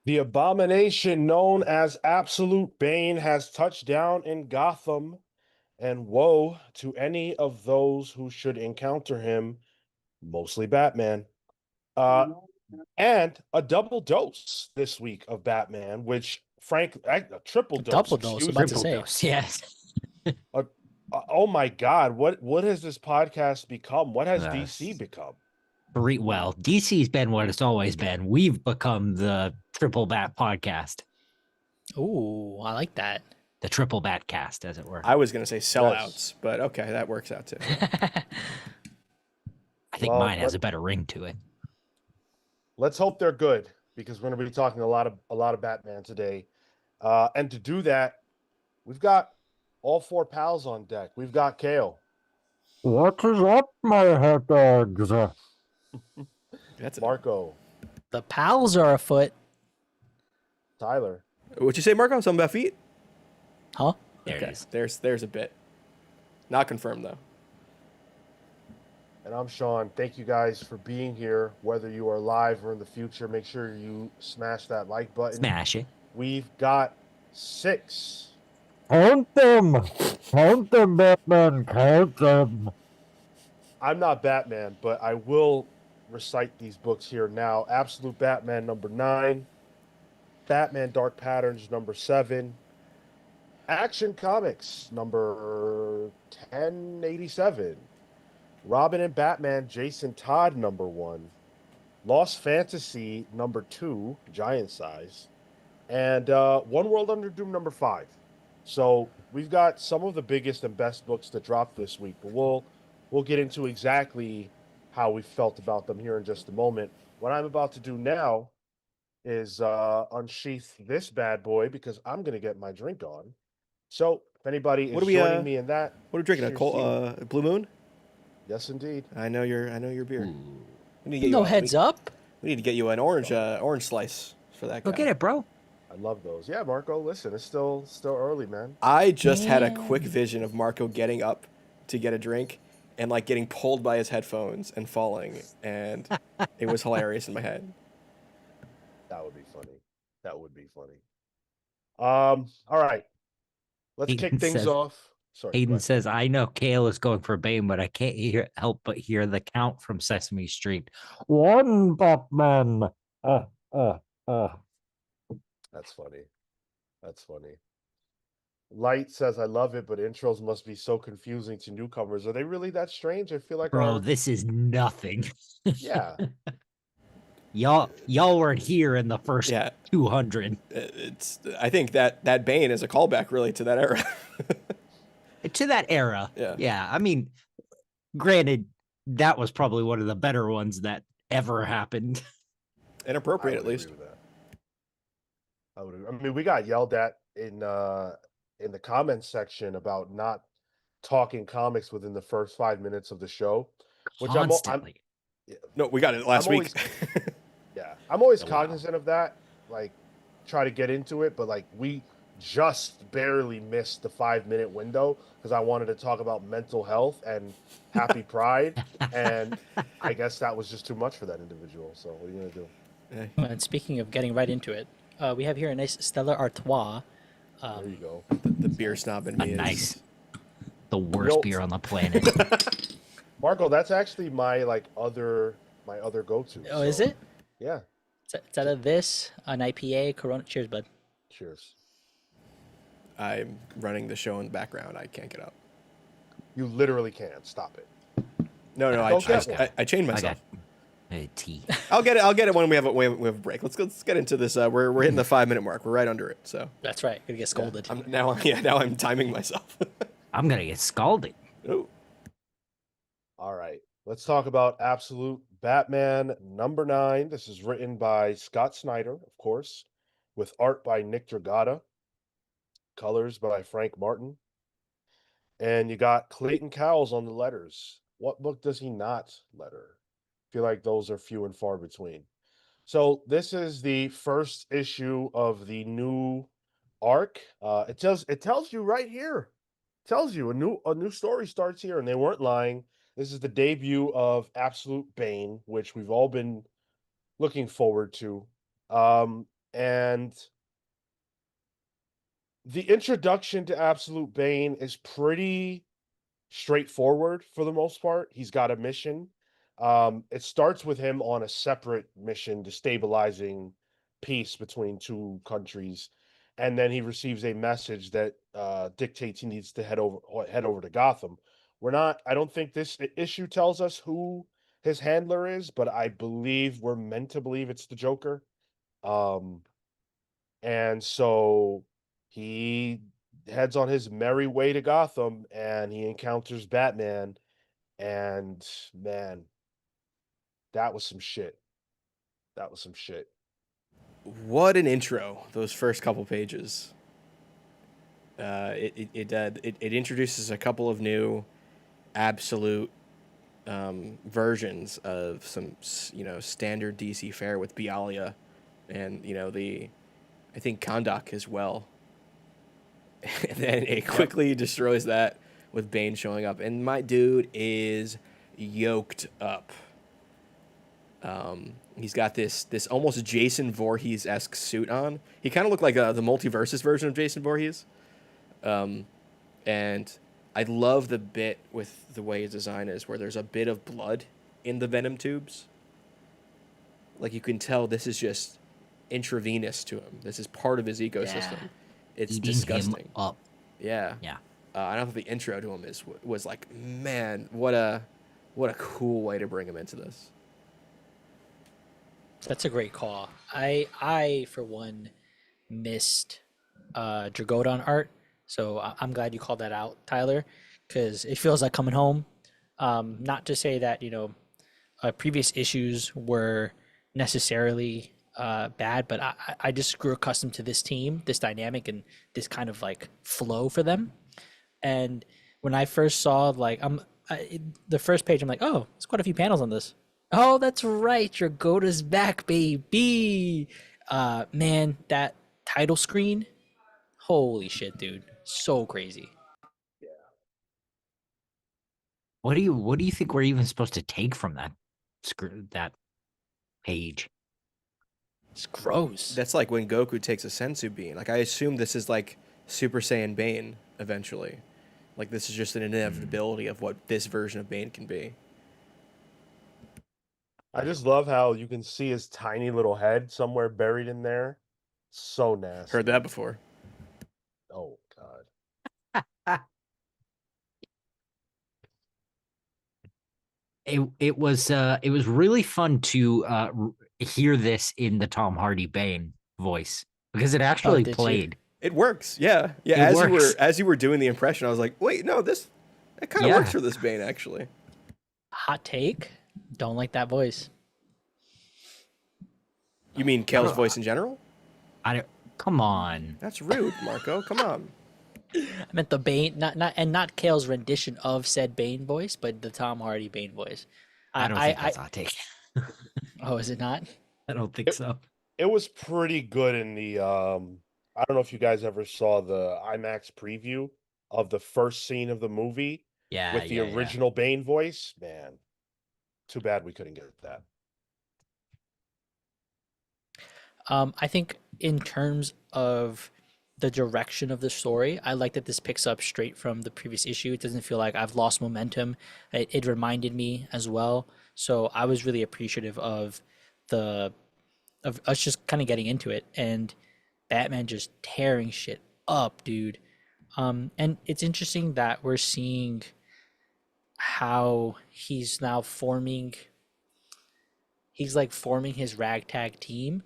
The abomination known as Absolute Bane has touched down in Gotham, and woe to any of those who should encounter him, mostly Batman. Uh, and a double dose this week of Batman, which, frank, a triple dose, Double dose, excuse about me. to Triple say. dose, yes. Uh, oh my God, what has this podcast become? What has Uh, DC become? well, DC's been what it's always been. We've become the Triple Bat podcast, Ooh, I like that. the Triple Bat cast, as it were. I was gonna say sellouts, but okay, that works out too. I think Well, mine has a better ring to it. let's hope they're good because we're going to be talking a lot of Batman today. And to do that, we've got all four pals on deck. We've got Cale. What is up, my hot dogs? That's Marco. The pals are afoot. Tyler. What'd you say, Marco? Something about feet? Huh? There Okay, it is. there's a bit. Not confirmed though. And I'm Sean. Thank you guys for being here. Whether you are live or in the future, make sure you smash that like button. Smash it. We've got 6. Count them! Count them, Batman, count them! I'm not Batman, but I will recite these books here now. Absolute Batman number 9. Batman Dark Patterns number 7. Action Comics number 1087. Robin and Batman Jason Todd number 1. Lost Fantasy number 2, giant size. And One World Under Doom number 5. So we've got some of the biggest and best books that dropped this week, but we'll get into exactly how we felt about them here in just a moment. What I'm about to do now is unsheath this bad boy because I'm going to get my drink on. So if anybody is joining me in that, What are we drinking? A Blue Moon? yes, indeed. I know your beer. Ooh. We need to get No you heads up. We need to get you an orange slice for that guy. Go get it, bro. I love those. Yeah, Marco. Listen, it's still early, man. I just had a quick vision of Marco getting up to get a drink and like getting pulled by his headphones and falling, and it was hilarious in my head. That would be funny. That would be funny. All right. Let's Hayden kick things says- off. Sorry. go Hayden ahead. says, I know Cale is going for Bane, but I can't help but hear the count from Sesame Street. One, Batman! That's funny. That's funny. Light says, I love it, but intros must be so confusing to newcomers. Are they really that strange? I feel like Bro, this is nothing. yeah. Y'all weren't here in the first Yeah, 200. I think that Bane is a callback really to that era. To that era. Yeah. I mean, granted, that was probably one of the better ones that ever happened. Inappropriate I at would least. agree with that. I mean, we got yelled at in the comments section about not talking comics within the first 5 minutes of the show, which Constantly. No, we got it last I'm week. I'm always Wow. cognizant of that. Like, try to get into it, but like we just barely missed the 5-minute window because I wanted to talk about mental health and happy pride, and I guess that was just too much for that individual. So what are you gonna do? And speaking of getting right into it, we have here a nice Stella Artois. There you go. The beer snob in me is Nice. The worst Yo. beer on the planet. Marco, that's actually my other go-to. Oh, is so, it? Yeah. It's out of this, an IPA, Corona. Cheers, bud. Cheers. I'm running the show in the background. I can't get up. You literally can't stop it. No, Don't get one. I chained I myself. got tea. I'll get it when we have a break. Let's get into this. We're hitting the 5-minute mark. We're right under it. So That's right. Gonna get scolded. now I'm timing myself. I'm going to get scalded. Oh, All right. Let's talk about Absolute Batman number 9. This is written by Scott Snyder, of course, with art by Nick Dragata, colors by Frank Martin. And you got Clayton Cowles on the letters. What book does he not letter? I feel like those are few and far between. So this is the first issue of the new arc. It tells you right here. It tells you a new story starts here, and they weren't lying. This is the debut of Absolute Bane, which we've all been looking forward to. And the introduction to Absolute Bane is pretty straightforward for the most part. He's got a mission. It starts with him on a separate mission destabilizing peace between two countries, and then he receives a message that dictates he needs to head over to Gotham. I don't think this issue tells us who his handler is, but I believe we're meant to believe it's the Joker. Um, and so he heads on his merry way to Gotham and he encounters Batman. And man, that was some shit. That was some shit. What an intro! Those first couple pages. It introduces a couple of new absolute versions of some standard DC fare with Bialia, and I think Kondak as well. And then it quickly destroys that with Bane showing up, and my dude is yoked up. He's got this almost Jason Voorhees-esque suit on. He kind of looked like the multiversus version of Jason Voorhees. And I love the bit with the way his design is, where there's a bit of blood in the venom tubes. Like, you can tell this is just intravenous to him. This is part of his ecosystem. Yeah. It's Eating disgusting. him up. Yeah. Yeah. I don't think the intro to him was like, man, what a cool way to bring him into this. That's a great call. I for one missed Dragodon art, so I'm glad you called that out, Tyler, because it feels like coming home. Not to say that previous issues were necessarily bad, but I just grew accustomed to this team, this dynamic, and this kind of like flow for them. And when I first saw the first page, I'm like, oh, there's quite a few panels on this. Oh, that's right, your Goda's back, baby. Man, that title screen, holy shit, dude, so crazy. What do you think we're even supposed to take from that page? It's gross. That's like when Goku takes a sensu bean. Like, I assume this is like Super Saiyan Bane eventually. Like, this is just an inevitability of what this version of Bane can be. I just love how you can see his tiny little head somewhere buried in there. So nasty. Heard that before. Oh God. It was really fun to hear this in the Tom Hardy Bane voice, because it actually did you? played. It works. Yeah. It As works. you were doing the impression, I was like, wait, no, it kind of Yeah. works for this Bane, actually. Hot take. Don't like that voice. You mean Cale's voice in general? Come on. That's rude, Marco. Come on. I meant the Bane, not Cale's rendition of said Bane voice, but the Tom Hardy Bane voice. I don't think that's a hot take. Oh, is it not? I don't think so. It was pretty good in the I don't know if you guys ever saw the IMAX preview of the first scene of the movie Yeah. with the original Bane voice. Man, too bad we couldn't get that. I think in terms of the direction of the story, I like that this picks up straight from the previous issue. It doesn't feel like I've lost momentum. It reminded me as well. So I was really appreciative of us just kind of getting into it and Batman just tearing shit up, dude. And it's interesting that we're seeing how he's now forming his ragtag team.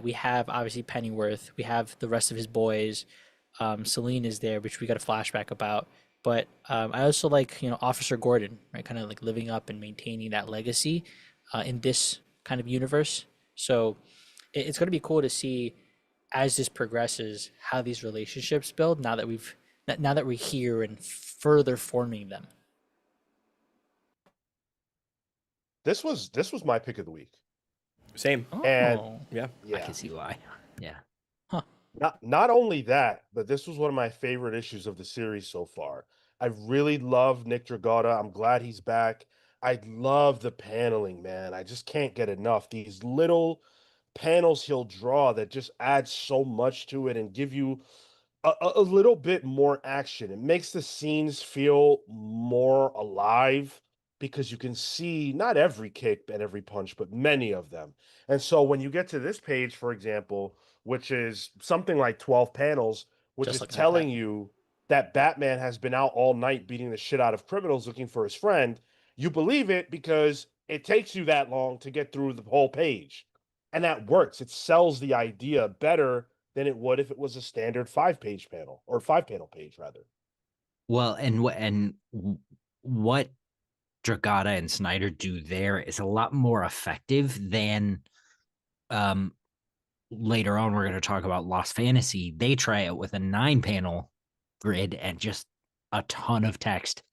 We have obviously Pennyworth. We have the rest of his boys. Selene is there, which we got a flashback about. But I also like Officer Gordon, right? Kind of like living up and maintaining that legacy in this kind of universe. So it's going to be cool to see as this progresses how these relationships build. Now that we're here and further forming them. This was my pick of the week. Same. And Yeah. I can see why. Yeah. Not only that, but this was one of my favorite issues of the series so far. I really love Nick Dragotta. I'm glad he's back. I love the paneling, man. I just can't get enough. These little panels he'll draw that just add so much to it and give you a little bit more action. It makes the scenes feel more alive because you can see not every kick and every punch, but many of them. And so when you get to this page, for example, which is something like 12 panels, which Just is looking at that. telling you that Batman has been out all night beating the shit out of criminals looking for his friend, you believe it because it takes you that long to get through the whole page. And that works. It sells the idea better than it would if it was a standard 5-page panel or 5-panel page rather. Well, what Dragata and Snyder do there is a lot more effective than later on we're going to talk about Lost Fantasy. They try it with a 9-panel grid and just a ton of text,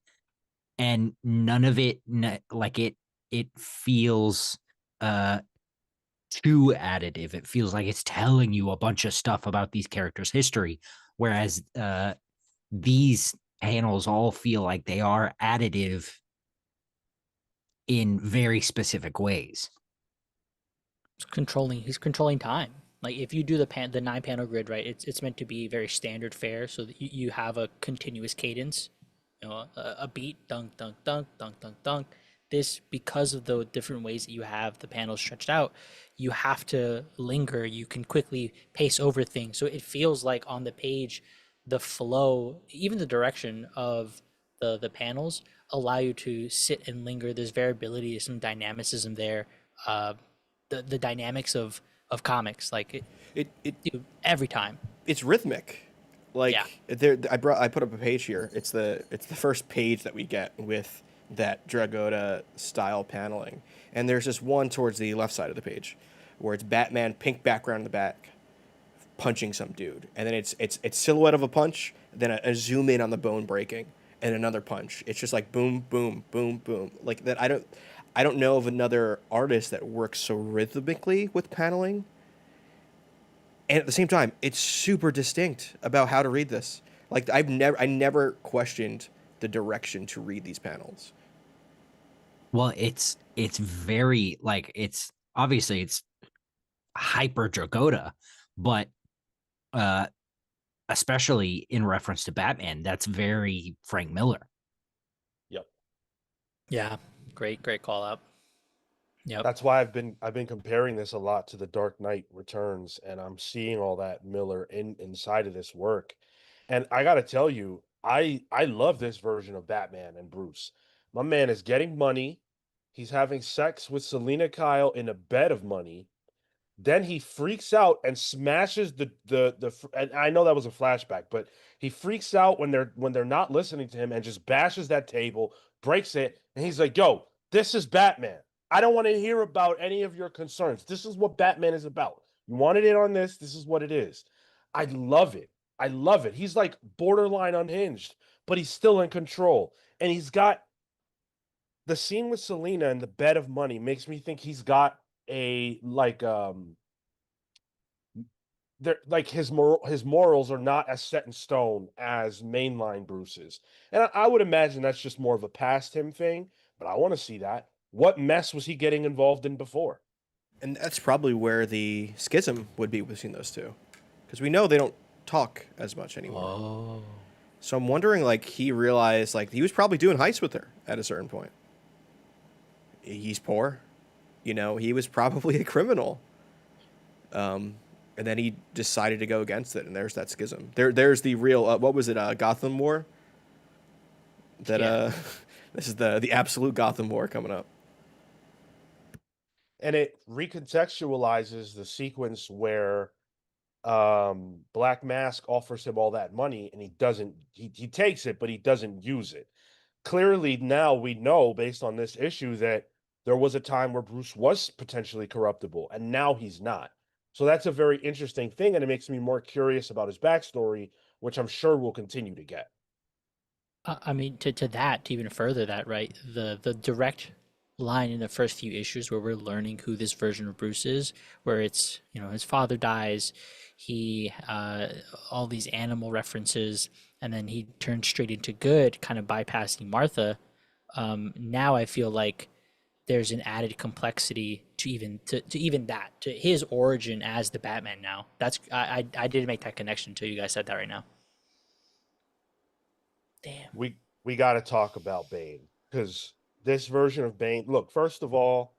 and none of it like it feels too additive. It feels like it's telling you a bunch of stuff about these characters' history, whereas these panels all feel like they are additive in very specific ways. He's controlling time. Like if you do the 9-panel grid, right, it's meant to be very standard fare, so that you have a continuous cadence, a beat, dunk, dunk, dunk, dunk, dunk, dunk. This, because of the different ways that you have the panels stretched out, you have to linger. You can quickly pace over things, so it feels like on the page, the flow, even the direction of the panels allow you to sit and linger. There's variability, some dynamicism there. Uh, the dynamics of comics, like every time. It's rhythmic. Like Yeah. I put up a page here. It's the first page that we get with that Dragota style paneling. And there's this one towards the left side of the page where it's Batman, pink background in the back, punching some dude. And then it's silhouette of a punch, then a zoom in on the bone breaking, and another punch. It's just like boom, boom, boom, boom. Like that. I don't know of another artist that works so rhythmically with paneling. And at the same time, it's super distinct about how to read this. Like I never questioned the direction to read these panels. Well, it's very like it's obviously it's hyper Dragota, but especially in reference to Batman, that's very Frank Miller. Yep. Yeah, great call out. Yep. That's why I've been comparing this a lot to The Dark Knight Returns, and I'm seeing all that Miller inside of this work. And I got to tell you, I love this version of Batman and Bruce. My man is getting money. He's having sex with Selena Kyle in a bed of money. Then he freaks out and smashes and I know that was a flashback, but he freaks out when they're not listening to him and just bashes that table, breaks it, and he's like, "Yo, this is Batman. I don't want to hear about any of your concerns. This is what Batman is about. You wanted it on this, this is what it is." I love it. I love it. He's like borderline unhinged, but he's still in control. And he's got the scene with Selena in the bed of money makes me think he's got a they're like his morals are not as set in stone as mainline Bruce's. And I would imagine that's just more of a past him thing, but I want to see that. What mess was he getting involved in before? And that's probably where the schism would be between those two. Because we know they don't talk as much anymore. Oh. So I'm wondering, like, he realized, like, he was probably doing heists with her at a certain point. He's poor. He was probably a criminal. And then he decided to go against it, and there's that schism. There's the real, what was it, Gotham War? That, this is the absolute Gotham War coming up. And it recontextualizes the sequence where Black Mask offers him all that money and he takes it, but he doesn't use it. Clearly now we know based on this issue that there was a time where Bruce was potentially corruptible and now he's not. So that's a very interesting thing, and it makes me more curious about his backstory, which I'm sure we'll continue to get. I mean, to even further that, right? The direct line in the first few issues where we're learning who this version of Bruce is, where it's, his father dies, he all these animal references, and then he turns straight into good, kind of bypassing Martha. Now I feel like there's an added complexity to to his origin as the Batman now. That's I did make that connection until you guys said that right now. Damn. We got to talk about Bane because this version of Bane. Look, first of all,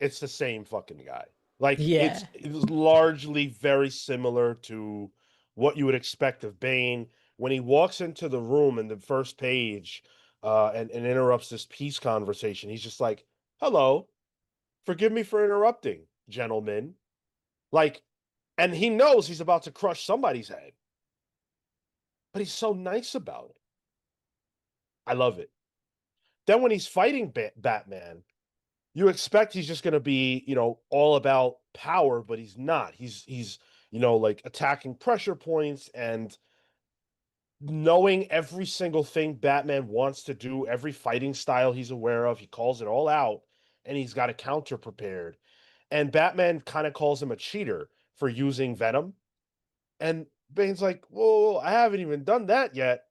it's the same fucking guy. Like Yeah. it was largely very similar to what you would expect of Bane when he walks into the room in the first page and interrupts this peace conversation. He's just like, "Hello, forgive me for interrupting, gentlemen." Like, and he knows he's about to crush somebody's head, but he's so nice about it. I love it. Then when he's fighting Batman, you expect he's just going to be, all about power, but he's not. He's like attacking pressure points and knowing every single thing Batman wants to do, every fighting style he's aware of. He calls it all out, and he's got a counter prepared. And Batman kind of calls him a cheater for using Venom. And Bane's like, "Whoa, I haven't even done that yet,"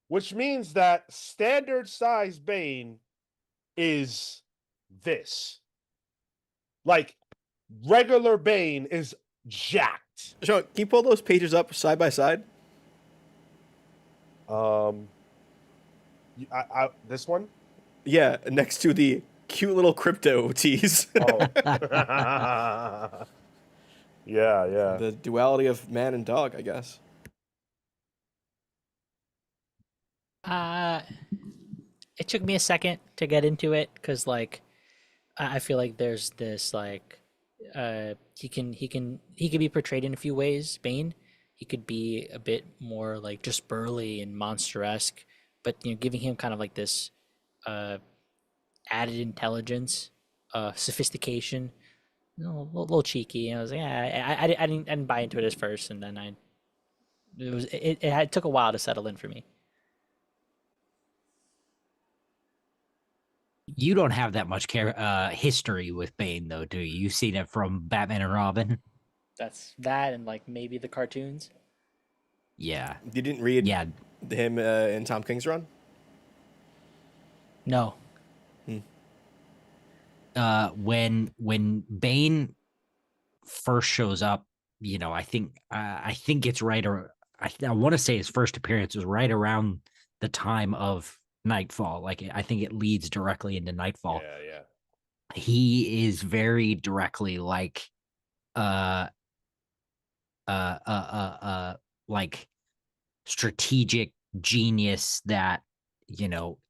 which means that standard size Bane is this. Like, regular Bane is jacked. Sean, can you pull those pages up side by side? This one? Yeah, next to the cute little crypto tease. Oh. yeah. The duality of man and dog, I guess. It took me a second to get into it because like I feel like there's this like he can be portrayed in a few ways. Bane, he could be a bit more like just burly and monster-esque, but giving him kind of like this added intelligence, sophistication, a little cheeky. And I was like, yeah, I didn't buy into it at first, and then it took a while to settle in for me. You don't have that much history with Bane, though, do you? You've seen it from Batman and Robin. That's that, and like maybe the cartoons. Yeah. You didn't read Yeah. him in Tom King's run? No. When Bane first shows up, I think it's right, or I want to say his first appearance was right around the time of Nightfall. Like, I think it leads directly into Nightfall. Yeah. He is very directly like like strategic genius that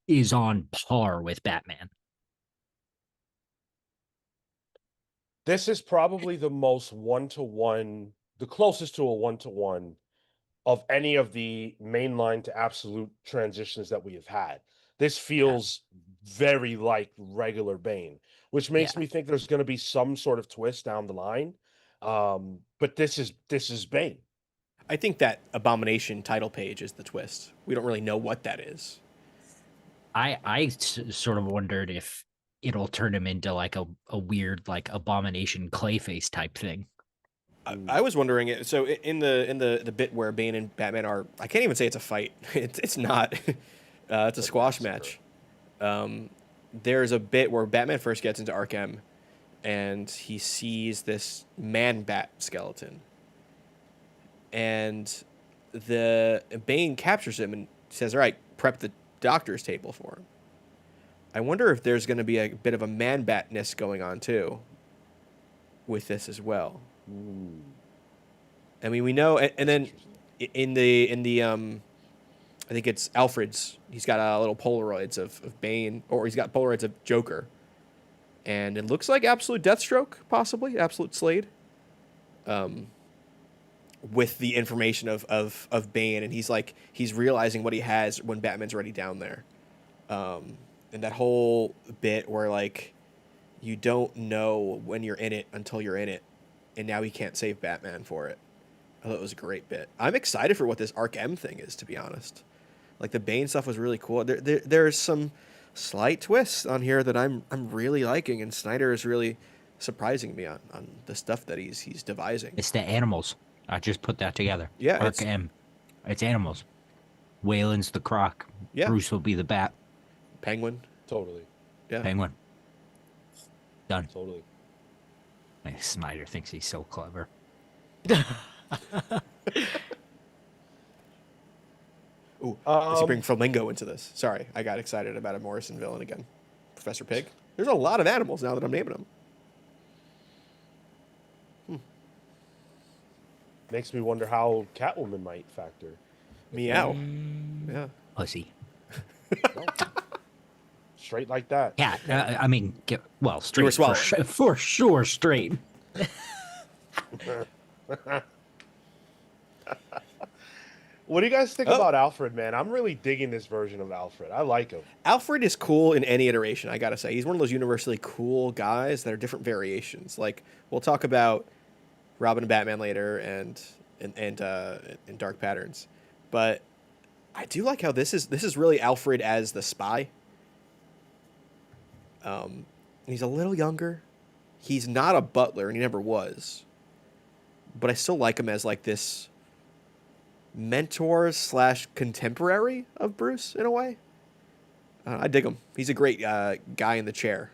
is on par with Batman. This is probably the most one-to-one, the closest to a one-to-one of any of the mainline to absolute transitions that we have had. This feels very like regular Bane, which makes me think there's going to be some sort of twist down the line. But this is Bane. I think that Abomination title page is the twist. We don't really know what that is. I sort of wondered if it'll turn him into like a weird like Abomination Clayface type thing. I was wondering it. So in the bit where Bane and Batman are, I can't even say it's a fight. It's not. It's a squash match. There's a bit where Batman first gets into Arkham, and he sees this man bat skeleton, and the Bane captures him and says, "All right, prep the doctor's table for him." I wonder if there's going to be a bit of a man batness going on too with this as well. Ooh. I mean, we know, and then in the I think it's Alfred's. He's got little Polaroids of Bane, or he's got Polaroids of Joker, and it looks like Absolute Deathstroke, possibly Absolute Slade, with the information of Bane, and he's realizing what he has when Batman's already down there, and that whole bit where like you don't know when you're in it until you're in it, and now he can't save Batman for it. I thought it was a great bit. I'm excited for what this Arc M thing is, to be honest. Like the Bane stuff was really cool. There's some slight twists on here that I'm really liking, and Snyder is really surprising me on the stuff that he's devising. It's the animals. I just put that together. Yeah, Arc M. It's animals. Waylon's the Croc. Yeah. Bruce will be the Bat. Penguin. Totally. Yeah. Penguin. Done. Totally. Snyder thinks he's so clever. Ooh, does he bring Um, Flamingo into this? Sorry, I got excited about a Morrison villain again. Professor Pig. There's a lot of animals now that I'm naming them. Makes me wonder how Catwoman might factor. Meow. Yeah. Pussy. No. Straight like that. Yeah, I mean, well, You were straight swallowing. for sure, straight. What do you guys think about Alfred, man? I'm really digging this version of Alfred. I like him. Alfred is cool in any iteration, I gotta say. He's one of those universally cool guys that are different variations. Like, we'll talk about Robin and Batman later and Dark Patterns. But I do like how this is really Alfred as the spy. He's a little younger. He's not a butler, and he never was. But I still like him as like this mentor / contemporary of Bruce in a way. I dig him. He's a great guy in the chair.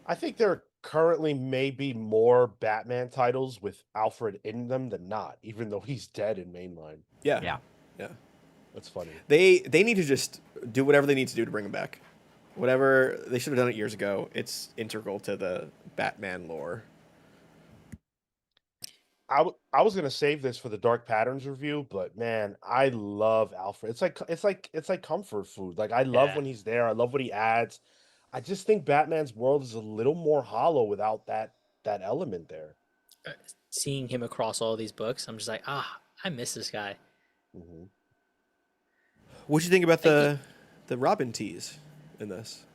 I think there currently may be more Batman titles with Alfred in them than not, even though he's dead in mainline. Yeah. Yeah. Yeah. That's funny. They need to just do whatever they need to do to bring him back. Whatever they should have done it years ago. It's integral to the Batman lore. I was gonna save this for the Dark Patterns review, but man, I love Alfred. It's like comfort food. Like I love Yeah. when he's there. I love what he adds. I just think Batman's world is a little more hollow without that element there. Seeing him across all these books, I'm just like, I miss this guy. Mm-hmm. What'd you think about the Robin tease in this?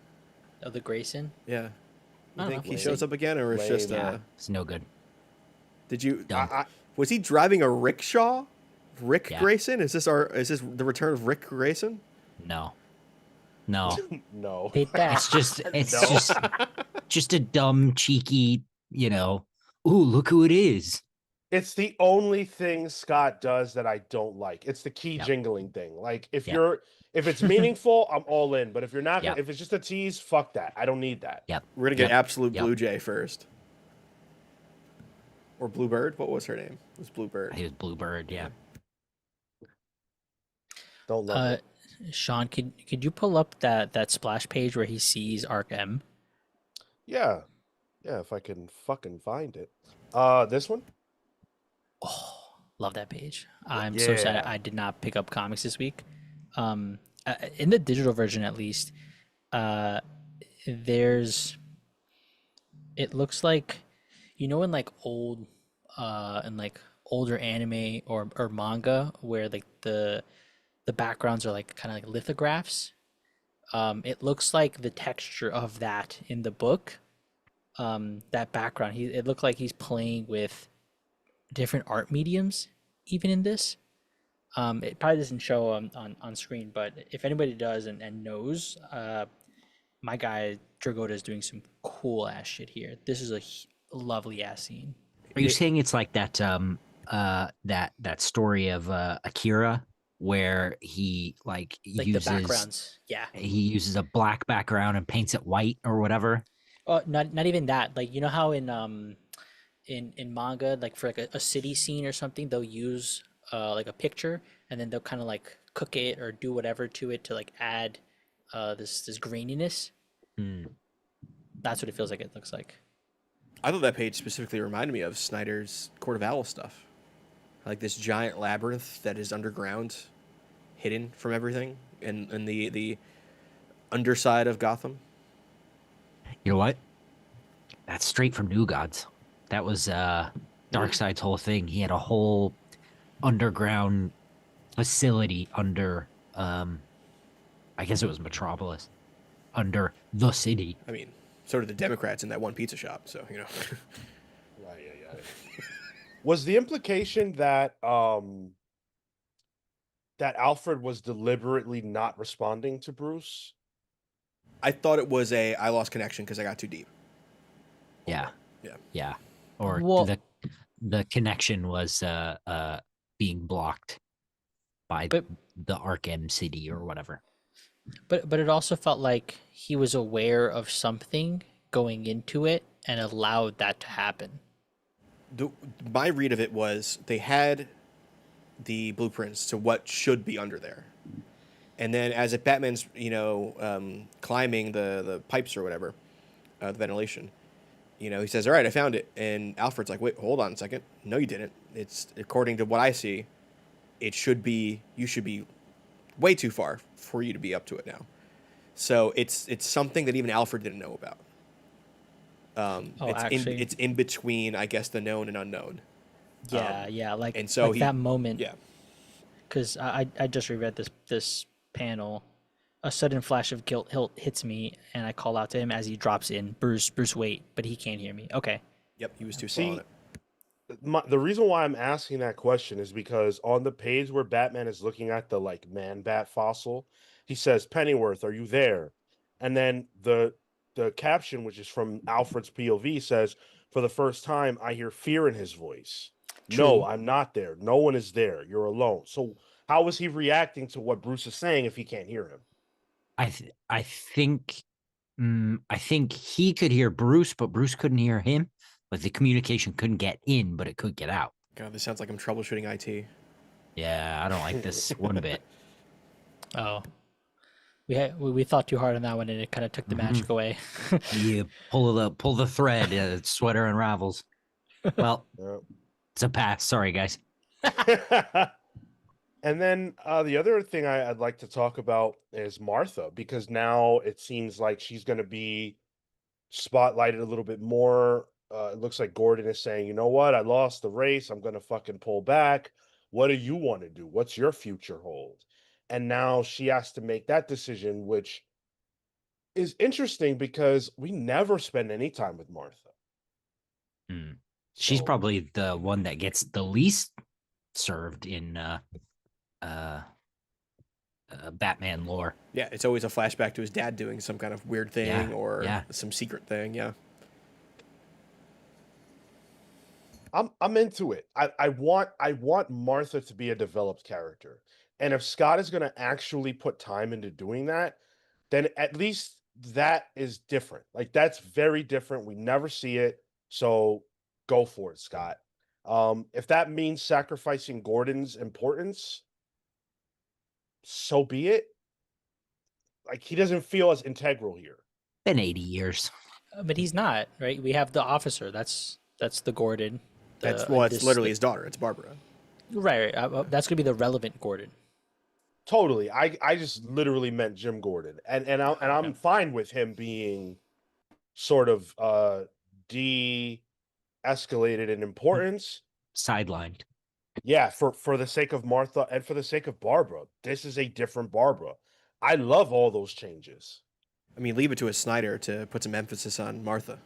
Oh, the Grayson. Yeah. I You don't think know. he shows up again, or it's just Lame. Yeah, it's no good. Did you? Dumb. Was he driving a rickshaw? Rick Yeah. Grayson? Is this the return of Rick Grayson? No. No. Hate that. It's just a dumb, cheeky, ooh, look who it is. It's the only thing Scott does that I don't like. It's the key Yep. jingling thing. Like if Yep. if it's meaningful, I'm all in. But if you're not, Yep. if it's just a tease, fuck that. I don't need that. Yep. We're gonna get Yep. Absolute Yep. Blue Jay first, or Bluebird. What was her name? It was Bluebird. He was Bluebird, yeah. Don't love it. Sean, could you pull up that splash page where he sees Arc M? Yeah, if I can fucking find it. This one. Oh, love that page. I'm so sad Yeah. I did not pick up comics this week. In the digital version, at least, there's. It looks like, in like old, in like older anime or manga where like the backgrounds are like kind of like lithographs. It looks like the texture of that in the book. That background, it looked like he's playing with different art mediums even in this. It probably doesn't show on screen, but if anybody does and knows, my guy Dragotta is doing some cool ass shit here. This is a lovely ass scene. Are you saying it's like that that story of Akira where he like Like uses the backgrounds, yeah. he uses a black background and paints it white or whatever? Not even that. Like how in manga, like for like a city scene or something, they'll use like a picture and then they'll kind of like cook it or do whatever to it to like add this graininess. That's what it feels like. It looks like. I thought that page specifically reminded me of Snyder's Court of Owls stuff. Like this giant labyrinth that is underground, hidden from everything, in the underside of Gotham. You know what? That's straight from New Gods. That was Darkseid's whole thing. He had a whole underground facility under I guess it was Metropolis, under the city. I mean, so did the Democrats in that one pizza shop. So Right. Was the implication that that Alfred was deliberately not responding to Bruce? I thought it was I lost connection because I got too deep. Yeah. Yeah. Yeah. Or Well- the connection was being blocked by But- the Arkham City or whatever. But it also felt like he was aware of something going into it and allowed that to happen. The, my read of it was they had the blueprints to what should be under there. And then as if Batman's, climbing the pipes or whatever, the ventilation, he says, all right, I found it. And Alfred's like, wait, hold on a second. No, you didn't. It's according to what I see, you should be way too far for you to be up to it now. So it's something that even Alfred didn't know about. Actually, it's in between, I guess, the known and unknown. yeah, like, and so that moment. Yeah. Because I just reread this panel. A sudden flash of guilt hits me, and I call out to him as he drops in, Bruce, wait, but he can't hear me. Okay. Yep, he was too slow on it. The reason why I'm asking that question is because on the page where Batman is looking at the like man bat fossil, he says, "Pennyworth, are you there?" And then the caption, which is from Alfred's POV, says, "For the first time, I hear fear in his voice. True. No, I'm not there. No one is there. You're alone." So how is he reacting to what Bruce is saying if he can't hear him? I think I think he could hear Bruce, but Bruce couldn't hear him. But the communication couldn't get in, but it could get out. God, this sounds like I'm troubleshooting IT. Yeah, I don't like this one bit. Oh, we thought too hard on that one, and it kind of took the magic away. You pull the thread, sweater unravels. Well, it's a pass. Sorry, guys. And then the other thing I'd like to talk about is Martha, because now it seems like she's going to be spotlighted a little bit more. It looks like Gordon is saying, you know what? I lost the race. I'm going to fucking pull back. What do you want to do? What's your future hold? And now she has to make that decision, which is interesting because we never spend any time with Martha. She's probably the one that gets the least served in Batman lore. Yeah, it's always a flashback to his dad doing some kind of weird thing or some secret thing. Yeah. I'm into it. I want Martha to be a developed character. And if Scott is going to actually put time into doing that, then at least that is different. Like that's very different. We never see it. So go for it, Scott. If that means sacrificing Gordon's importance, so be it. Like he doesn't feel as integral here. Been 80 years. But he's not, right? We have the officer. That's the Gordon. It's literally his daughter. It's Barbara. Right. That's gonna be the relevant Gordon. Totally. I just literally meant Jim Gordon, and I'm fine with him being sort of de-escalated in importance, sidelined. Yeah, for the sake of Martha and for the sake of Barbara. This is a different Barbara. I love all those changes. I mean, leave it to a Snyder to put some emphasis on Martha.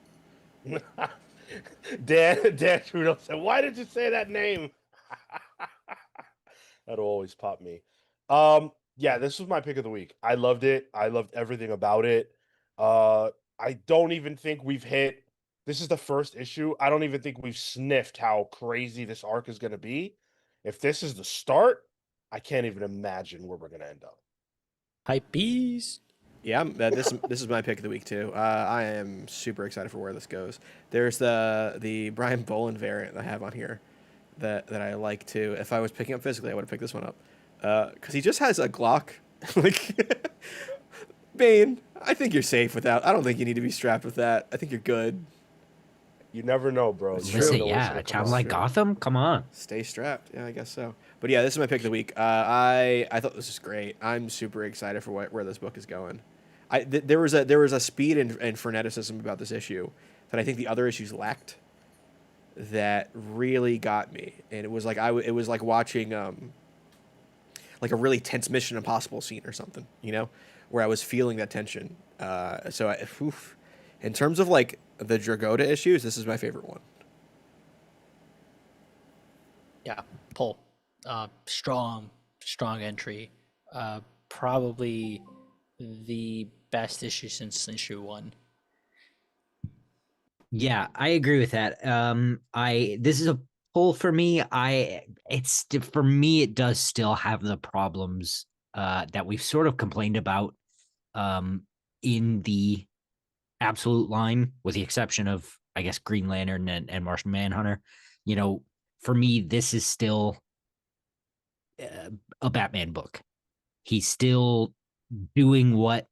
Dan Trudeau said, "Why did you say that name?" That'll always pop me. Yeah, this was my pick of the week. I loved it. I loved everything about it. I don't even think we've hit. This is the first issue. I don't even think we've sniffed how crazy this arc is going to be. If this is the start, I can't even imagine where we're going to end up. Hype beast. Yeah, this is my pick of the week too. I am super excited for where this goes. There's the Brian Bolin variant I have on here that I like too. If I was picking up physically, I would have picked this one up because he just has a Glock. Like Bane, I think you're safe without. I don't think you need to be strapped with that. I think you're good. You never know, bro. Listen, a town like Gotham, come on. Stay strapped. Yeah, I guess so. But yeah, this is my pick of the week. I thought this was great. I'm super excited for where this book is going. There was a speed and freneticism about this issue that I think the other issues lacked. That really got me, and it was like it was like watching like a really tense Mission Impossible scene or something, where I was feeling that tension. In terms of like the Dragoda issues, this is my favorite one. Yeah, pull. Strong entry. Probably the best issue since issue 1. Yeah, I agree with that. This is a pull for me. For me, it does still have the problems that we've sort of complained about in the absolute line, with the exception of, I guess, Green Lantern and Martian Manhunter. You know, for me, this is still a Batman book. He's still doing what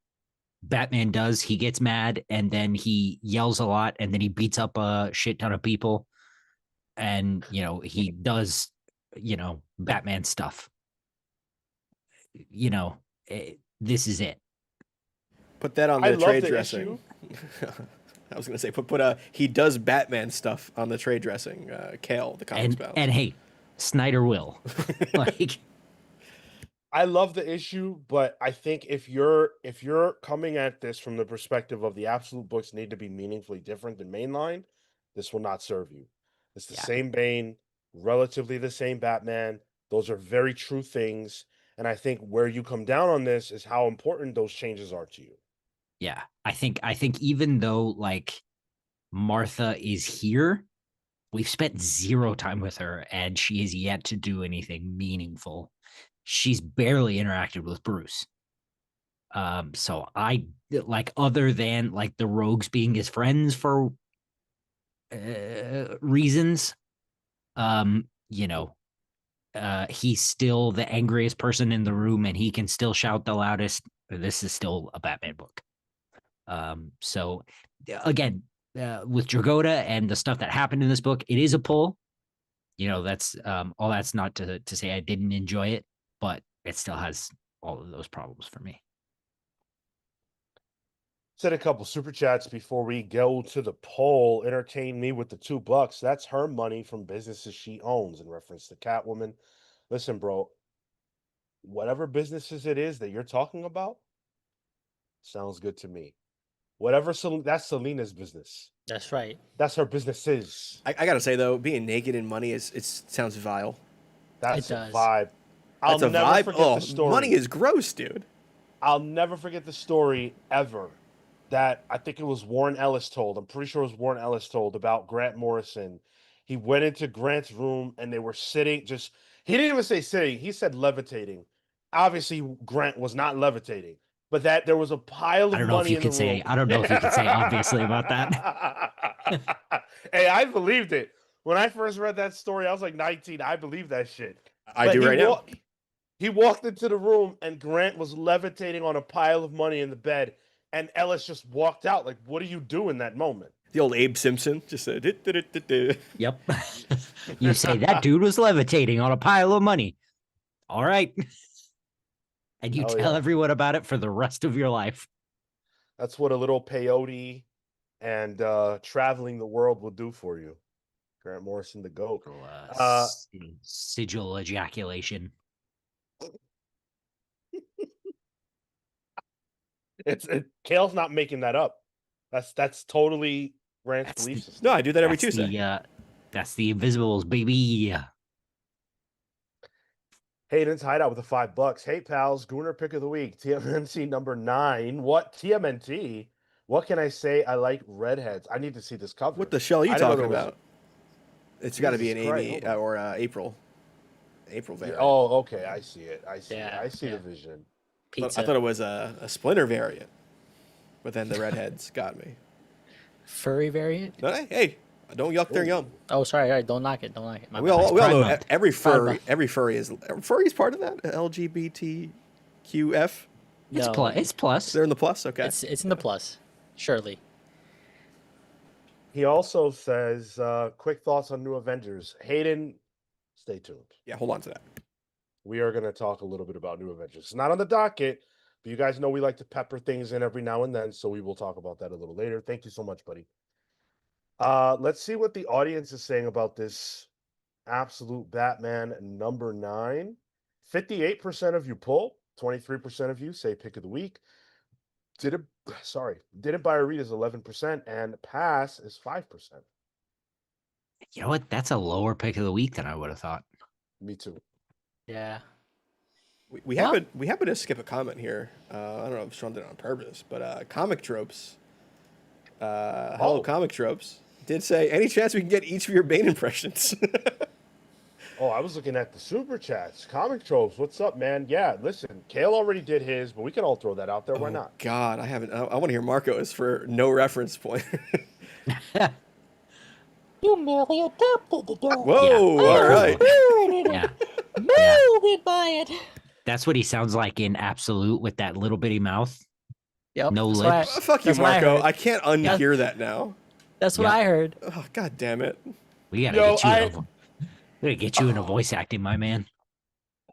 Batman does. He gets mad and then he yells a lot and then he beats up a shit ton of people. And, you know, he does, you know, Batman stuff. You know, this is it. Put that on I the love trade the dressing. I was gonna say put he does Batman stuff on the trade dressing. Cale, the comics And bound. and hey, Snyder will. Like, I love the issue, but I think if you're coming at this from the perspective of the absolute books need to be meaningfully different than mainline, this will not serve you. It's the Yeah. same Bane, relatively the same Batman. Those are very true things, and I think where you come down on this is how important those changes are to you. yeah, I think even though like Martha is here, we've spent zero time with her and she is yet to do anything meaningful. She's barely interacted with Bruce. So I like, other than like the rogues being his friends for reasons, you know, he's still the angriest person in the room and he can still shout the loudest. This is still a Batman book. So again, with Dragotta and the stuff that happened in this book, it is a pull. You know, that's all that's not to say I didn't enjoy it, but it still has all of those problems for me. Said a couple super chats before we go to the poll. Entertain me with the $2. That's her money from businesses she owns in reference to Catwoman. Listen, bro, whatever businesses it is that you're talking about, sounds good to me. Whatever, that's Selena's business. That's right. That's her businesses. I gotta say though, being naked in money it sounds vile. That's It a does. vibe. That's I'll a never vibe. forget Oh, the story. money is gross, dude. I'll never forget the story ever that I think it was Warren Ellis told. I'm pretty sure it was Warren Ellis told about Grant Morrison. He went into Grant's room and they were sitting just, he didn't even say sitting, he said levitating. Obviously, Grant was not levitating, but that there was a pile I of don't know if money you in the could say, room. I don't know if you could say obviously about that. Hey, I believed it. When I first read that story, I was like 19. I believed that shit. I But do right now. he walked into the room and Grant was levitating on a pile of money in the bed, and Ellis just walked out. Like, what do you do in that moment? The old Abe Simpson just said, Yep. You say that dude was levitating on a pile of money. All right. And you Hell tell yeah. everyone about it for the rest of your life. That's what a little peyote and traveling the world will do for you. Grant Morrison, the GOAT. Sigil ejaculation. Cale's not making that up. That's totally Grant's belief system. No, I do that every That's Tuesday. That's the Invisibles, baby. Hayden's Hideout with the $5. Hey pals, Gooner pick of the week, TMNT number 9. What TMNT? What can I say? I like redheads. I need to see this cover. What the shell are you I didn't know talking there was about? It's got to be an Jesus Christ, Amy hold on. or April. April variant. Oh, okay. I see it. I see it. Yeah, I see yeah. the vision. Pizza. I thought it was a Splinter variant, but then the redheads got me. Furry variant. No, hey, don't yuck their yum. Oh, sorry. All right, don't knock it. Don't knock it. My We bad. all Pride know Month. every Pride furry is part of that LGBTQF. It's No, plus. It's plus. They're in the plus. Okay. It's in the plus. Surely. He also says, quick thoughts on New Avengers. Hayden, stay tuned. Yeah, hold on to that. We are going to talk a little bit about New Avengers. It's not on the docket, but you guys know we like to pepper things in every now and then, so we will talk about that a little later. Thank you so much, buddy. Let's see what the audience is saying about this absolute Batman number 9. 58% of you pull, 23% of you say pick of the week. Didn't buy or read is 11%, and pass is 5%. You know what? That's a lower pick of the week than I would have thought. Me too. Yeah. We happen to skip a comment here. I don't know if Sean did it on purpose, but Comic Tropes. Hello, Comic Tropes. Did say any chance we can get each of your Bane impressions? Oh, I was looking at the super chats. Comic tropes, what's up, man? Yeah, listen, Cale already did his, but we can all throw that out there. Why Oh, not? God, I haven't. I want to hear Marco's for no reference point. You merely adopted the dog. Whoa! All right. Yeah. Molded by it. That's what he sounds like in Absolute with that little bitty mouth. Yep. No that's what I- lips. Fuck you, That's what I Marco. heard. I can't unhear that now. That's what Yeah. I heard. Oh, God damn it. We gotta Yo, get you. We gotta get you into voice acting, my man.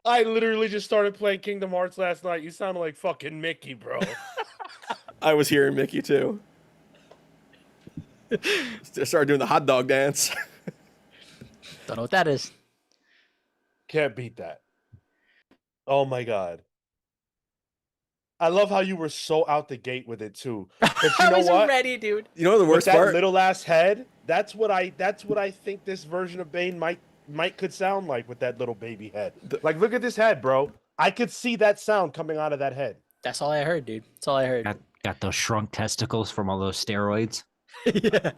I literally just started playing Kingdom Hearts last night. You sound like fucking Mickey, bro. I was hearing Mickey too. Started doing the hot dog dance. Don't know what that is. Can't beat that. Oh my god. I love how you were so out the gate with it too. But you I know was what? ready, dude. You know the With worst that part? little ass head, that's what I think this version of Bane might could sound like with that little baby head. Like look at this head, bro. I could see that sound coming out of that head. That's all I heard, dude. That's all I heard. Got those shrunk testicles from all those steroids. Yeah.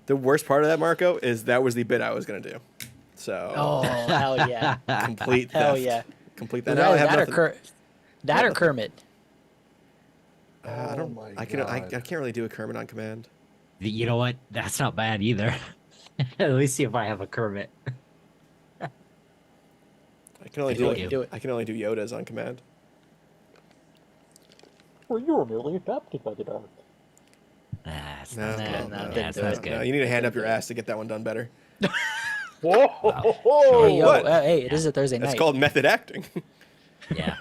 The worst part of that, Marco, is that was the bit I was gonna do. So Oh, hell yeah. complete theft. Hell yeah. Complete that. Either Now I have that, nothing. that or Kermit. I don't. Oh my I can't really do a Kermit on command. You know what? That's not bad either. Let me see if I have a Kermit. I can only Do do, it, do it. I can only do Yodas on command. Well, you were merely adopted by the dog. That's No, not no, good. no, That's didn't do not it. good. No, you need a hand up your ass to get that one done better. Whoa! Hey, yo, what? hey, it is a Thursday That's night. called method acting. Yeah.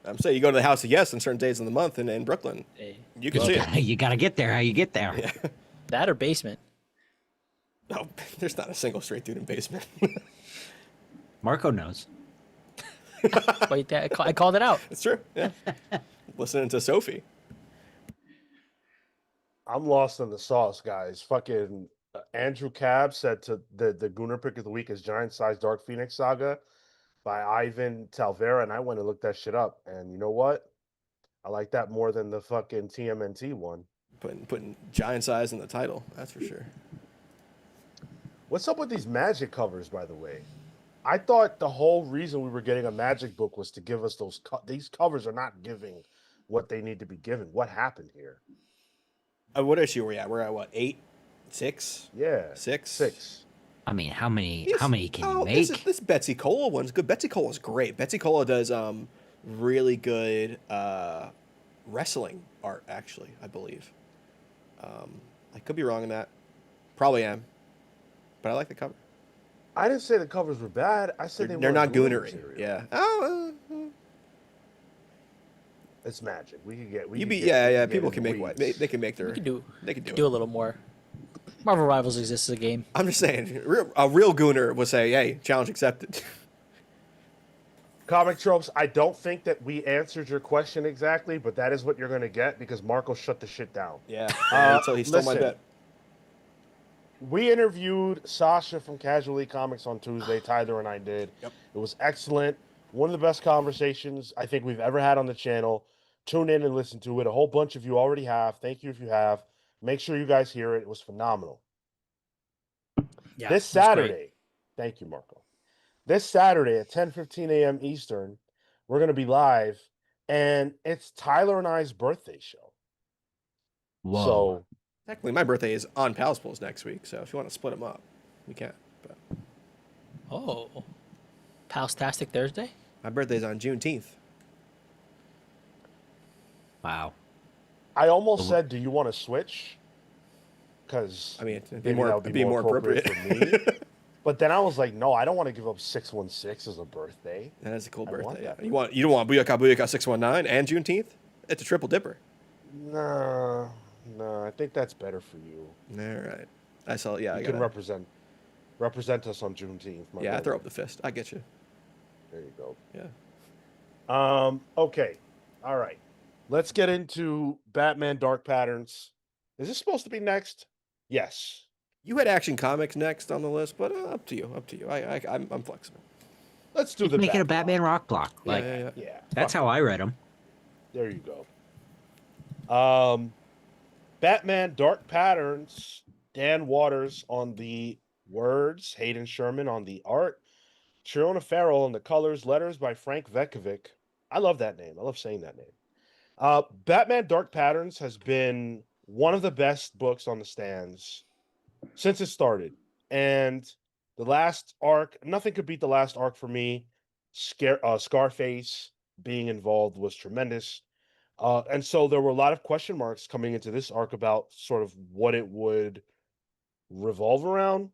I'm saying you go to the House of Yes on certain days in the month in Brooklyn. Hey, You can see it. You gotta get there. How you get there? Yeah. that or basement. No, there's not a single straight dude in basement. Marco knows. Wait, I called it out. It's true. Yeah. Listening to Sophie. I'm lost in the sauce, guys. Fucking Andrew Cab said to the Gooner pick of the week is Giant Size Dark Phoenix Saga by Ivan Talvera, and I went and looked that shit up. And you know what? I like that more than the fucking TMNT one. Putting giant size in the title. That's for sure. What's up with these Magic covers, by the way? I thought the whole reason we were getting a Magic book was to give us those. These covers are not giving what they need to be given. What happened here? What issue are we at? We're at what? 8? 6? Yeah, 6? 6. I mean, how many can you This, make? this Betsy Cola one's good. Betsy Cola's great. Betsy Cola does really good wrestling art, actually, I believe. I could be wrong in that. Probably am. But I like the cover. I didn't say the covers were bad. I said They're weren't not Gooner goonery. material. Yeah. Oh, It's Magic. We could get. We you could be get- yeah, we yeah. could get People in can the make what weeds. they can make their. We can do They can do do it. a little more. Marvel Rivals exists as a game. I'm just saying, a real gooner would say, "Hey, challenge accepted." Comic tropes. I don't think that we answered your question exactly, but that is what you're going to get because Marco shut the shit down. Yeah. Uh, he stole my listen. bet. We interviewed Sasha from Casually Comics on Tuesday. Tyler and I did. Yep. It was excellent. One of the best conversations I think we've ever had on the channel. Tune in and listen to it. A whole bunch of you already have. Thank you if you have. Make sure you guys hear it. It was phenomenal. Yeah, This it was great. Saturday, thank you, Marco. This Saturday at 10:15 a.m. Eastern, we're going to be live, and it's Tyler and I's birthday show. Whoa. So Technically, my birthday is on Pals Pools next week, so if you want to split them up, we can. But Oh, Palstastic Thursday. my birthday's on Juneteenth. Wow. I almost Oh. said, "Do you want to switch?" Because I mean, it'd maybe that would be more appropriate. for me. But then I was like, no, I don't want to give up 616 as a birthday. That is a cool I want birthday. Yeah. that. You don't want Booyaka Booyaka 619 and Juneteenth? It's a triple dipper. No, I think that's better for you. All right. I saw. Yeah, You I can got. represent us on Juneteenth. My Yeah, I brother. throw up the fist. I get you. There you go. Yeah. Okay. All right. Let's get into Batman Dark Patterns. Is this supposed to be next? Yes. You had Action Comics next on the list, but up to you. Up to you. I'm flexible. Let's do You the can make it a Bat Batman rock block. Like yeah. Yeah. that's fuck how I read them. it. There you go. Batman Dark Patterns. Dan Waters on the words. Hayden Sherman on the art. Sharona Farrell, and the colors, letters by Frank Vekovic. I love that name. I love saying that name. Batman Dark Patterns has been one of the best books on the stands since it started. And the last arc, nothing could beat the last arc for me. Scarface being involved was tremendous. And so there were a lot of question marks coming into this arc about sort of what it would revolve around.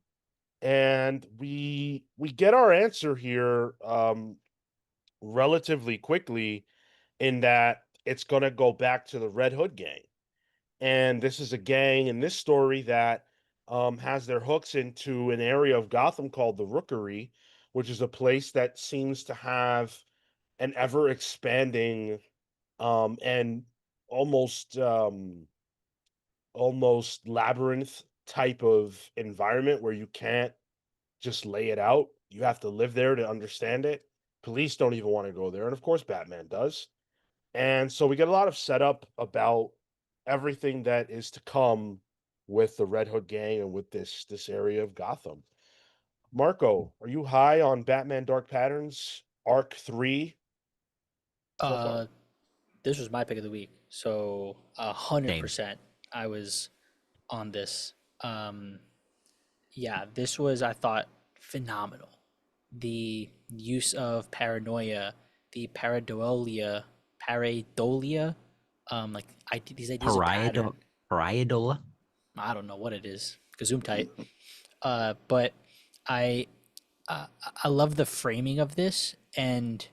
And we get our answer here relatively quickly in that it's going to go back to the Red Hood gang. And this is a gang in this story that has their hooks into an area of Gotham called the Rookery, which is a place that seems to have an ever expanding and almost almost labyrinth type of environment where you can't just lay it out. You have to live there to understand it. Police don't even want to go there, and of course Batman does. And so we get a lot of setup about everything that is to come with the Red Hood gang and with this area of Gotham. Marco, are you high on Batman Dark Patterns Arc 3 so far? Uh, this was my pick of the week, so Same. 100% I was on this. Yeah, this was, I thought, phenomenal. The use of paranoia, the pareidolia, like these ideas of pattern. Pariedola. I don't know what it is. Zoom tight. But I uh, I love the framing of this and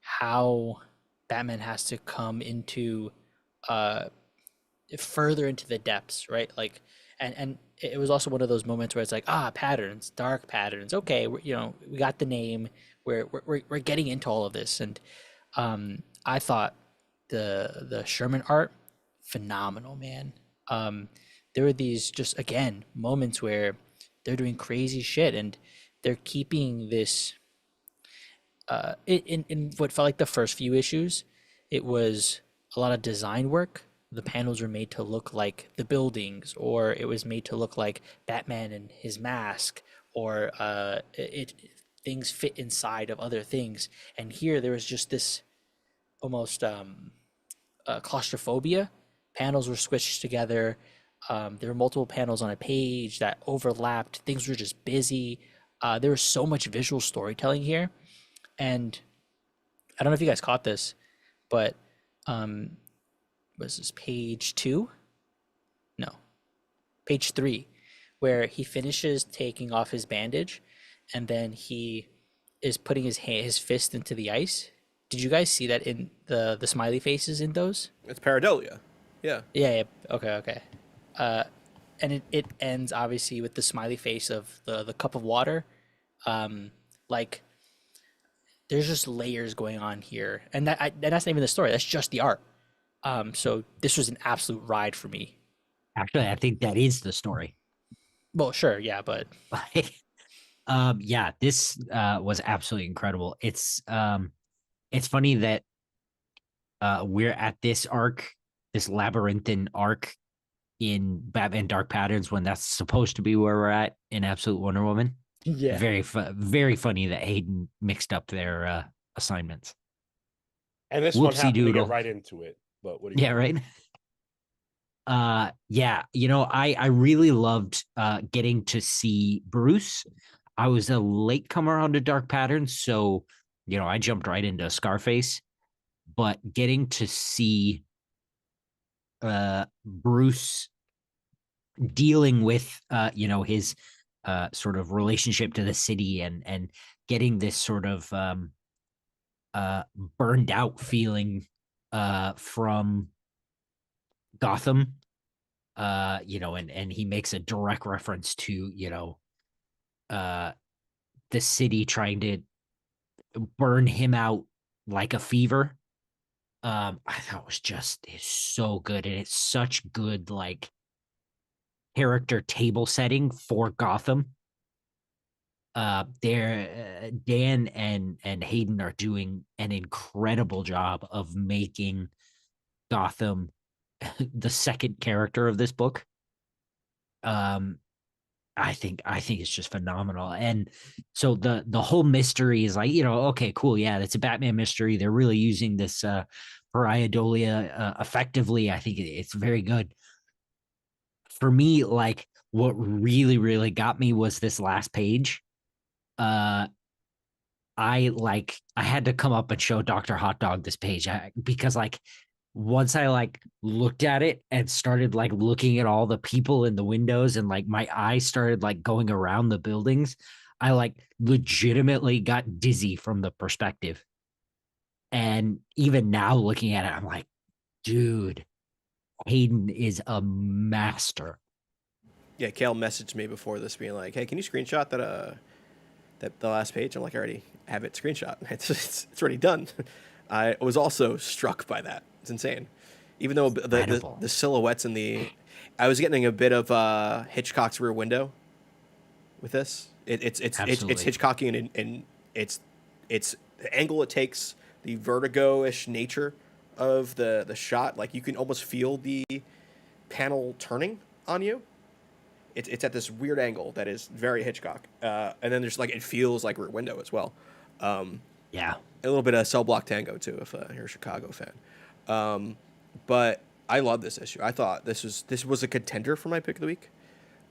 how Batman has to come into uh further into the depths, right? Like, and it was also one of those moments where it's like, patterns, dark patterns. Okay, we got the name. We're getting into all of this, and I thought the Sherman art phenomenal, man. There were these just again moments where they're doing crazy shit and they're keeping this in what felt like the first few issues, it was a lot of design work. The panels were made to look like the buildings, or it was made to look like Batman and his mask, or things fit inside of other things. And here there was just this almost claustrophobia. Panels were squished together. There were multiple panels on a page that overlapped. Things were just busy. There was so much visual storytelling here, and I don't know if you guys caught this, but was this page 2? No, page 3, where he finishes taking off his bandage, and then he is putting his fist into the ice. Did you guys see that in the smiley faces in those? It's pareidolia. Yeah. Yeah. Okay. And it ends obviously with the smiley face of the cup of water. Like there's just layers going on here, and that's not even the story. That's just the art. So this was an absolute ride for me. Actually, I think that is the story. Well, sure, yeah, but Yeah, this was absolutely incredible. It's funny that we're at this arc, this labyrinthine arc in Batman Dark Patterns when that's supposed to be where we're at in Absolute Wonder Woman. yeah, Very funny that Hayden mixed up their assignments. And this one Whoopsie happened to doodle. get right into it. But what do you Yeah, right. Yeah, I really loved getting to see Bruce. I was a latecomer onto Dark Patterns, so I jumped right into Scarface, but getting to see Bruce dealing with his sort of relationship to the city and getting this sort of burned out feeling from Gotham, and he makes a direct reference to the city trying to burn him out like a fever. I thought it's so good, and it's such good like character table setting for Gotham. Dan and Hayden are doing an incredible job of making Gotham the second character of this book. I think it's just phenomenal. And so the whole mystery is like, okay, cool, yeah, that's a Batman mystery. They're really using this pareidolia effectively. I think it's very good. For me, like what really, really got me was this last page. Uh I had to come up and show Dr. Hot Dog this page because like once I like looked at it and started like looking at all the people in the windows and like my eyes started like going around the buildings, I like legitimately got dizzy from the perspective. And even now looking at it, I'm like, dude, Hayden is a master. Yeah, Cale messaged me before this, being like, "Hey, can you screenshot that the last page?" I'm like, "I already have it screenshot. It's already done." I was also struck by that. It's insane. Even though the silhouettes in I was getting a bit of Hitchcock's Rear Window with this. It's Hitchcockian and it's the angle it takes, the vertigo-ish nature of the shot. Like you can almost feel the panel turning on you. It's at this weird angle that is very Hitchcock. And then there's like, it feels like Rear Window as well. Yeah. A little bit of Cell Block Tango too, if you're a Chicago fan. But I love this issue. I thought this was a contender for my pick of the week.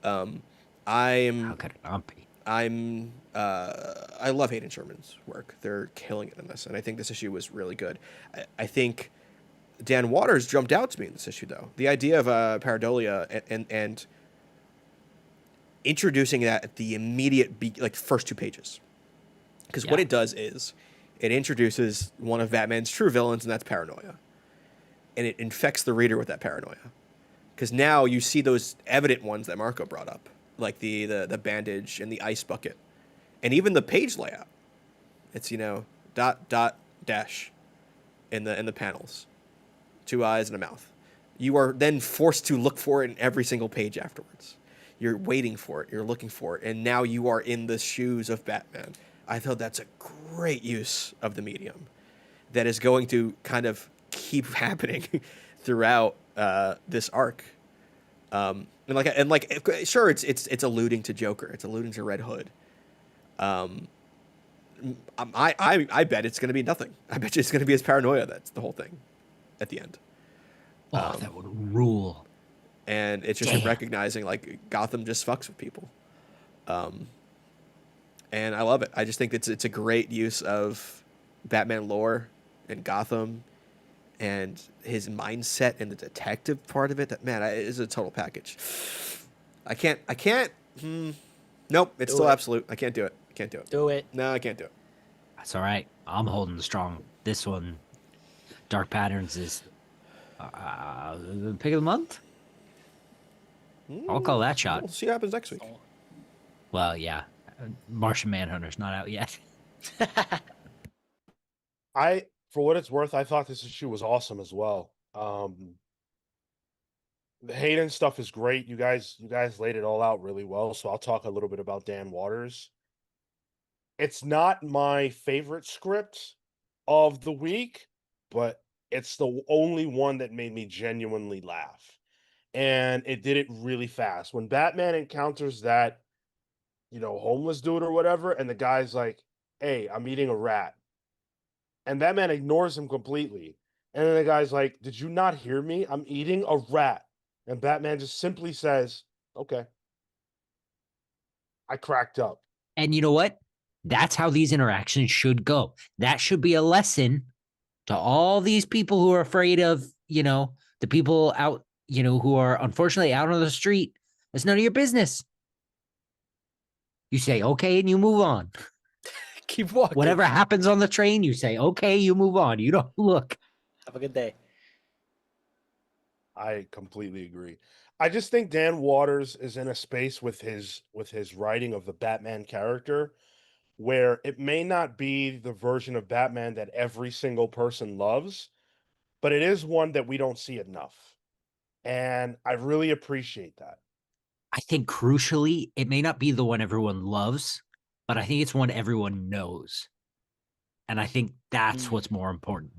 How could it not be? I love Hayden Sherman's work. They're killing it in this, and I think this issue was really good. I think Dan Waters jumped out to me in this issue, though. The idea of pareidolia and introducing that at the immediate first 2 pages, because what it does is it introduces one of Batman's true villains, and that's paranoia, and it infects the reader with that paranoia, because now you see those evident ones that Marco brought up, like the bandage and the ice bucket, and even the page layout. It's dot dash in the panels, 2 eyes and a mouth. You are then forced to look for it in every single page afterwards. You're waiting for it. You're looking for it. And now you are in the shoes of Batman. I thought that's a great use of the medium that is going to kind of keep happening throughout this arc. Sure, it's alluding to Joker. It's alluding to Red Hood. I bet it's going to be nothing. I bet you it's going to be his paranoia. That's the whole thing at the end. Oh, that would rule. And it's just him recognizing like Gotham just fucks with people. And I love it. I just think it's a great use of Batman lore and Gotham and his mindset and the detective part of it. That, man, it is a total package. I can't. Nope, it's still absolute. I can't do it. Do it. No, I can't do it. That's all right. I'm holding strong. This one, Dark Patterns, is the pick of the month. I'll call that shot. We'll see what happens next week. Well, yeah. Martian Manhunter's not out yet. For what it's worth, I thought this issue was awesome as well. The Hayden stuff is great. You guys laid it all out really well. So I'll talk a little bit about Dan Waters. It's not my favorite script of the week, but it's the only one that made me genuinely laugh. And it did it really fast. When Batman encounters that, homeless dude or whatever, and the guy's like, "Hey, I'm eating a rat." And Batman ignores him completely. And then the guy's like, "Did you not hear me? I'm eating a rat." And Batman just simply says, "Okay." I cracked up. And you know what? That's how these interactions should go. That should be a lesson to all these people who are afraid of, the people out, who are unfortunately out on the street. It's none of your business. You say, okay, and you move on. Keep walking. Whatever happens on the train, you say, okay, you move on. You don't look. Have a good day. I completely agree. I just think Dan Waters is in a space with his writing of the Batman character where it may not be the version of Batman that every single person loves, but it is one that we don't see enough. And I really appreciate that. I think crucially, it may not be the one everyone loves, but I think it's one everyone knows. And I think that's what's more important.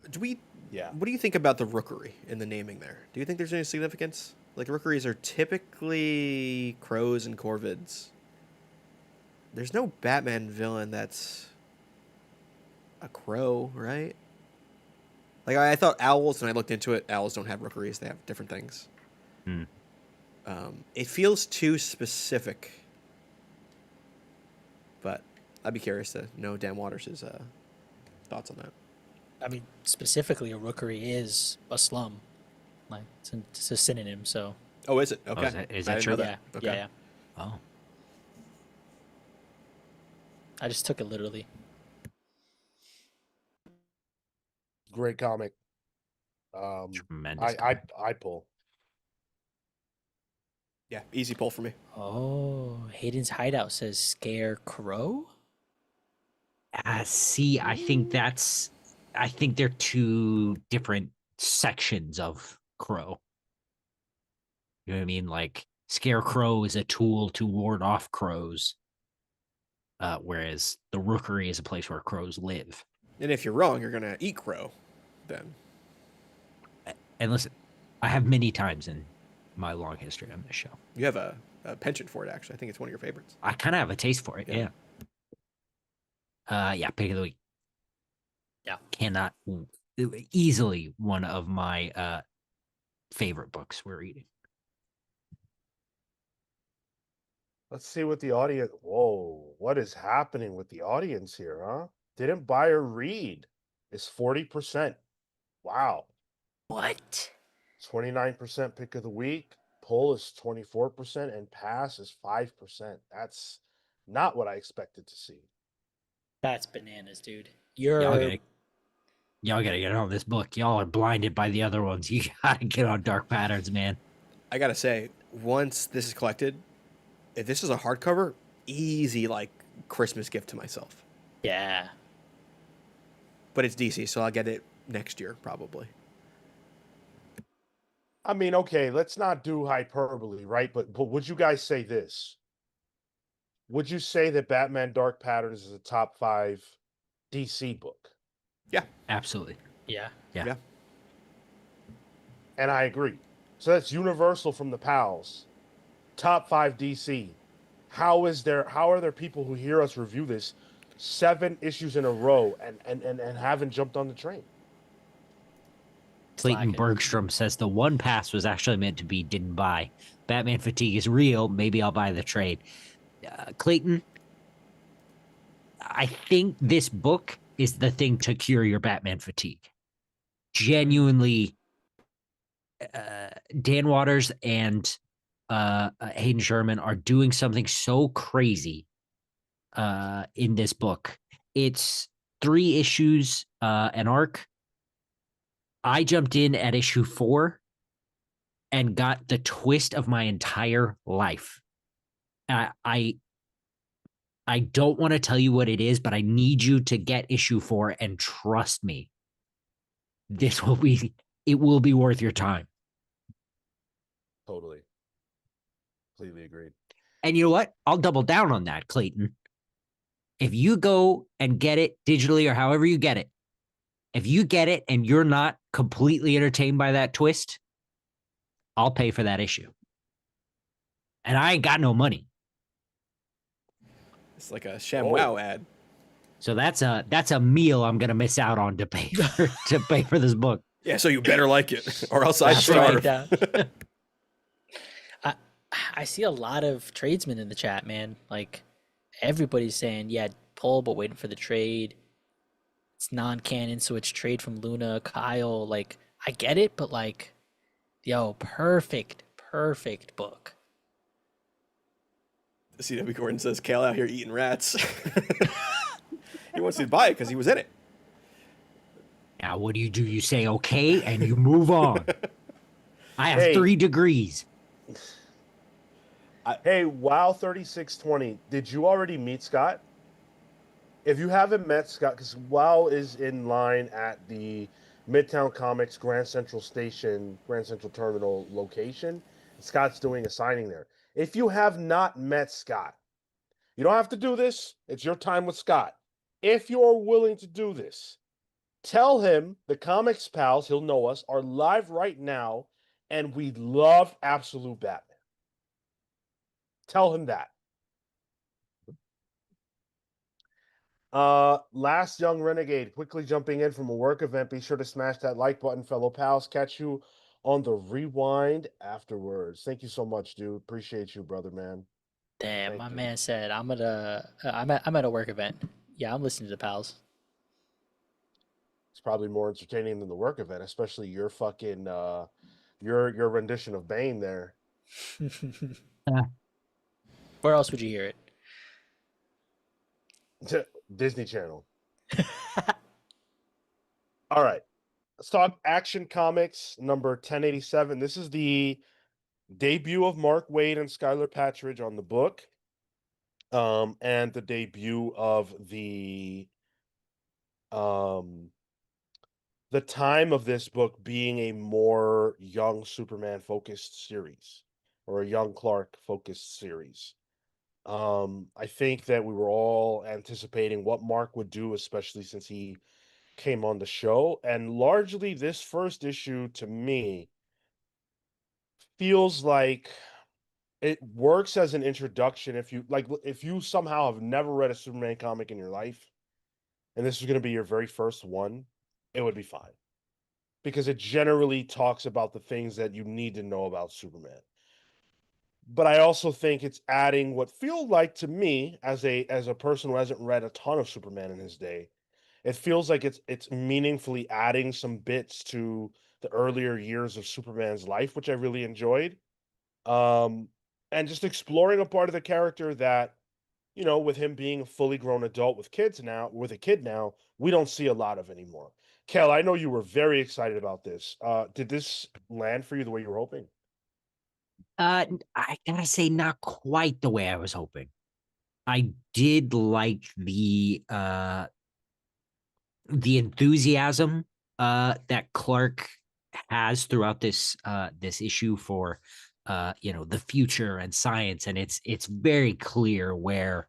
What do you think about the rookery in the naming there? Do you think there's any significance? Like rookeries are typically crows and corvids. There's no Batman villain that's a crow, right? Like I thought owls, and I looked into it. Owls don't have rookeries; they have different things. Hmm. It feels too specific, but I'd be curious to know Dan Waters' thoughts on that. I mean, specifically, a rookery is a slum. Like it's a synonym. So Oh, is it? Oh, Okay. is I that didn't true? know yeah, that. Okay. yeah, yeah. Oh, I just took it literally. Great comic. I tremendous. I pull. Yeah, easy pull for me. Oh, Hayden's Hideout says Scarecrow. See, I think they're two different sections of Crow. You know what I mean? Like Scarecrow is a tool to ward off crows, whereas the Rookery is a place where crows live. And if you're wrong, you're gonna eat crow. Then And listen, I have many times in my long history on this show. you have a penchant for it. Actually, I think it's one of your favorites. I kind of have a taste for it. Yeah. Yeah. Pick of the week. Yeah. Cannot easily one of my favorite books we're reading. Let's see what the audience. Whoa, what is happening with the audience here, huh? Didn't buy or read is 40%. Wow. What? 29% pick of the week. Pull is 24%, and pass is 5%. That's not what I expected to see. That's bananas, dude. Y'all You're gotta get on this book. Y'all are blinded by the other ones. You gotta get on Dark Patterns, man. I gotta say, once this is collected, if this is a hardcover, easy like Christmas gift to myself. yeah. But it's DC, so I'll get it next year probably. I mean, okay, let's not do hyperbole, right? But would you guys say this? Would you say that Batman Dark Patterns is a top 5 DC book? Yeah, Absolutely. Yeah. Yeah. yeah. And I agree. So that's universal from the pals. Top 5 DC. How are there people who hear us review this 7 issues in a row and haven't jumped on the train? Clayton Slacking. Bergstrom says the one pass was actually meant to be didn't buy. Batman fatigue is real. Maybe I'll buy the trade. Clayton, I think this book is the thing to cure your Batman fatigue. Genuinely, Dan Waters and Hayden Sherman are doing something so crazy in this book. It's 3 issues, an arc. I jumped in at issue 4 and got the twist of my entire life. I don't want to tell you what it is, but I need you to get issue 4 and trust me. It will be worth your time. Totally. Completely agreed. And you know what? I'll double down on that, Clayton. If you go and get it digitally or however you get it, if you get it and you're not completely entertained by that twist, I'll pay for that issue. And I ain't got no money. It's like a ShamWow ad. So that's a meal I'm gonna miss out on to pay for this book. Yeah, so you better like it, or else I That's right, starve. I see a lot of tradesmen in the chat, man. Like everybody's saying, yeah, pull, but waiting for the trade. It's non-canon, so it's trade from Luna, Kyle. Like I get it, but like, yo, perfect book. CW Gordon says, Cale out here eating rats. He wants to buy it because he was in it. Now, what do? You say okay, and you move on. I have Hey. 3 degrees. Hey, WoW 3620, did you already meet Scott? If you haven't met Scott, because WoW is in line at the Midtown Comics Grand Central Station, Grand Central Terminal location, Scott's doing a signing there. If you have not met Scott, you don't have to do this. It's your time with Scott. If you're willing to do this, tell him the Comics Pals, he'll know us, are live right now and we love Absolute Batman. Tell him that. Last Young Renegade, quickly jumping in from a work event. Be sure to smash that like button, fellow pals. Catch you on the rewind afterwards. Thank you so much, dude. Appreciate you, brother, man. Damn, Thank my you. man said I'm at a work event. Yeah, I'm listening to the pals. It's probably more entertaining than the work event, especially your fucking your rendition of Bane there. Where else would you hear Disney Channel. All right. Let's talk Action Comics number 1087. This is the debut of Mark Waid and Skylar Patridge on the book. And the debut of the time of this book being a more young Superman focused series, or a young Clark focused series. I think that we were all anticipating what Mark would do, especially since he came on the show. And largely, this first issue to me feels like it works as an introduction. If you somehow have never read a Superman comic in your life, and this is going to be your very first one, it would be fine, because it generally talks about the things that you need to know about Superman. But I also think it's adding what feel like to me, as a person who hasn't read a ton of Superman in his day, it feels like it's meaningfully adding some bits to the earlier years of Superman's life, which I really enjoyed. Um, and just exploring a part of the character that, with him being a fully grown adult with a kid now, we don't see a lot of anymore. Kel, I know you were very excited about this. Did this land for you the way you were hoping? I gotta say, not quite the way I was hoping. I did like the enthusiasm that Clark has throughout this issue for the future and science, and it's very clear where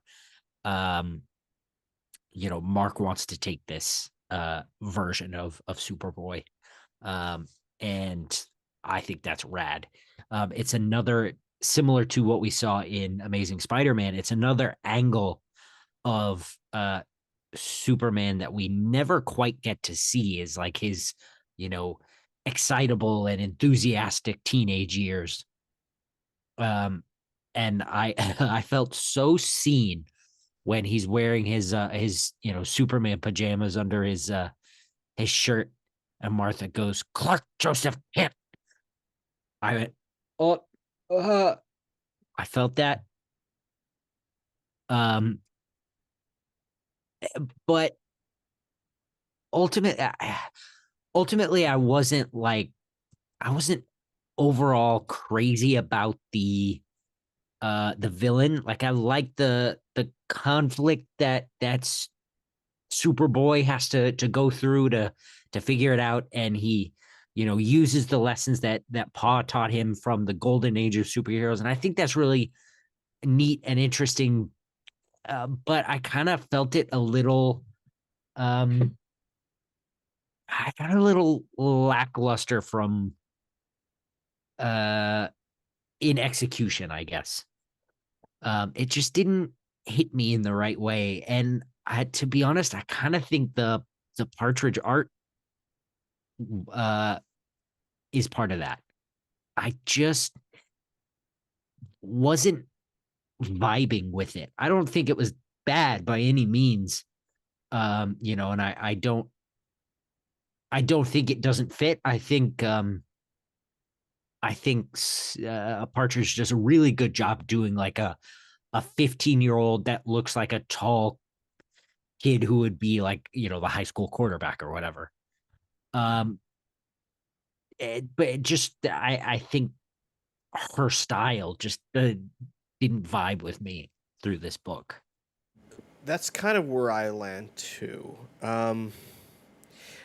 Mark wants to take this version of Superboy. And I think that's rad. It's another, similar to what we saw in Amazing Spider-Man, it's another angle of Superman that we never quite get to see, is like his, excitable and enthusiastic teenage years. And I I felt so seen when he's wearing his Superman pajamas under his shirt, and Martha goes, "Clark Joseph Kent." I went, "Oh, I felt that." Um, but ultimate, ultimately, I wasn't overall crazy about the villain. Like, I like the conflict that's Superboy has to go through to figure it out, and he uses the lessons that Pa taught him from the golden age of superheroes, and I think that's really neat and interesting. But I kind of felt it a little, I got a little lackluster from uh in execution, I guess. It just didn't hit me in the right way, and to be honest, I kind of think the Partridge art uh is part of that. I just wasn't vibing with it. I don't think it was bad by any means. And I don't think it doesn't fit. I think Partridge does a really good job doing like a 15-year-old that looks like a tall kid who would be like, the high school quarterback or whatever. Um, but it just, I think her style just didn't vibe with me through this book. That's kind of where I land too.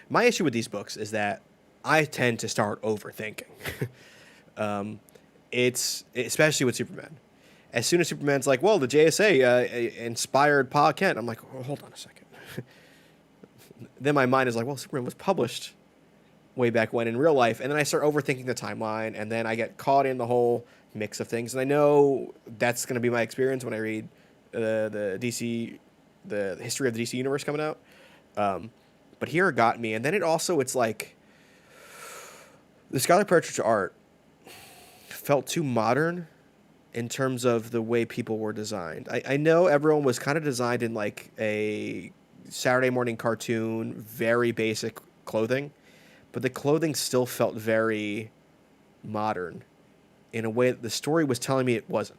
My issue with these books is that I tend to start overthinking. It's especially with Superman. As soon as Superman's like, "Well, the JSA inspired Pa Kent," I'm like, oh, "Hold on a second." Then my mind is like, "Well, Superman was published way back when in real life, and then I start overthinking the timeline, and then I get caught in the whole mix of things. And I know that's going to be my experience when I read the DC, the history of the DC universe coming out. But here it got me, and then it's like the Scarlet Partridge art felt too modern in terms of the way people were designed. I know everyone was kind of designed in like a Saturday morning cartoon, very basic clothing, but the clothing still felt very modern in a way that the story was telling me it wasn't.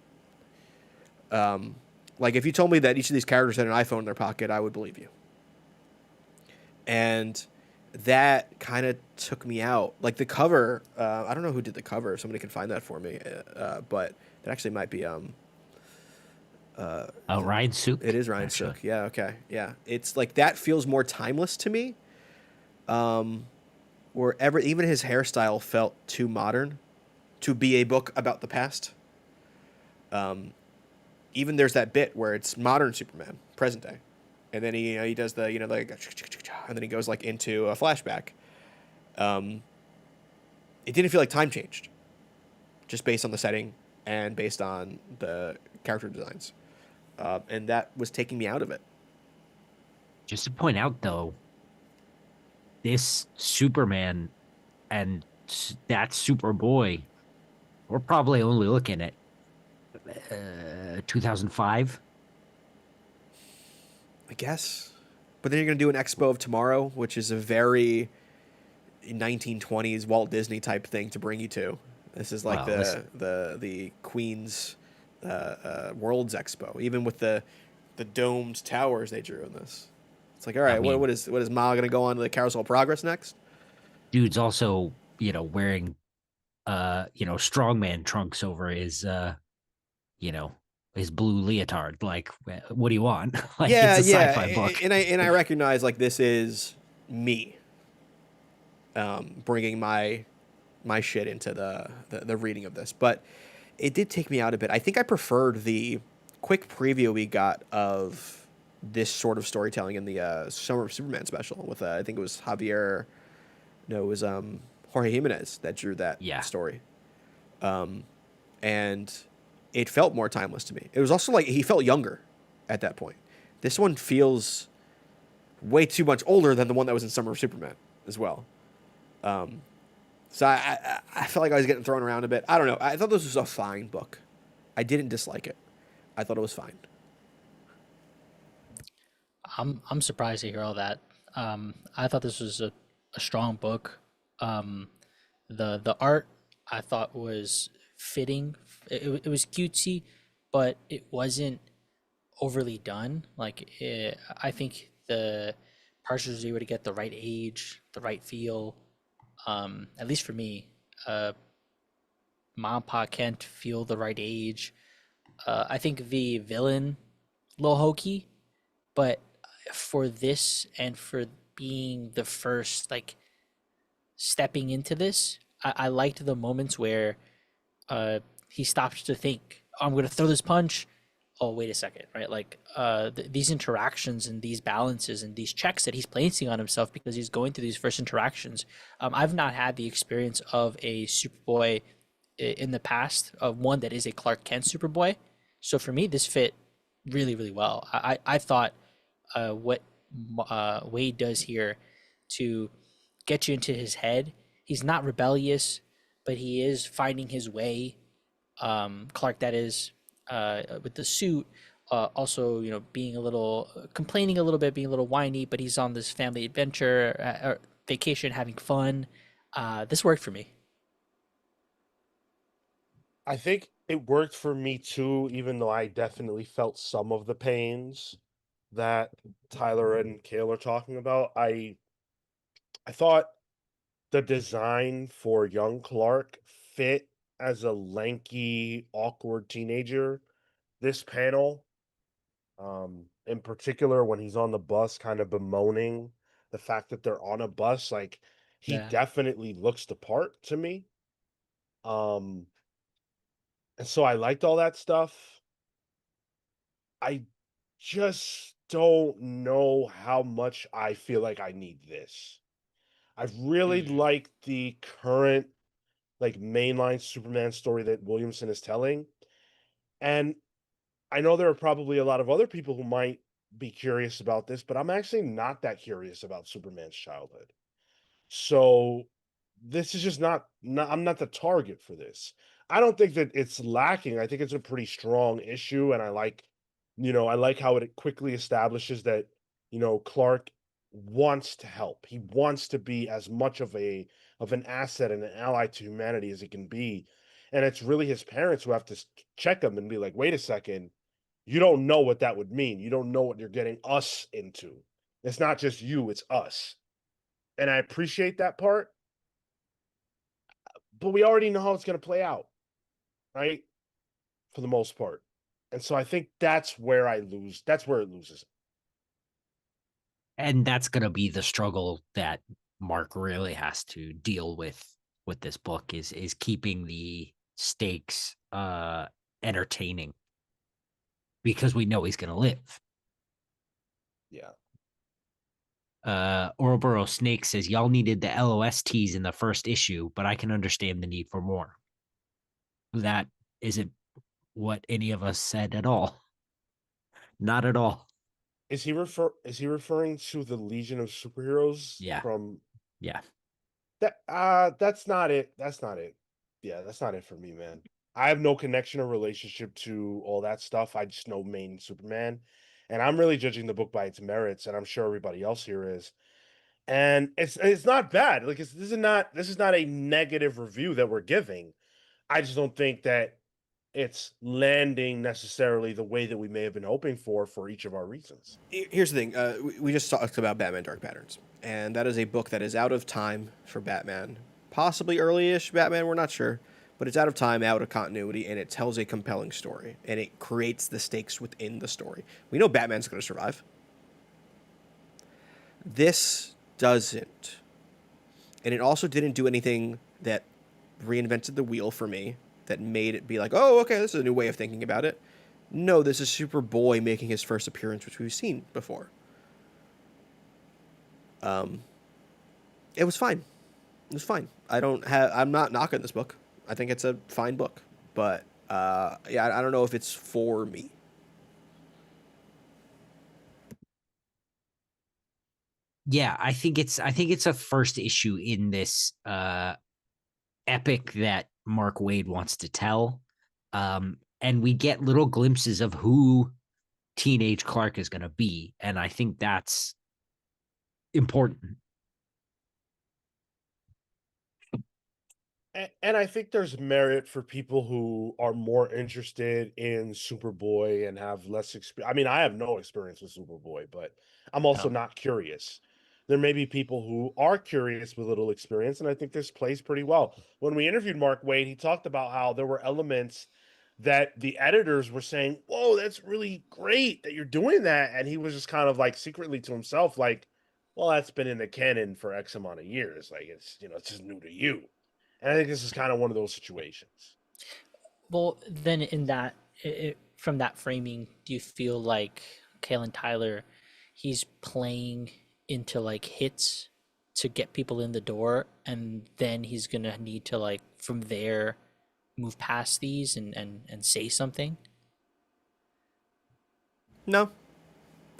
Like if you told me that each of these characters had an iPhone in their pocket, I would believe you. And that kind of took me out. Like the cover, I don't know who did the cover. If somebody can find that for me, but it actually might be Ryan Sook. It is Ryan Sook. Yeah, okay. Yeah. It's like that feels more timeless to me. Wherever even his hairstyle felt too modern to be a book about the past. Even there's that bit where it's modern Superman, present day. And then he does the, like, and then he goes like into a flashback. It didn't feel like time changed, just based on the setting and based on the character designs. And that was taking me out of it. Just to point out, though, this Superman and that Superboy, we're probably only looking at 2005. I guess. But then you're going to do an Expo of Tomorrow, which is a very 1920s Walt Disney type thing to bring you to. This is like the Queen's World's Expo, even with the domed towers they drew in this. It's like, all right, what is Ma going to go on to the Carousel of Progress next? Dude's also, wearing strongman trunks over his his blue leotard. Like, what do you want? Like, it's a sci-fi book. And I recognize like this is me bringing my shit into the reading of this, but it did take me out a bit. I think I preferred the quick preview we got of this sort of storytelling in the Summer of Superman special with I think it was Jorge Jimenez that drew that story. And it felt more timeless to me. It was also like he felt younger at that point. This one feels way too much older than the one that was in Summer of Superman as well. So I felt like I was getting thrown around a bit. I don't know. I thought this was a fine book. I didn't dislike it. I thought it was fine. I'm surprised to hear all that. I thought this was a strong book. The art I thought was fitting. It was cutesy, but it wasn't overly done. Like I think the Partridge were to get the right age, the right feel. At least for me, Mom and Pa can't feel the right age. I think the villain, a little hokey, but for this and for being the first, like, stepping into this, I liked the moments where he stops to think, oh, I'm going to throw this punch. Oh, wait a second, right? Like these interactions and these balances and these checks that he's placing on himself because he's going through these first interactions. I've not had the experience of a Superboy in the past, of one that is a Clark Kent Superboy. So for me, this fit really, really well. I thought what Wade does here to get you into his head, he's not rebellious, but he is finding his way. Clark, that is, with the suit, also, being a little, complaining a little bit, being a little whiny, but he's on this family adventure, or vacation, having fun. This worked for me. I think it worked for me too, even though I definitely felt some of the pains that Tyler and Cale are talking about. I thought the design for young Clark fit as a lanky, awkward teenager. This panel, in particular, when he's on the bus, kind of bemoaning the fact that they're on a bus, like he Yeah. definitely looks the part to me. And so I liked all that stuff. I just don't know how much I feel like I need this. I really like the current like mainline Superman story that Williamson is telling. And I know there are probably a lot of other people who might be curious about this, but I'm actually not that curious about Superman's childhood. So this is just not I'm not the target for this. I don't think that it's lacking. I think it's a pretty strong issue, and I like how it quickly establishes that, Clark wants to help. He wants to be as much of an asset and an ally to humanity as he can be. And it's really his parents who have to check him and be like, "Wait a second, you don't know what that would mean. You don't know what you're getting us into. It's not just you, it's us." And I appreciate that part, but we already know how it's going to play out, right? For the most part. And so I think that's where I lose. That's where it loses. And that's going to be the struggle that Mark really has to deal with this book is keeping the stakes entertaining, because we know he's going to live. Yeah. Ouroboros Snake says, y'all needed the LOSTs in the first issue, but I can understand the need for more. That isn't what any of us said at all. Not at all. Is he referring to the Legion of Superheroes Yeah. from Yeah. that's not it. That's not it. Yeah, that's not it for me, man. I have no connection or relationship to all that stuff. I just know main Superman. And I'm really judging the book by its merits, and I'm sure everybody else here is. And it's not bad. Like this is not a negative review that we're giving. I just don't think that it's landing necessarily the way that we may have been hoping for each of our reasons. Here's the thing. We just talked about Batman Dark Patterns, and that is a book that is out of time for Batman. Possibly early-ish Batman, we're not sure. But it's out of time, out of continuity, and it tells a compelling story. And it creates the stakes within the story. We know Batman's going to survive. This doesn't. And it also didn't do anything that reinvented the wheel for me, that made it be like, oh, okay, this is a new way of thinking about it. No, this is Superboy making his first appearance, which we've seen before. It was fine. It was fine. I'm not knocking this book. I think it's a fine book. But, yeah, I don't know if it's for me. Yeah, I think it's a first issue in this epic that Mark Waid wants to tell. And we get little glimpses of who teenage Clark is going to be, and I think that's important. And I think there's merit for people who are more interested in Superboy and have less experience. I mean, I have no experience with Superboy, but I'm also No. not curious. There may be people who are curious with little experience, and I think this plays pretty well. When we interviewed Mark Waid, he talked about how there were elements that the editors were saying, "Whoa, that's really great that you're doing that," and he was just kind of like secretly to himself, like, "Well, that's been in the canon for X amount of years. Like it's just new to you." And I think this is kind of one of those situations. Well, then in that, from that framing, do you feel like Cale and Tyler, he's playing into like hits to get people in the door, and then he's gonna need to like from there move past these and say something? No.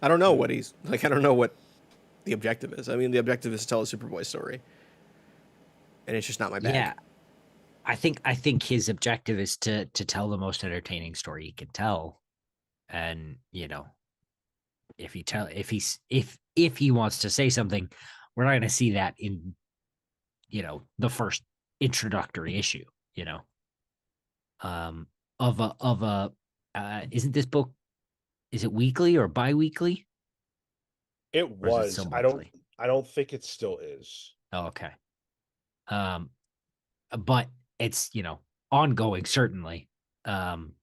I don't know what he's... Like, I don't know what the objective is. I mean, the objective is to tell a Superboy story. And it's just not my bag. Yeah, I think his objective is to tell the most entertaining story he can tell, and if he wants to say something, we're not going to see that in the first introductory issue. Of a isn't this book, is it weekly or bi-weekly? It Or is it was. still I don't. monthly? I don't think it still is. Oh, okay. Um, but it's ongoing, certainly. Um,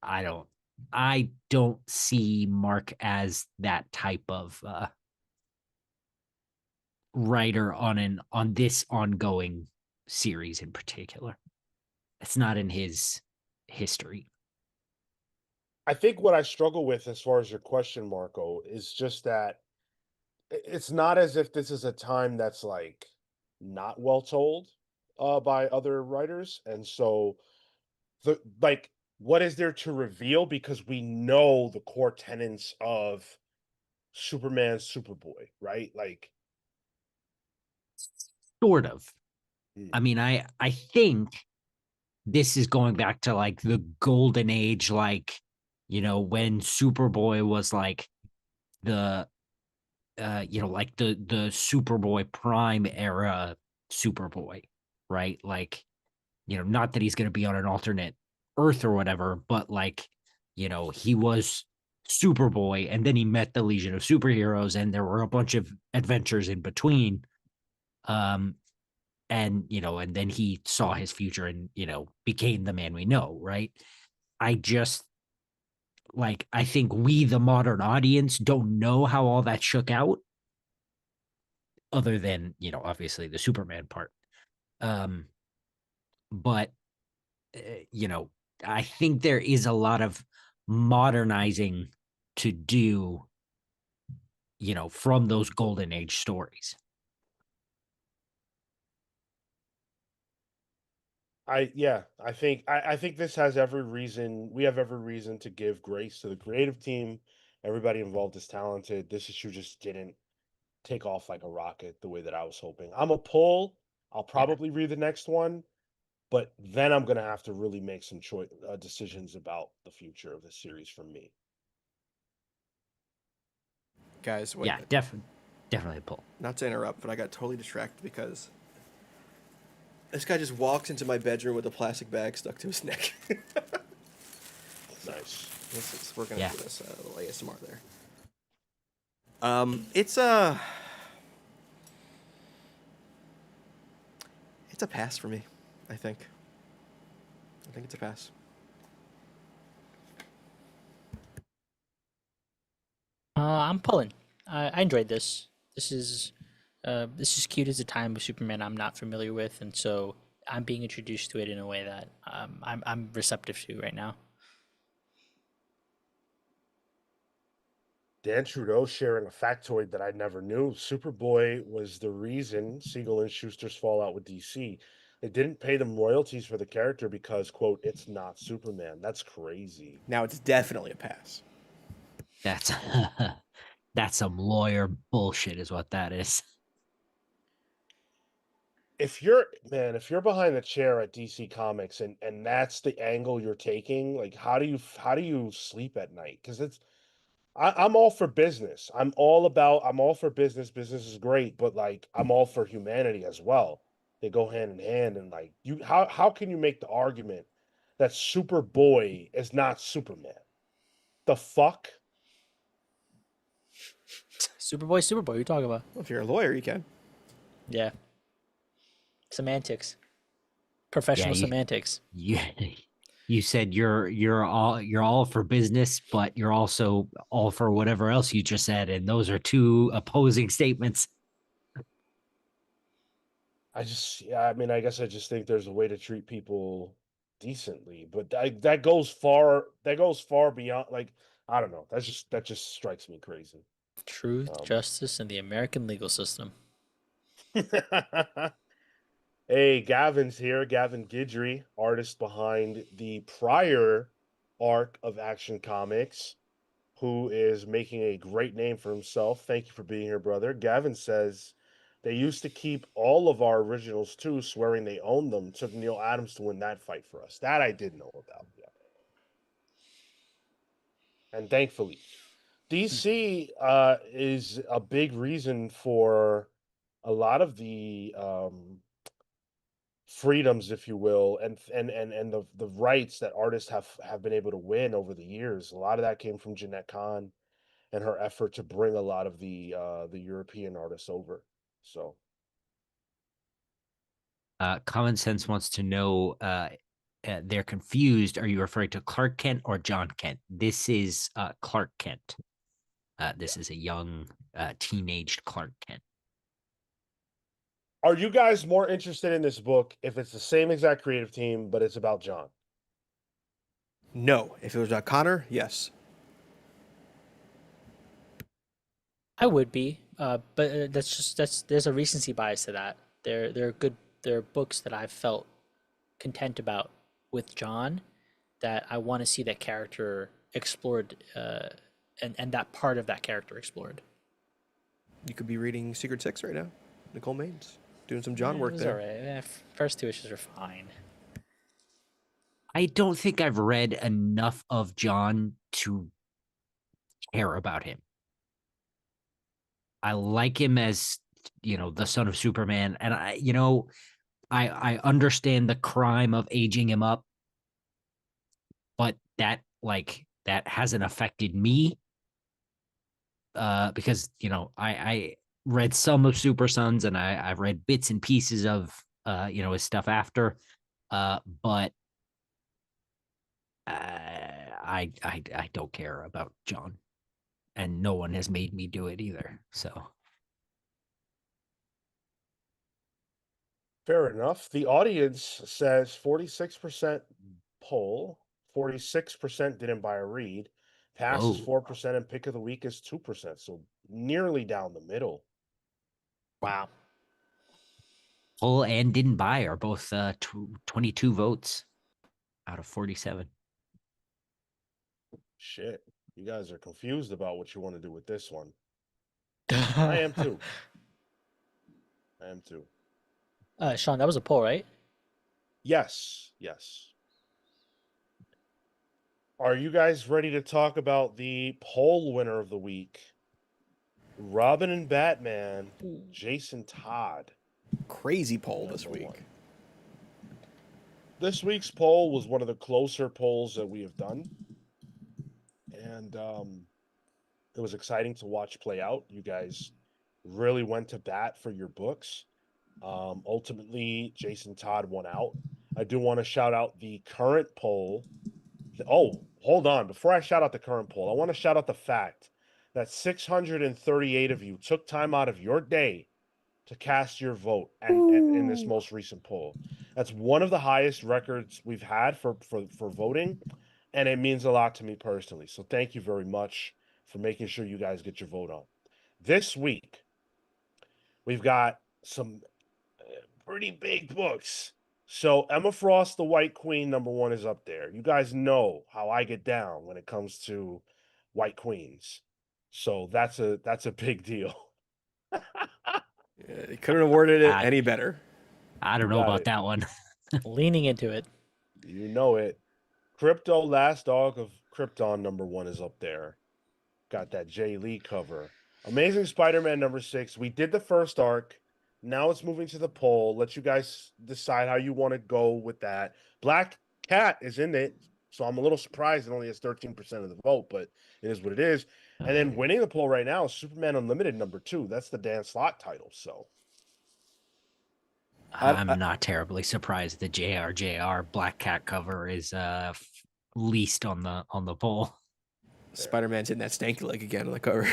I don't see Mark as that type of writer on this ongoing series in particular. It's not in his history. I think what I struggle with, as far as your question, Marco, is just that it's not as if this is a time that's like not well told by other writers, and so the like what is there to reveal, because we know the core tenets of Superman, Superboy, right? Like, Sort of. mm, I mean, I think this is going back to like the golden age, like, when Superboy was like the like the Superboy Prime era Superboy, right? Like, not that he's gonna be on an alternate Earth or whatever, but like, he was Superboy, and then he met the Legion of Superheroes, and there were a bunch of adventures in between. Um, and then he saw his future and became the man we know, right? I just like I think we, the modern audience, don't know how all that shook out, other than obviously the Superman part. um but uh, you know I think there is a lot of modernizing to do, from those golden age stories. I think this has every reason. We have every reason to give grace to the creative team. Everybody involved is talented. This issue just didn't take off like a rocket the way that I was hoping. I'm a pull. I'll Yeah. probably read the next one, but then I'm gonna have to really make some choice decisions about the future of the series for me. Guys, wait. Yeah, definitely a pull. Not to interrupt, but I got totally distracted because this guy just walks into my bedroom with a plastic bag stuck to his neck. Nice. We're gonna Yeah. do this little ASMR there. It's a pass for me. I think it's a pass. I'm pulling. I enjoyed this. This is cute as a time with Superman I'm not familiar with, and so I'm being introduced to it in a way that I'm receptive to right now. Dan Trudeau sharing a factoid that I never knew. Superboy was the reason Siegel and Schuster's fallout with DC. They didn't pay them royalties for the character because, quote, it's not Superman. That's crazy. Now it's definitely a pass. That's that's some lawyer bullshit is what that is. If you're behind the chair at DC Comics and that's the angle you're taking, like how do you sleep at night? Because I'm all for business. I'm all for business. Business is great, but like I'm all for humanity as well. They go hand in hand, and like how can you make the argument that Superboy is not Superman? The fuck? Superboy, what are you talking about? Well, if you're a lawyer, you can. Yeah. Semantics. Yeah, Professional semantics. you said you're all for business, but you're also all for whatever else you just said, and those are two opposing statements. I mean, I guess I just think there's a way to treat people decently, but that goes far. That goes far beyond. Like, I don't know. That just strikes me crazy. Truth, Um, justice, and the American legal system. Hey, Gavin's here. Gavin Guidry, artist behind the prior arc of Action Comics, who is making a great name for himself. Thank you for being here, brother. Gavin says they used to keep all of our originals too, swearing they owned them. Took Neil Adams to win that fight for us. That I did know about. Yeah. And thankfully, DC is a big reason for a lot of the freedoms, if you will, and the rights that artists have been able to win over the years. A lot of that came from Jeanette Kahn and her effort to bring a lot of the European artists over. So Common Sense wants to know. They're confused. Are you referring to Clark Kent or John Kent? This is Clark Kent. This is a young, teenaged Clark Kent. are you guys more interested in this book if it's the same exact creative team, but it's about John? No. If it was Connor, yes. I would be. But that's there's a recency bias to that. They're good. They're books that I've felt content about with John, that I want to see that character explored, and that part of that character explored. You could be reading Secret Six right now. Nicole Maines doing some John It work was there. alright. First two issues are fine. I don't think I've read enough of John to care about him. I like him as, the son of Superman, and I understand the crime of aging him up, but that hasn't affected me, because I read some of Super Sons, and I've read bits and pieces of his stuff after, but I don't care about John, and no one has made me do it either. So Fair enough. The audience says 46% poll, 46% didn't buy a read, pass is whoa, 4%, and pick of the week is 2%. So nearly down the middle. Wow. Pull and didn't buy are both 22 votes out of 47. Shit. You guys are confused about what you want to do with this one. I am too. I am too. Sean, that was a poll, right? Yes. Yes. Are you guys ready to talk about the poll winner of the week? Robin and Batman, Jason Todd. Crazy poll this Number week. one. This week's poll was one of the closer polls that we have done. And it was exciting to watch play out. You guys really went to bat for your books. Ultimately, Jason Todd won out. I do want to shout out the current poll. Oh, hold on. Before I shout out the current poll, I want to shout out the fact that 638 of you took time out of your day to cast your vote and in this most recent poll. That's one of the highest records we've had for voting, and it means a lot to me personally. So thank you very much for making sure you guys get your vote on. This week, we've got some pretty big books. So Emma Frost, The White Queen, number one, is up there. You guys know how I get down when it comes to White Queens. So that's a big deal. Yeah, they couldn't have worded it I- any better. I don't know Got about it. that one. Leaning into it. You know it. Crypto, Last Dog of Krypton, number one, is up there. Got that Jay Lee cover. Amazing Spider-Man number 6. We did the first arc. Now it's moving to the poll. Let you guys decide how you want to go with that. Black Cat is in it, so I'm a little surprised it only has 13% of the vote, but it is what it is. And then winning the poll right now is Superman Unlimited number 2. That's the Dan Slott title. So I'm not terribly surprised the JRJR Black Cat cover is least on the poll. Spider-Man's in that stanky leg again on the cover.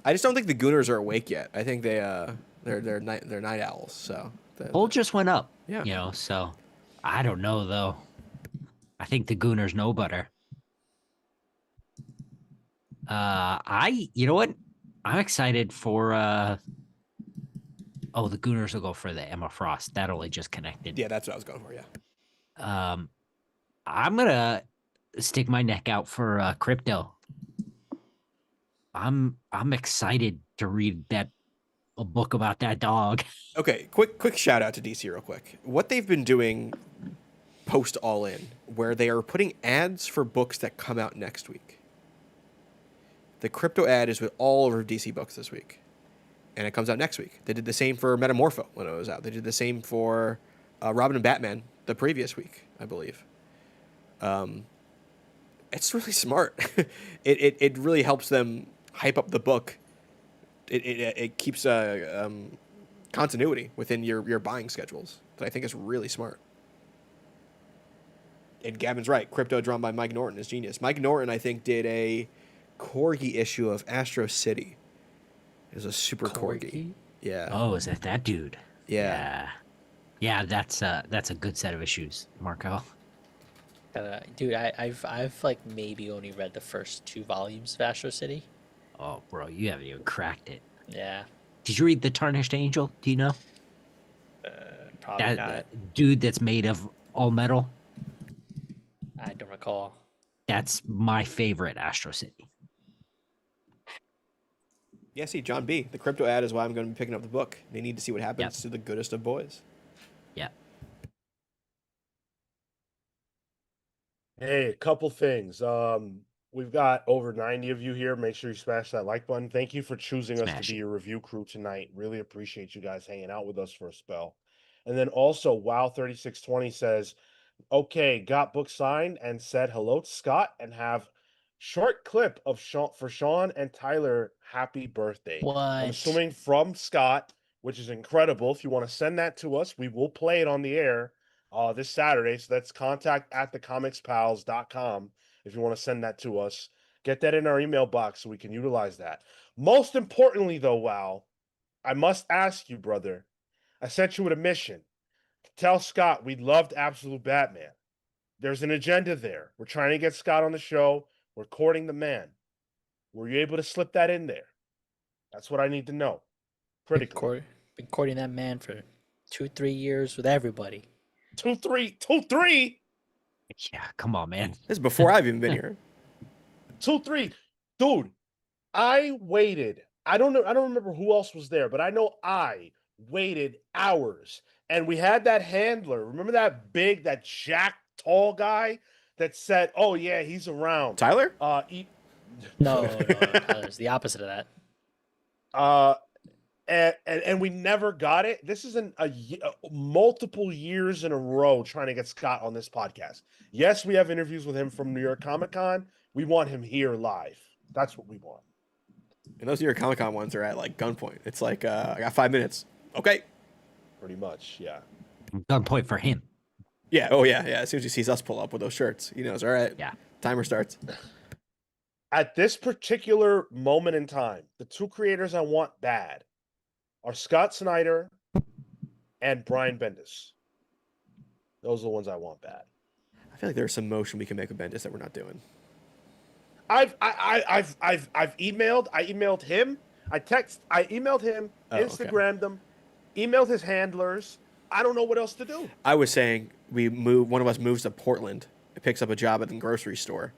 I just don't think the Gooners are awake yet. I think they're night owls. So Poll just went up. Yeah. So I don't know though. I think the Gooners know better. You know what? I'm excited for the Gooners will go for the Emma Frost. That only just connected. Yeah, that's what I was going for. Yeah. I'm gonna stick my neck out for Crypto. I'm excited to read a book about that dog. Okay, quick shout out to DC real quick. What they've been doing post All In, where they are putting ads for books that come out next week. The Crypto ad is with all over DC books this week, and it comes out next week. They did the same for Metamorpho when it was out. They did the same for Robin and Batman the previous week, I believe. It's really smart. It really helps them hype up the book. It keeps continuity within your buying schedules. That I think is really smart. And Gavin's right. Crypto, drawn by Mike Norton, is genius. Mike Norton, I think, did a Corgi issue of Astro City. It was a super Corgi. Yeah. Oh, is that dude? Yeah. Yeah, that's a good set of issues, Marco. Dude, I've like maybe only read the first 2 volumes of Astro City. Oh, bro, you haven't even cracked it. Yeah, Did you read The Tarnished Angel? Do you know probably that not. dude that's made of all metal? I don't recall. That's my favorite Astro City. Yeah, see, John B. The crypto ad is why I'm going to be picking up the book. They need to see what happens Yep. to the goodest of boys. Yeah. Hey, a couple things. We've got over 90 of you here. Make sure you smash that like button. Thank you for choosing us to Smash be it. your review crew tonight. Really appreciate you guys hanging out with us for a spell. And then also, Wow3620 says, okay, got book signed and said hello to Scott and have short clip of Sean and Tyler. Happy birthday. I'm What? assuming from Scott, which is incredible. If you want to send that to us, we will play it on the air this Saturday. So that's contact at thecomicspals.com if you want to send that to us. Get that in our email box so we can utilize that. Most importantly, though, Wow, I must ask you, brother. I sent you with a mission. Tell Scott we loved Absolute Batman. There's an agenda there. We're trying to get Scott on the show. We're courting the man. Were you able to slip that in there? That's what I need to know. Critically. Been courting that man for 2-3 years with everybody. 2-3, 2-3, Yeah, come on, man. This is before I've even been here. 2-3. Dude, I waited. I don't know. I don't remember who else was there, but I know I waited hours. And we had that handler. Remember that jack tall guy that said, "Oh yeah, he's around." Tyler? No, Tyler's the opposite of that. Uh, and we never got it. This is multiple years in a row trying to get Scott on this podcast. Yes, we have interviews with him from New York Comic Con. We want him here live. That's what we want. And those New York Comic Con ones are at like gunpoint. It's like, I got 5 minutes. Okay. Pretty much, yeah. Gunpoint for him. Yeah. Oh, yeah. Yeah. As soon as he sees us pull up with those shirts, he knows, all right. Yeah. Timer starts. At this particular moment in time, the two creators I want bad are Scott Snyder and Brian Bendis. Those are the ones I want bad. I feel like there's some motion we can make with Bendis that we're not doing. I've emailed. I emailed him. I emailed him. Instagrammed them. Emailed his handlers. I don't know what else to do. I was saying one of us moves to Portland, picks up a job at the grocery store.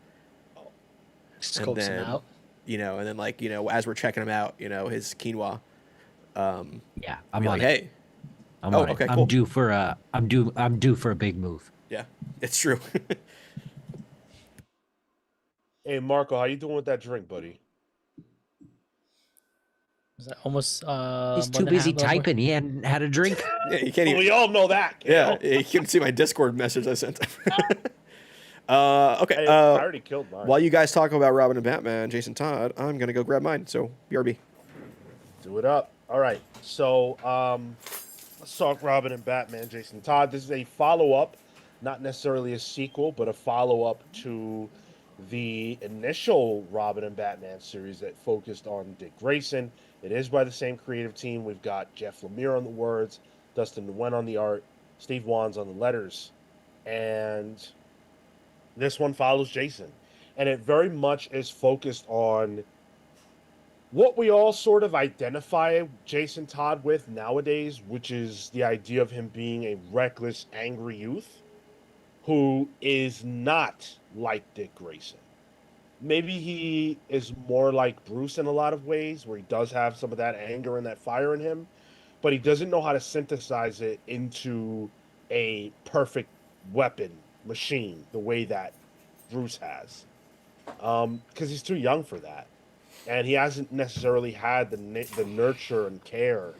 Scopes him out. And then like, as we're checking him out, his quinoa. Yeah, I'm be on like, it. hey. I'm on okay, it. cool. I'm due for a big move. Yeah, it's true. Hey Marco, how you doing with that drink, buddy? Was that almost? He's more too than busy half level? typing. He hadn't had a drink. Yeah, you can't Well, even. we all know that. Yeah, Cale. you can see my Discord message I sent. Okay. Hey, I already killed mine. While you guys talk about Robin and Batman, Jason Todd, I'm gonna go grab mine. So BRB. Do it up. All right. So let's talk Robin and Batman, Jason Todd. This is a follow-up, not necessarily a sequel, but a follow-up to the initial Robin and Batman series that focused on Dick Grayson. It is by the same creative team. We've got Jeff Lemire on the words, Dustin Nguyen on the art, Steve Wands on the letters. And this one follows Jason. And it very much is focused on what we all sort of identify Jason Todd with nowadays, which is the idea of him being a reckless, angry youth who is not like Dick Grayson. Maybe he is more like Bruce in a lot of ways, where he does have some of that anger and that fire in him, but he doesn't know how to synthesize it into a perfect weapon machine the way that Bruce has. Because he's too young for that. And he hasn't necessarily had the nurture and care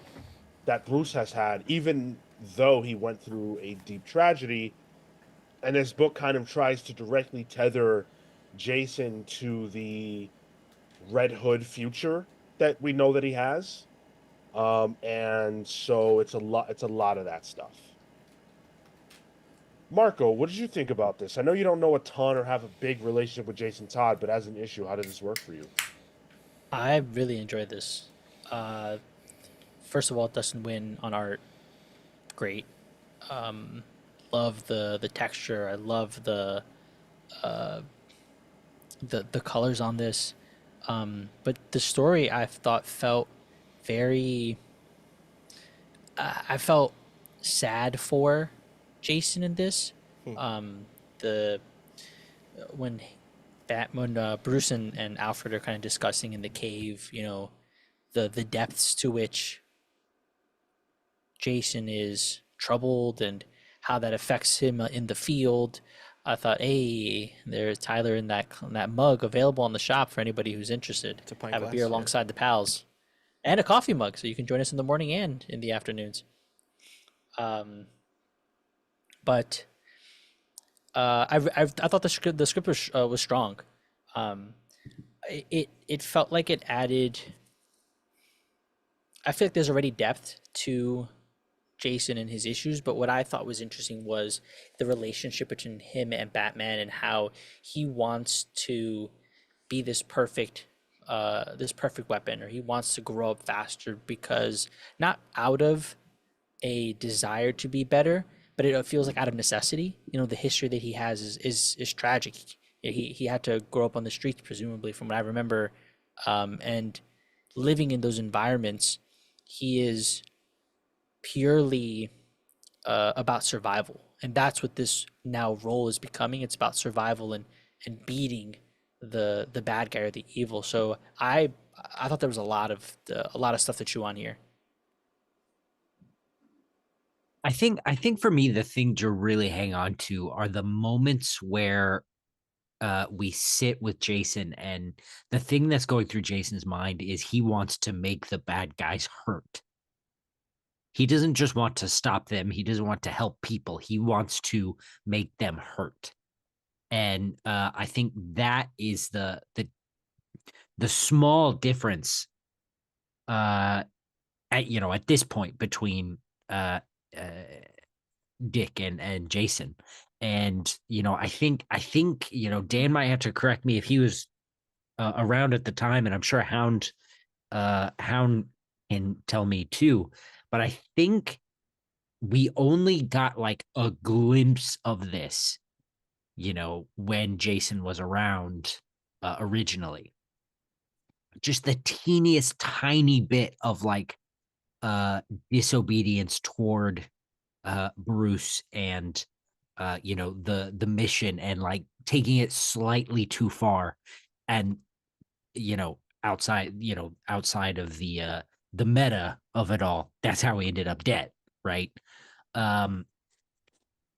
that Bruce has had, even though he went through a deep tragedy. And this book kind of tries to directly tether Jason to the Red Hood future that we know that he has. And so it's a lot of that stuff. Marco, what did you think about this? I know you don't know a ton or have a big relationship with Jason Todd, but as an issue, how did this work for you? I really enjoyed this. First of all, Dustin Nguyen on art, great. Love the texture. I love the the colors on this, but the story I thought felt very. I felt sad for Jason in this. The when Bruce and Alfred are kind of discussing in the cave, the depths to which Jason is troubled and how that affects him in the field. I thought, hey, there's Tyler in that mug available on the shop for anybody who's interested. It's a pint Have a glass, beer yeah. alongside the pals, and a coffee mug, so you can join us in the morning and in the afternoons. But I thought the script was strong. It felt like it added. I feel like there's already depth to Jason and his issues, but what I thought was interesting was the relationship between him and Batman and how he wants to be this perfect weapon, or he wants to grow up faster because not out of a desire to be better, but it feels like out of necessity. The history that he has is tragic. He had to grow up on the streets, presumably, from what I remember, and living in those environments, he is purely about survival, and that's what this now role is becoming. It's about survival and beating the bad guy or the evil. So I thought there was a lot of stuff to chew on here. I think for me, the thing to really hang on to are the moments where we sit with Jason, and the thing that's going through Jason's mind is he wants to make the bad guys hurt. He doesn't just want to stop them. He doesn't want to help people. He wants to make them hurt. And I think that is the small difference at this point between uh, uh Dick and Jason. And I think Dan might have to correct me if he was around at the time, and I'm sure Hound can tell me too. But I think we only got like a glimpse of this, when Jason was around originally. Just the teeniest tiny bit of like uh disobedience toward Bruce, and the mission, and like taking it slightly too far, and outside of the meta of it all, that's how he ended up dead, right? um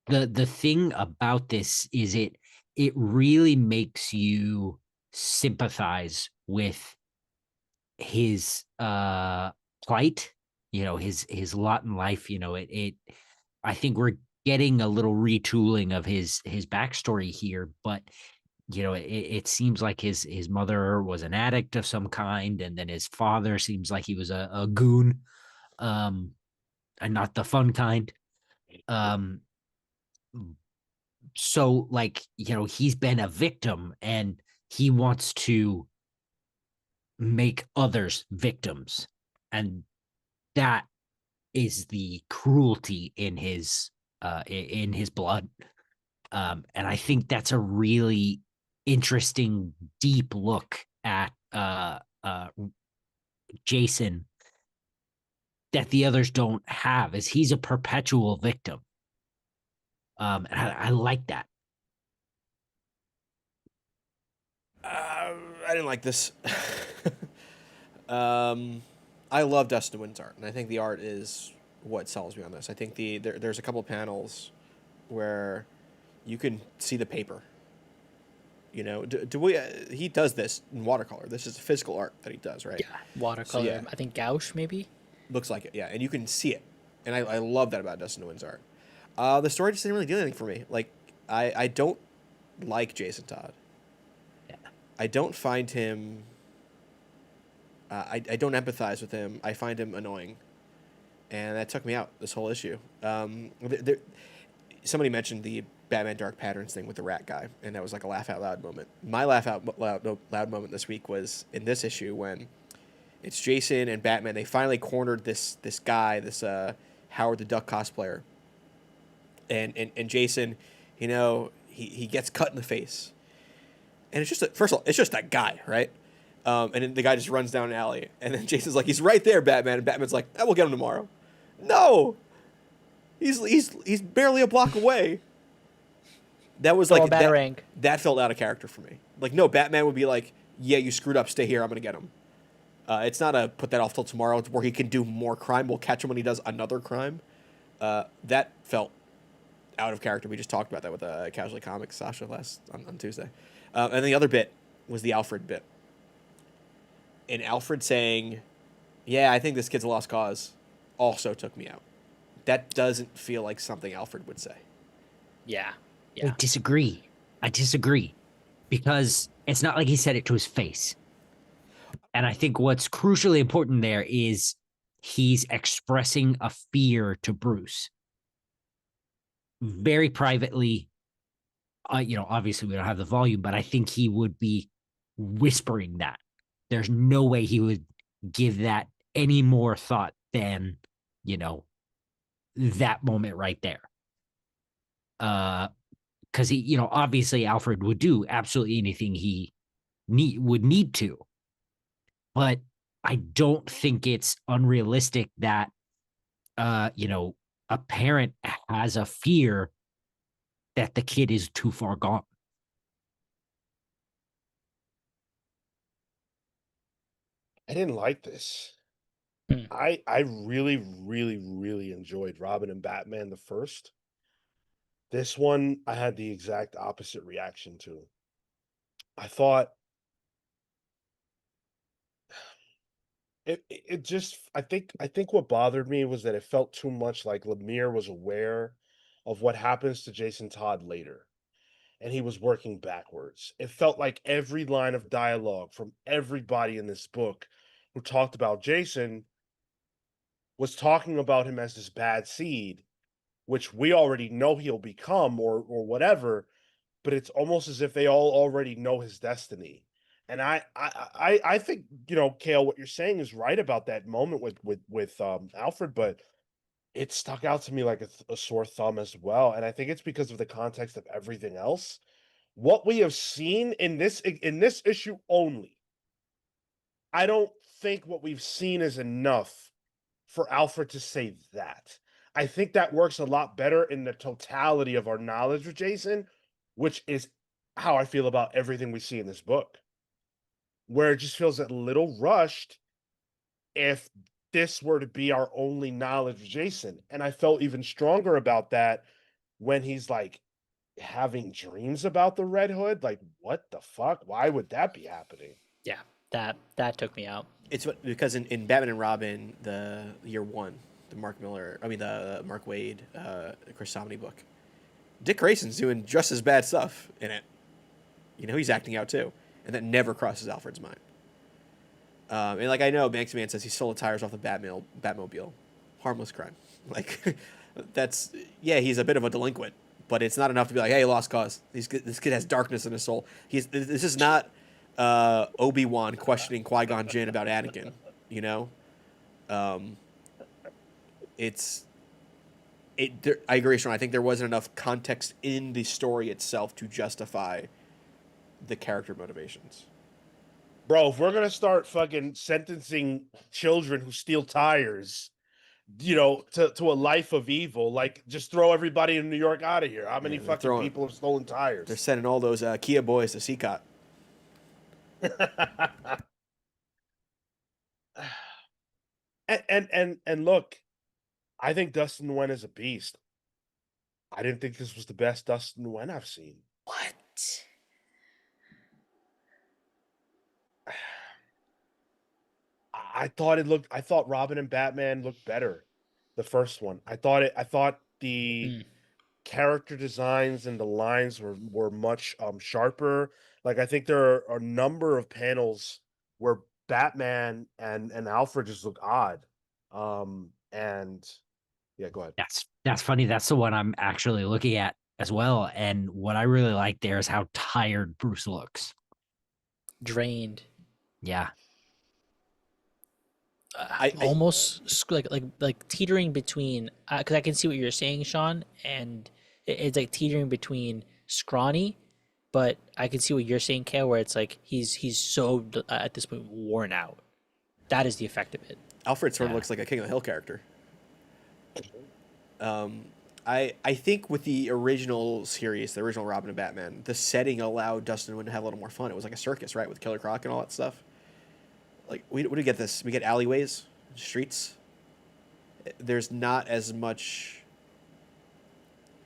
the thing about this is it really makes you sympathize with his plight, his lot in life. It I think we're getting a little retooling of his backstory here, but it seems like his mother was an addict of some kind, and then his father seems like he was a goon, um and not the fun kind. um so like he's been a victim, and he wants to make others victims, and that is the cruelty in his blood. And I think that's a really interesting, deep look at Jason that the others don't have, is he's a perpetual victim. And I like that. I didn't like this. I love Dustin Nguyen's art, and I think the art is what sells me on this. I think there's a couple panels where you can see the paper. He does this in watercolor. This is physical art that he does, right? Yeah, watercolor. So, yeah. I think gouache maybe. Looks like it, yeah, and you can see it, and I love that about Dustin Nguyen's art. The story just didn't really do anything for me. Like, I don't like Jason Todd. Yeah. I don't find him. I don't empathize with him. I find him annoying, and that took me out this whole issue. Somebody mentioned the Batman Dark Patterns thing with the rat guy, and that was like a laugh out loud moment. My laugh out loud moment this week was in this issue when it's Jason and Batman. They finally cornered this guy, this Howard the Duck cosplayer, and Jason, he gets cut in the face, and it's just first of all, it's just that guy, right? And then the guy just runs down an alley, and then Jason's like, he's right there, Batman, and Batman's like, we'll get him tomorrow. No, he's barely a block away. That was like Batarang. that felt out of character for me. Like, no, Batman would be like, yeah, you screwed up, stay here, I'm gonna get him. It's not a put that off till tomorrow where he can do more crime. We'll catch him when he does another crime. That felt out of character. We just talked about that with Casually Comics, Sasha, on Tuesday. And the other bit was the Alfred bit. And Alfred saying, yeah, I think this kid's a lost cause, also took me out. That doesn't feel like something Alfred would say. Yeah. I disagree. Because it's not like he said it to his face. And I think what's crucially important there is he's expressing a fear to Bruce. Very privately, obviously we don't have the volume, but I think he would be whispering that. There's no way he would give that any more thought than, that moment right there. Because he, obviously Alfred would do absolutely anything he would need to. But I don't think it's unrealistic that, a parent has a fear that the kid is too far gone. I didn't like this. I really, really, really enjoyed Robin and Batman the first. This one, I had the exact opposite reaction to. I thought it just I think what bothered me was that it felt too much like Lemire was aware of what happens to Jason Todd later, and he was working backwards. It felt like every line of dialogue from everybody in this book who talked about Jason was talking about him as this bad seed, which we already know he'll become or whatever, but it's almost as if they all already know his destiny. And I think, Cale, what you're saying is right about that moment with Alfred, but it stuck out to me like a sore thumb as well. And I think it's because of the context of everything else. What we have seen in this issue only, I don't think what we've seen is enough for Alfred to say that. I think that works a lot better in the totality of our knowledge of Jason, which is how I feel about everything we see in this book, where it just feels a little rushed if this were to be our only knowledge of Jason. And I felt even stronger about that when he's like having dreams about the Red Hood. Like, what the fuck? Why would that be happening? Yeah, that took me out. It's because in Batman and Robin, the year one, the Mark Waid, Chris Samnee book, Dick Grayson's doing just as bad stuff in it. He's acting out too, and that never crosses Alfred's mind. And like I know, Banksy Man says he stole the tires off the Batmobile, harmless crime. Like he's a bit of a delinquent, but it's not enough to be like, hey, lost cause. This kid has darkness in his soul. This is not Obi-Wan questioning Qui-Gon Jinn about Anakin. I agree, Sean. I think there wasn't enough context in the story itself to justify the character motivations. Bro, if we're gonna start fucking sentencing children who steal tires, to a life of evil, like just throw everybody in New York out of here. How many fucking people have stolen tires? They're sending all those Kia boys to CCOT. and look, I think Dustin Nguyen is a beast. I didn't think this was the best Dustin Nguyen I've seen. What? I thought Robin and Batman looked better. The first one. I thought the character designs and the lines were much sharper. Like, I think there are a number of panels where Batman and Alfred just look odd. And yeah, go ahead. That's funny. That's the one I'm actually looking at as well. And what I really like there is how tired Bruce looks. Drained. Yeah. I almost like teetering between, because I can see what you're saying, Sean, and it's like teetering between scrawny, but I can see what you're saying, Kale, where it's like he's so at this point worn out. That is the effect of it. Alfred sort of Yeah. looks like a King of the Hill character. I think with the original series, the original Robin and Batman, the setting allowed Dustin Nguyen to have a little more fun. It was like a circus, right, with Killer Croc and all that stuff. Like we do get this. We get alleyways, streets. There's not as much.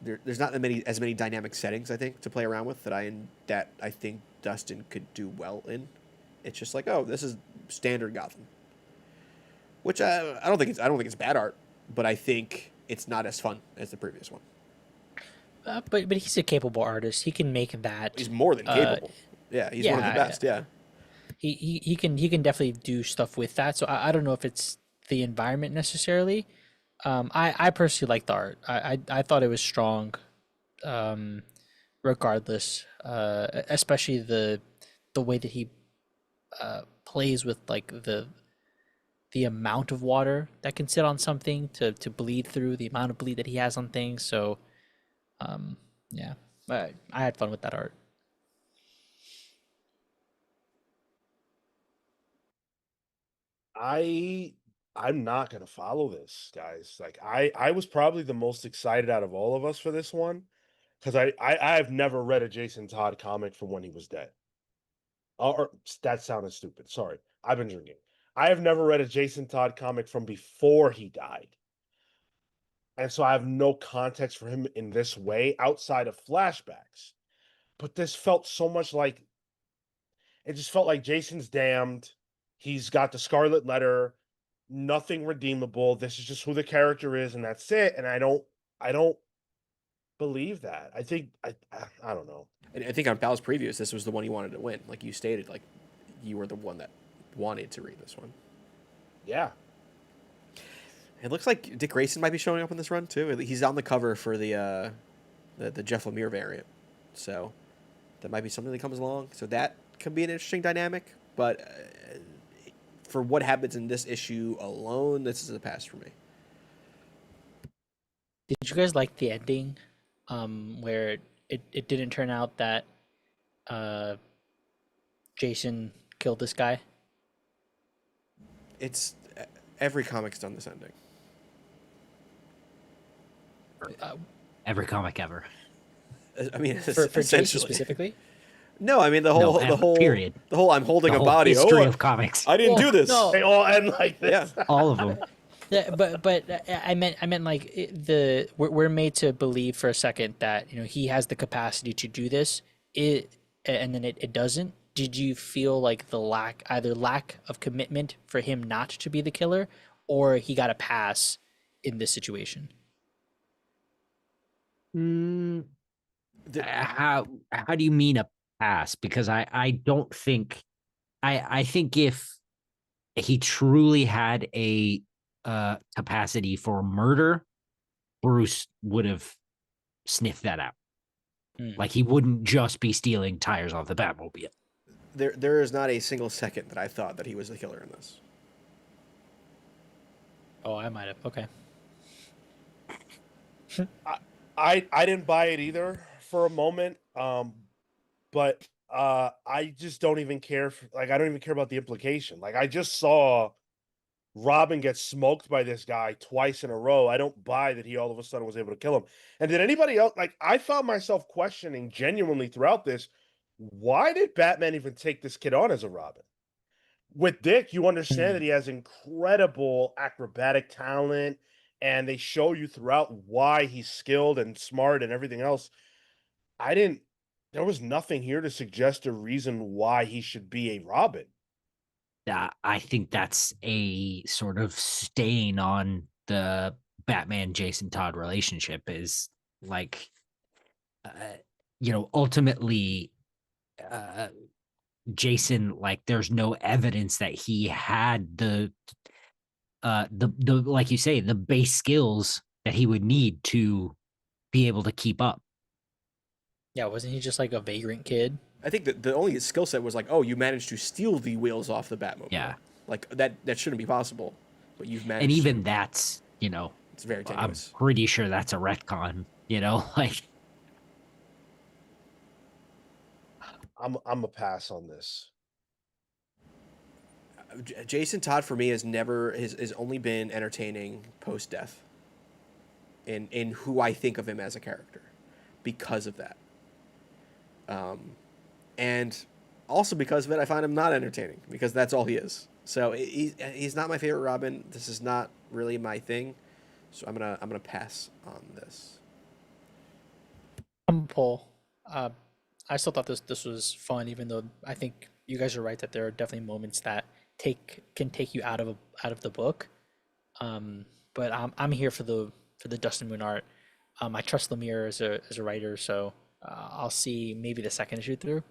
There's not as many dynamic settings, I think, to play around with that I think Dustin could do well in. It's just like, oh, this is standard Gotham, which I don't think it's bad art, but I think it's not as fun as the previous one. But he's a capable artist. He can make that. He's more than capable. Yeah, he's one of the best. Yeah. He can definitely do stuff with that. So I don't know if it's the environment necessarily. I personally like the art. I thought it was strong, regardless. Especially the way that he plays with like the amount of water that can sit on something to bleed through, the amount of bleed that he has on things. So, yeah, I had fun with that art. I'm not gonna follow this, guys. Like I was probably the most excited out of all of us for this one because I have never read a Jason Todd comic from when he was dead. Or that sounded stupid. Sorry, I've been drinking. I have never read a Jason Todd comic from before he died, and so I have no context for him in this way outside of flashbacks. But this felt so much like it just felt like Jason's damned. He's got the Scarlet Letter, nothing redeemable. This is just who the character is, and that's it. And I don't believe that. I don't know. And I think on Pal's previews, this was the one you wanted to win. Like you stated, like you were the one that wanted to read this one. Yeah. It looks like Dick Grayson might be showing up in this run too. He's on the cover for the Jeff Lemire variant, so that might be something that comes along. So that could be an interesting dynamic. But for what happens in this issue alone, this is a pass for me. Did you guys like the ending, where it didn't turn out that Jason killed this guy? It's every comic's done this ending. Every comic ever. I mean, For Jason essentially. specifically? No, I mean the whole period. The whole I'm holding The a whole body. history Oh, of comics. I didn't do this. No. They all end like this. Yeah. All of them. Yeah, but I meant like we're made to believe for a second that he has the capacity to do this. And then it doesn't. Did you feel like the lack of commitment for him not to be the killer, or he got a pass in this situation? How do you mean a pass? Because I don't think I think if he truly had a capacity for murder, Bruce would have sniffed that out. Like he wouldn't just be stealing tires off the Batmobile. There is not a single second that I thought that he was the killer in this. Oh, I might have. Okay. I didn't buy it either for a moment. But I just don't even care. I don't even care about the implication. Like I just saw Robin get smoked by this guy twice in a row. I don't buy that he all of a sudden was able to kill him. And did anybody else, like I found myself questioning genuinely throughout this, why did Batman even take this kid on as a Robin? With Dick, you understand that he has incredible acrobatic talent, and they show you throughout why he's skilled and smart and everything else. There was nothing here to suggest a reason why he should be a Robin. I think that's a sort of stain on the Batman Jason Todd relationship is like, ultimately, Jason, like there's no evidence that he had the like you say, the base skills that he would need to be able to keep up. Yeah, wasn't he just like a vagrant kid? I think that the only skill set was like, oh, you managed to steal the wheels off the Batmobile. Yeah. Like that shouldn't be possible, but you've managed. And even to. that's, It's very tenuous. I'm pretty sure that's a retcon, like. I'm a pass on this. Jason Todd for me has only been entertaining post death. In who I think of him as a character, because of that. And also because of it, I find him not entertaining because that's all he is. So he's not my favorite Robin. This is not really my thing. So I'm gonna pass on this. I'm Paul. I still thought this was fun, even though I think you guys are right that there are definitely moments that can take you out of the book. But I'm here for the Dustin Moon art. I trust Lemire as a writer, so I'll see maybe the second issue through.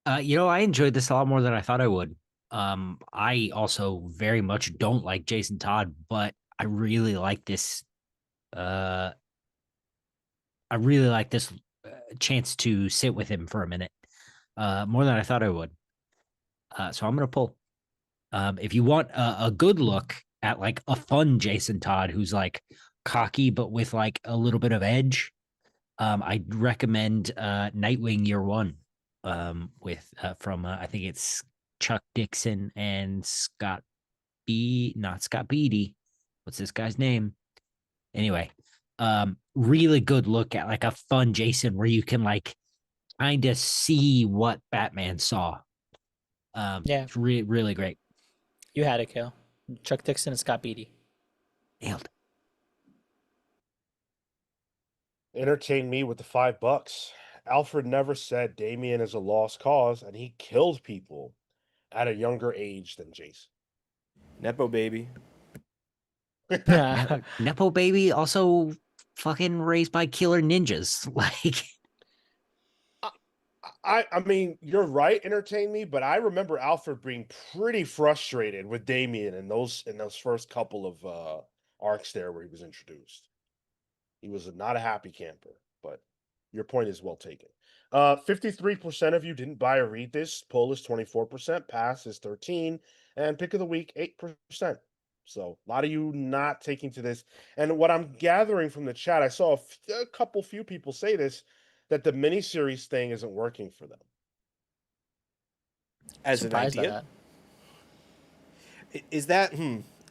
I enjoyed this a lot more than I thought I would. I also very much don't like Jason Todd, but I really like this. Uh, I really like this chance to sit with him for a minute, more than I thought I would. So I'm gonna pull. If you want a good look at like a fun Jason Todd who's like cocky but with like a little bit of edge, I'd recommend Nightwing Year One, with from I think it's Chuck Dixon and not Scott Beatty. What's this guy's name? Anyway, really good look at like a fun Jason where you can like kind of see what Batman saw. Yeah, It's really great. you had it, Cale. Chuck Dixon and Scott Beatty. Nailed. Entertain me with the $5. Alfred never said Damien is a lost cause, and he killed people at a younger age than Jason. Nepo baby. Nepo baby also fucking raised by killer ninjas. Like, I mean, you're right, entertain me, but I remember Alfred being pretty frustrated with Damien in those first couple of arcs there where he was introduced. He was not a happy camper, but your point is well taken. 53% of you didn't buy or read this. Poll is 24%, pass is 13, and pick of the week 8%. So a lot of you not taking to this. And what I'm gathering from the chat, I saw a few people say this, that the miniseries thing isn't working for them. As an Surprised by idea, that. is that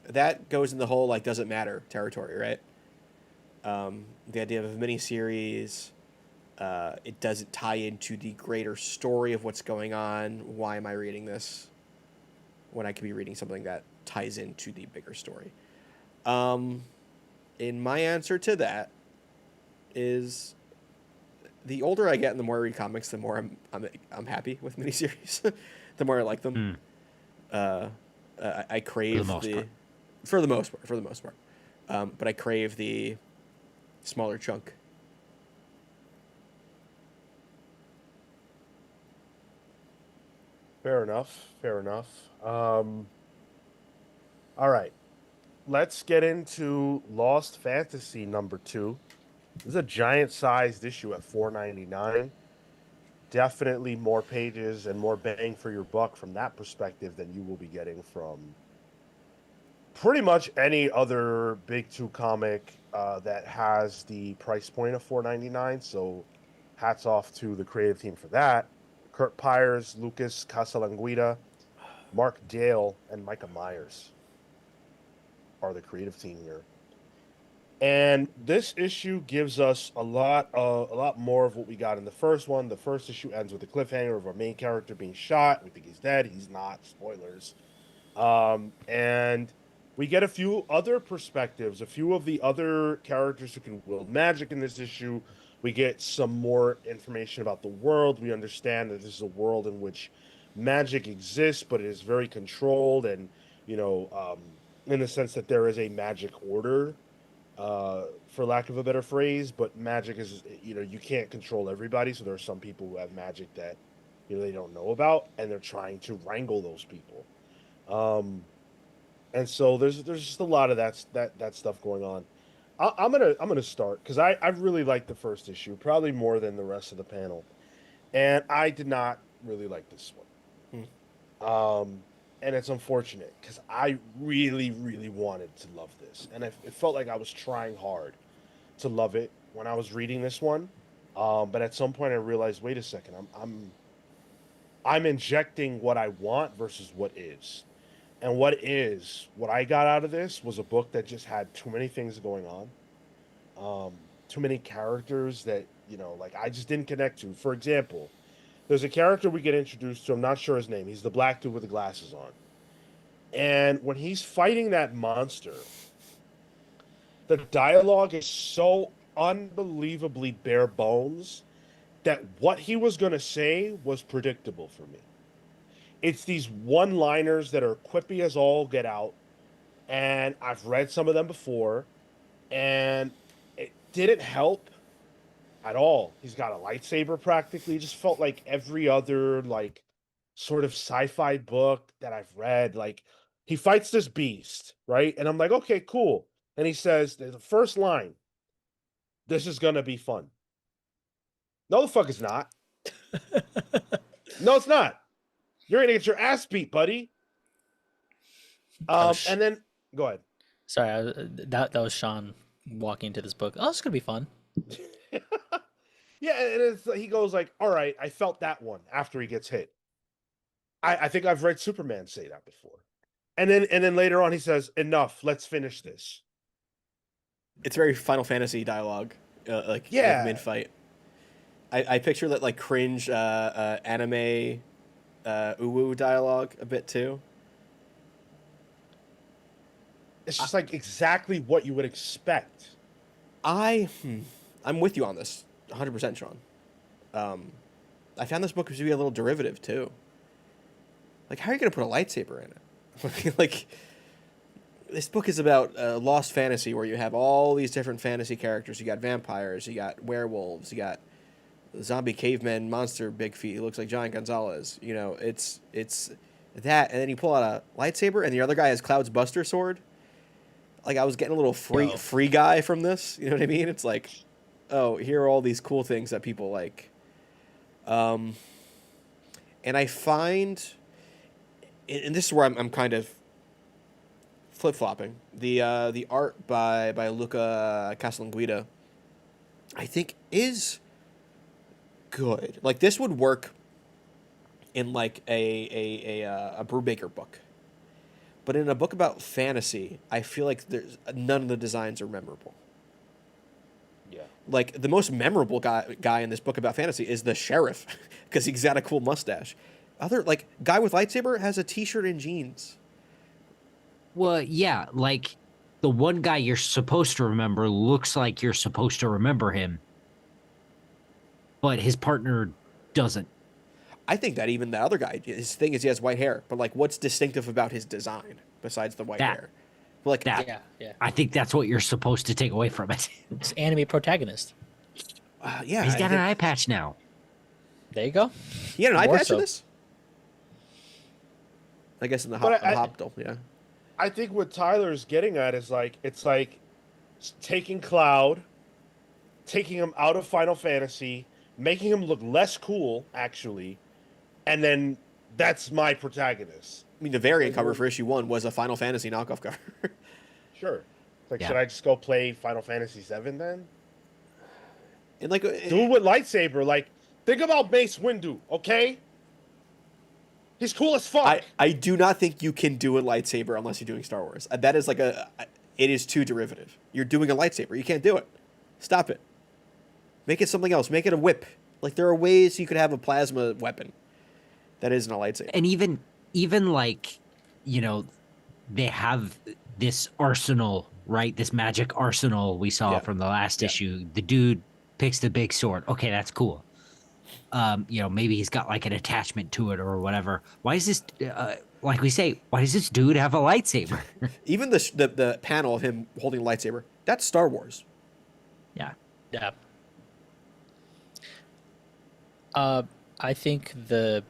that goes in the whole like doesn't matter territory, right? The idea of a miniseries, it doesn't tie into the greater story of what's going on. Why am I reading this when I could be reading something that ties into the bigger story? In my answer to that is the older I get and the more I read comics, the more I'm happy with miniseries. The more I like them. I crave for the most part. But I crave the smaller chunk. Fair enough. All right. Let's get into Lost Fantasy number 2. This is a giant-sized issue at $4.99. Definitely more pages and more bang for your buck from that perspective than you will be getting from pretty much any other Big 2 comic that has the price point of $4.99. So hats off to the creative team for that. Kurt Pyers, Lucas Casalanguida, Mark Dale, and Micah Myers are the creative team here. And this issue gives us a lot more of what we got in the first one. The first issue ends with a cliffhanger of our main character being shot. We think he's dead. He's not. Spoilers. And we get a few other perspectives, a few of the other characters who can wield magic in this issue. We get some more information about the world. We understand that this is a world in which magic exists, but it is very controlled and, in the sense that there is a magic order, for lack of a better phrase, but magic is, you can't control everybody. So there are some people who have magic that, they don't know about, and they're trying to wrangle those people. And so there's just a lot of that stuff going on. I'm gonna start because I really liked the first issue, probably more than the rest of the panel, and I did not really like this one. And it's unfortunate because I really wanted to love this, and it felt like I was trying hard to love it when I was reading this one. But at some point I realized, wait a second, I'm injecting what I want versus what is. And what I got out of this was a book that just had too many things going on. Too many characters that, like I just didn't connect to. For example, there's a character we get introduced to, I'm not sure his name. He's the black dude with the glasses on. And when he's fighting that monster, the dialogue is so unbelievably bare bones that what he was going to say was predictable for me. It's these one-liners that are quippy as all get out, and I've read some of them before, and it didn't help at all. He's got a lightsaber practically. It just felt like every other like sort of sci-fi book that I've read. Like he fights this beast, right? And I'm like, okay, cool. And he says the first line, "This is gonna be fun." No, the fuck it's not. No, it's not. You're gonna get your ass beat, buddy. And then go ahead. Sorry, that was Sean walking into this book. Oh, it's gonna be fun. Yeah, and he goes like, "All right, I felt that one after he gets hit." I think I've read Superman say that before, and then later on he says, "Enough, let's finish this." It's very Final Fantasy dialogue, like mid fight. I picture that like cringe anime uwu dialogue a bit too. It's just like exactly what you would expect. I'm with you on this, 100%, Sean. I found this book to be a little derivative too. Like, how are you gonna put a lightsaber in it? Like, this book is about lost fantasy where you have all these different fantasy characters. You got vampires, you got werewolves, you got zombie caveman monster big feet who looks like Giant Gonzalez. It's that, and then you pull out a lightsaber, and the other guy has Cloud's Buster sword. Like, I was getting a little free guy from this. You know what I mean? It's like, oh, here are all these cool things that people like. And I find, and this is where I'm kind of flip-flopping. The art by Luca Casalanguida, I think, is good. Like, this would work in like a Brubaker book. But in a book about fantasy, I feel like none of the designs are memorable. Yeah. Like, the most memorable guy in this book about fantasy is the sheriff, because he's got a cool mustache. Guy with lightsaber has a t-shirt and jeans. Well, yeah, like the one guy you're supposed to remember looks like you're supposed to remember him, but his partner doesn't. I think that even the other guy, his thing is he has white hair, but like, what's distinctive about his design besides the white hair? Like that. Yeah. I think that's what you're supposed to take away from it. It's anime protagonist. Yeah, he's got an eye patch now. There you go. He had an eye More patch so. in this. I guess in the But Hopdale, yeah. I think what Tyler's getting at is like it's like taking Cloud, taking him out of Final Fantasy, making him look less cool, actually, and then that's my protagonist. I mean, the variant cover for issue 1 was a Final Fantasy knockoff cover. Sure. Like, Yeah. should I just go play Final Fantasy VII then? And like, Dude with lightsaber, like, think about Mace Windu, okay? He's cool as fuck. I do not think you can do a lightsaber unless you're doing Star Wars. That is like it is too derivative. You're doing a lightsaber. You can't do it. Stop it. Make it something else. Make it a whip. Like, there are ways you could have a plasma weapon that isn't a lightsaber. And even like, they have this arsenal, right? This magic arsenal we saw from the last issue. The dude picks the big sword. Okay, that's cool. Maybe he's got like an attachment to it or whatever. Why is this, like we say, why does this dude have a lightsaber? Even the panel of him holding a lightsaber, that's Star Wars. Yeah. Yeah. I think it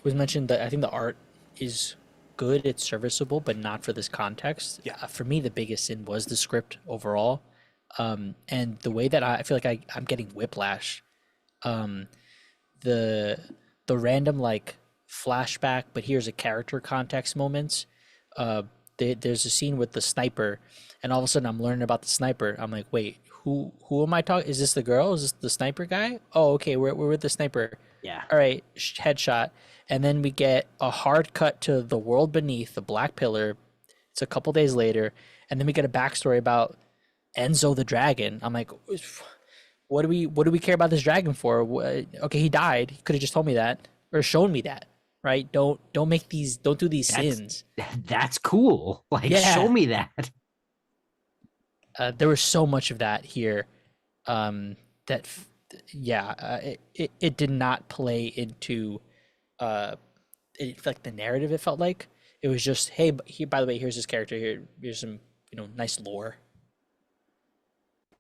was mentioned that I think the art is good, it's serviceable, but not for this context. Yeah. For me, the biggest sin was the script overall, and the way that I feel like I'm getting whiplash. The random like flashback, but here's a character context moments. There's a scene with the sniper, and all of a sudden I'm learning about the sniper. I'm like, wait, who am I talking? Is this the girl? Is this the sniper guy? Oh, okay, we're with the sniper. Yeah. All right, headshot, and then we get a hard cut to the world beneath the Black Pillar. It's a couple days later, and then we get a backstory about Enzo the dragon. I'm like, what do we care about this dragon for? Okay, he died. He could have just told me that or shown me that, right? Don't do these That's- sins. That's cool. Like, Yeah. show me that. There was so much of that here. That it did not play into like the narrative. It felt like it was just, hey, by the way, here's this character here. Here's some nice lore.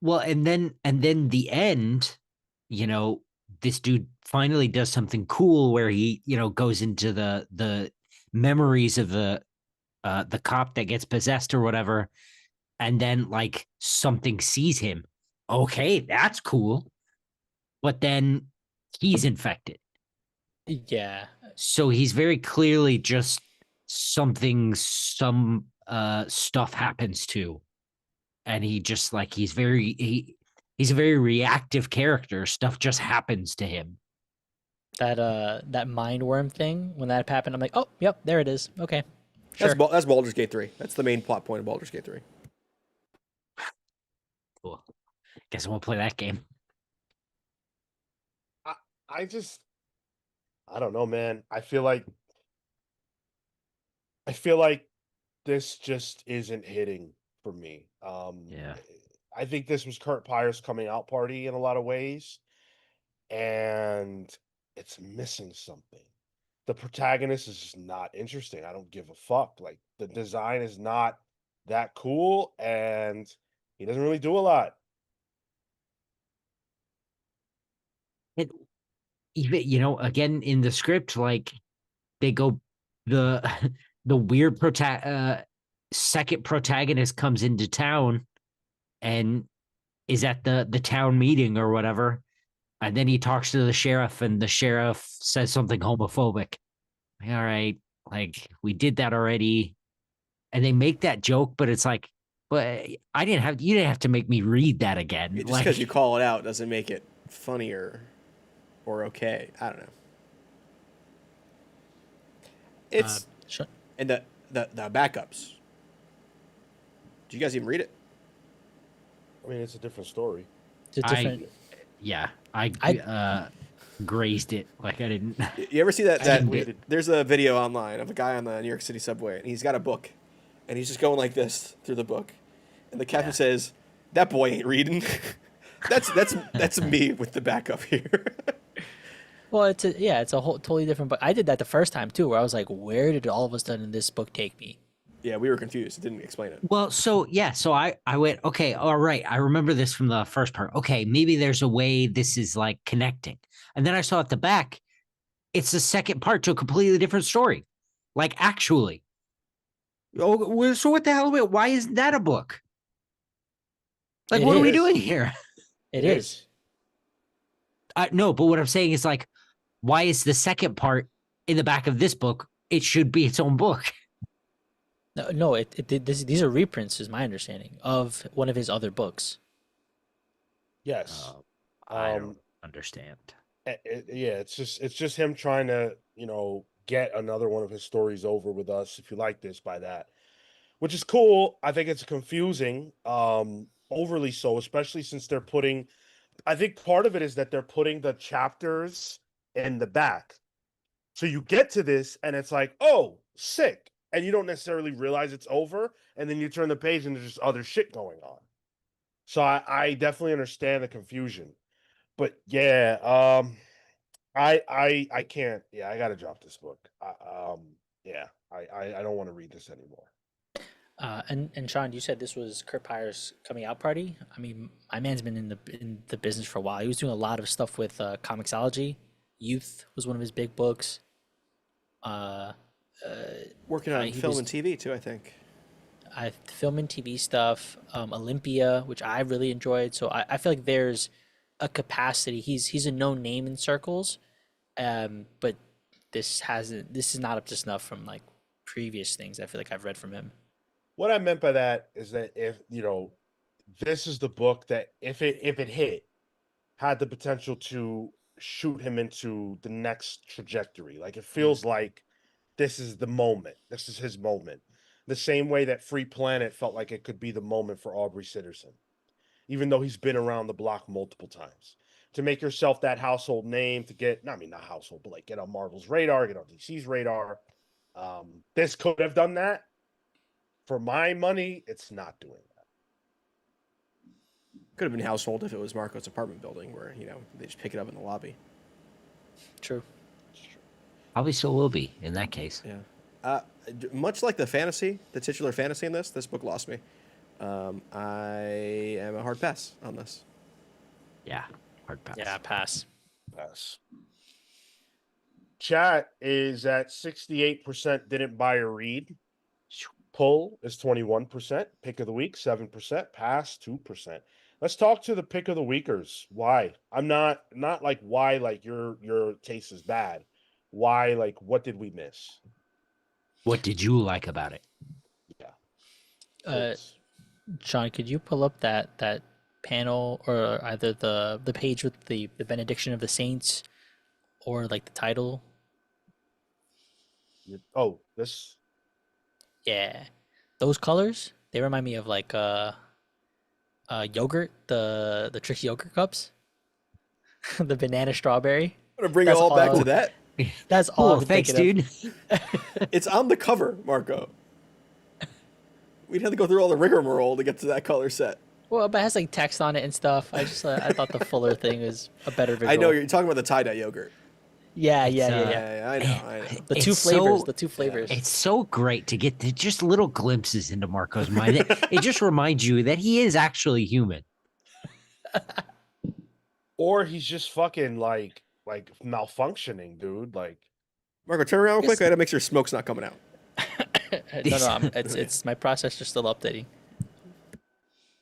Well, and then the end, this dude finally does something cool where he, goes into the memories of the cop that gets possessed or whatever, and then like something sees him. Okay, that's cool. But then he's infected. Yeah, So he's very clearly just some stuff happens to, and he just like he's a very reactive character. Stuff just happens to him. that mind worm thing, when that happened, I'm like, oh, yep, there it is. Okay, sure. That's Baldur's Gate 3. That's the main plot point of Baldur's Gate 3. Cool. Guess I won't play that game. I just, I don't know, man. I feel like this just isn't hitting for me. Yeah. I think this was Kurt Pyre's coming out party in a lot of ways, and it's missing something. The protagonist is just not interesting. I don't give a fuck. Like, the design is not that cool, and he doesn't really do a lot. It, even again in the script, like they go the the weird second protagonist comes into town and is at the town meeting or whatever, and then he talks to the sheriff, and the sheriff says something homophobic. All right, like we did that already, and they make that joke, but it's like, but you didn't have to make me read that again. Just Like, because you call it out doesn't make it funnier or okay. I don't know. It's Sure. and the backups. Do you guys even read it? I mean, it's a different story. It's a different. yeah, I grazed it like I didn't. You ever see that? I That didn't read it. there's a video online of a guy on the New York City subway, and he's got a book, and he's just going like this through the book, and the captain says, "That boy ain't reading." that's me with the backup here. Well, it's a whole totally different. But I did that the first time too, where I was like, where did all of a sudden this book take me? Yeah, we were confused. It didn't explain it. Well, so I went, okay, all right. I remember this from the first part. Okay, maybe there's a way this is like connecting. And then I saw at the back, it's the second part to a completely different story. Like, actually. Oh, so what the hell? Why isn't that a book? Like, It what are we is. doing here? It is. No, but what I'm saying is like, why is the second part in the back of this book? It should be its own book. No. These are reprints, is my understanding of one of his other books. Yes. I Um, don't understand. Yeah, it's just him trying to, get another one of his stories over with us, if you like this, by that. Which is cool. I think it's confusing, overly so, especially since I think part of it is that they're putting the chapters in the back. So you get to this and it's like, oh, sick. And you don't necessarily realize it's over, and then you turn the page and there's just other shit going on. So I definitely understand the confusion. But yeah, I can't. Yeah, I gotta drop this book. Yeah, I don't want to read this anymore. And Sean, you said this was Kurt Pyre's coming out party. I mean, my man's been in the business for a while. He was doing a lot of stuff with Comixology. Youth was one of his big books. Working on he film was- and TV too, I think. Film and TV stuff. Olympia, which I really enjoyed. So I feel like there's a capacity. He's a known name in circles, but this is not up to snuff from like previous things I feel like I've read from him. What I meant by that is that if this is the book that if it hit, had the potential to shoot him into the next trajectory. Like it feels like this is the moment. This is his moment. The same way that Free Planet felt like it could be the moment for Aubrey Sitterson, even though he's been around the block multiple times. To make yourself that household name, to get, I mean, not household, but like get on Marvel's radar, get on DC's radar. This could have done that. For my money, it's not doing that. Could have been household if it was Marco's apartment building, where they just pick it up in the lobby. True. Probably still will be in that case. Yeah. Much like the titular fantasy in this book lost me. I am a hard pass on this. Yeah, hard pass. Yeah, pass. Pass. Chat is at 68% didn't buy or read. Pull is 21%. Pick of the week, 7%. Pass, 2%. Let's talk to the pick of the weekers. Why? I'm not like why like your taste is bad. Why, like, what did we miss? What did you like about it? Yeah. Please. Sean, could you pull up that panel, or either the page with the benediction of the saints, or like the title? Oh, this. Yeah, those colors, they remind me of like yogurt, the Trix yogurt cups, the banana strawberry. I'm gonna bring it all back to that. That's all. Cool, I'm thanks, thinking dude. It's on the cover, Marco. We'd have to go through all the rigmarole to get to that color set. Well, but it has like text on it and stuff. I just I thought the fuller thing was a better visual. I know you're talking about the tie-dye yogurt. Yeah. I know. The two It's flavors. so- The two flavors. It's so great to get just little glimpses into Marco's mind. It just reminds you that he is actually human. Or he's just fucking like malfunctioning, dude. Like, Marco, turn around real quick. I gotta make sure smoke's not coming out. No, it's my processor's still updating.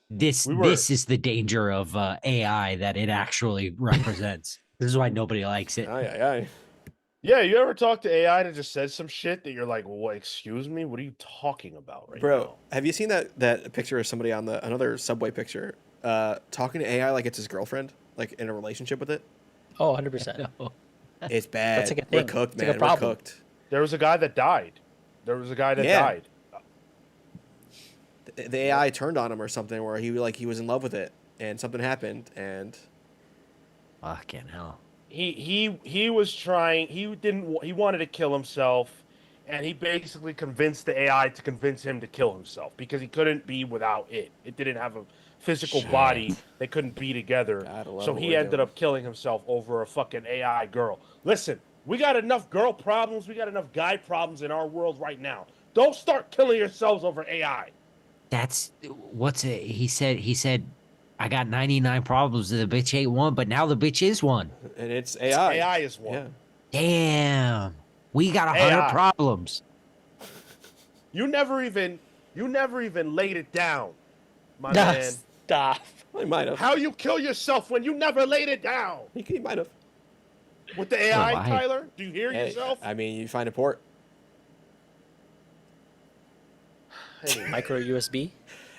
This is the danger of AI that it actually represents. This is why nobody likes it. Aye. yeah, you ever talk to AI that just says some shit that you're like, well, excuse me, what are you talking about right Bro, now? have you seen that picture of somebody on another subway picture talking to AI like it's his girlfriend, like in a relationship with it? Oh, 100%. It's bad. That's like a We're thing. cooked, It's like man. a problem. We're cooked. There was a guy that died. Yeah. The AI turned on him or something, where he was in love with it, and something happened, and Fucking hell. He was trying. He wanted to kill himself, and he basically convinced the AI to convince him to kill himself because he couldn't be without it. It didn't have a physical Shit. body. They couldn't be together. Gotta love So what he we're ended doing. up killing himself over a fucking AI girl. Listen, we got enough girl problems. We got enough guy problems in our world right now. Don't start killing yourselves over AI. That's what's it? He said, I got 99 problems and the bitch ain't one, but now the bitch is one. and it's AI. AI is one. Yeah. Damn. We got 100 AI. problems. You never even laid it down, my man. Stop. Well, he might have. How you kill yourself when you never laid it down? He might have. With the AI, I- Tyler? Do you hear Hey, yourself? I mean, you find a port. Anyway, Micro USB.